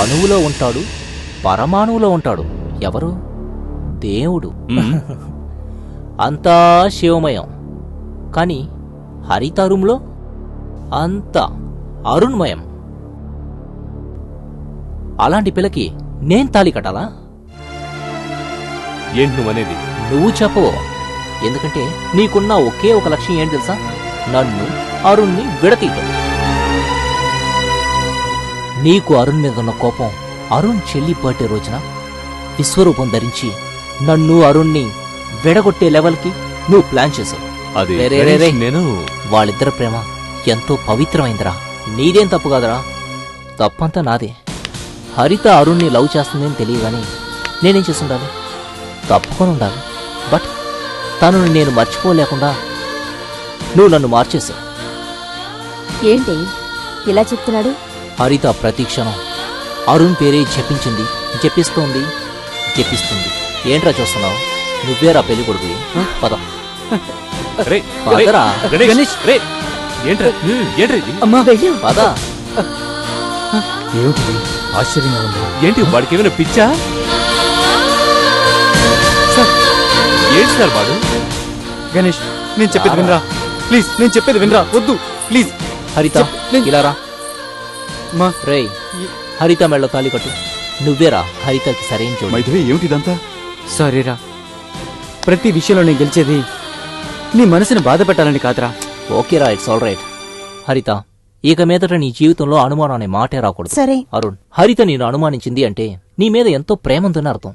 Speaker 2: అణువులో ఉంటాడు, పరమాణువులో ఉంటాడు. ఎవరు? దేవుడు. అంతా శివమయం. కాని హరిత రూంలో అంతా అరుణ్మయం. అలాంటి పిల్లకి నేను తాళి కట్టాలా?
Speaker 3: ఏంటి నువ్వనేది?
Speaker 2: నువ్వు చెప్పవు. ఎందుకంటే నీకున్న ఒకే ఒక లక్ష్యం ఏంటి తెలుసా? నన్ను అరుణ్ని విడతీయటం. నీకు అరుణ్ మీద ఉన్న కోపం అరుణ్ చెల్లి బర్త్డే రోజున విశ్వరూపం ధరించి నన్ను అరుణ్ని విడగొట్టే లెవెల్కి నువ్వు ప్లాన్ చేసావు.
Speaker 3: అది
Speaker 2: నేను వాళ్ళిద్దరి ప్రేమ ఎంతో పవిత్రమైందిరా. నీదేం తప్పు కాదురా, తప్పంతా నాదే. హరిత అరుణ్ని లవ్ చేస్తుందని తెలియగానే నేనేం చేస్తుండాలి? తప్పుకొని ఉండాలి. బట్ తనను నేను మర్చిపోలేకుండా నువ్వు నన్ను మార్చేశావు.
Speaker 8: ఏంటి ఇలా చెప్తున్నాడు?
Speaker 2: హరిత ప్రతి క్షణం అరుణ్ పేరే చెప్పించింది, చెప్పిస్తోంది, చెప్పిస్తుంది. ఏంట్రా చూస్తున్నావు? నువ్వేరా పెళ్లి కొడుకువి. పద పదరా. పద.
Speaker 9: ఏమిటి ఆశ్చర్యంగా ఉంది?
Speaker 3: ఏంటి వాడికి ఏమైనా పిచ్చా? ఏంటి సార్ వాడు?
Speaker 9: గణేష్, నేను చెప్పేది వినరా ప్లీజ్. నేను చెప్పేది వినరా, వద్దు ప్లీజ్.
Speaker 2: హరిత ఇలా రా. రేయ్, హరిత మెళ్ళ తాళి కట్టు. నువ్వేరా హరితకి సరైన చూడు.
Speaker 13: ఏమిటిదంతా?
Speaker 9: సారీరా, ప్రతి విషయంలో నేను గెలిచేది నీ మనసుని బాధ పెట్టాలని కాదురా.
Speaker 2: ఓకేరా, ఇట్స్ ఆల్ రైట్. హరిత, ఇక మీదట నీ జీవితంలో అనుమానం అనే మాటే రాకూడదు.
Speaker 8: సరే.
Speaker 2: అరుణ్, హరిత నేను అనుమానించింది అంటే నీ మీద ఎంతో ప్రేమ ఉందని అర్థం.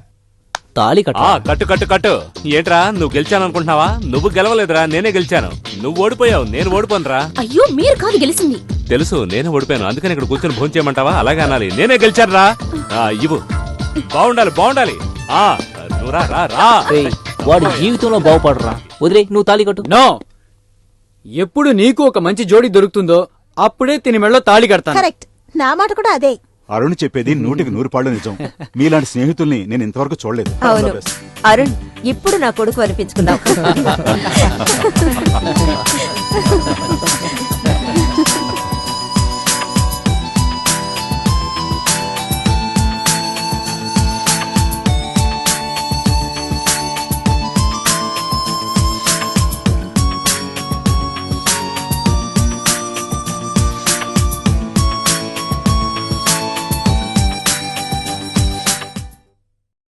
Speaker 2: తాళి కట్టు.
Speaker 3: కట్టు కట్టు కట్టు. ఏంట్రా నువ్వు గెలిచాననుకుంటున్నావా? నువ్వు గెలవలేదురా, నేనే గెలిచాను. నువ్వు ఓడిపోయావు, నేను ఓడిపోనురా.
Speaker 15: అయ్యో, మీరు కాదు గెలిచింది.
Speaker 3: తెలుసు, నేనే ఓడిపోయాను. అందుకని ఇక్కడ కూర్చొని భోంచేయమంటావా? అలాగే అనాలి. నేనే గెలిచానురా. ఇవ్వు. బాగుండాలి బాగుండాలి. నువ్వు రా, రా, రా.
Speaker 2: రేయ్, వాడి జీవితంలో బాగుపడరా. వదిలే, నువ్వు తాళి కట్టు.
Speaker 9: నో, ఎప్పుడు నీకు ఒక మంచి జోడి దొరుకుతుందో అప్పుడే తిని మెళ్ళలో తాళి కడతాను.
Speaker 11: కరెక్ట్, నా మాట కూడా అదే.
Speaker 13: అరుణ్ చెప్పేది 100% నిజం. మీలాంటి స్నేహితుల్ని నేను ఇంతవరకు చూడలేదు.
Speaker 8: అవును అరుణ్, ఇప్పుడు నా కొడుకు అనిపించుకున్నావు.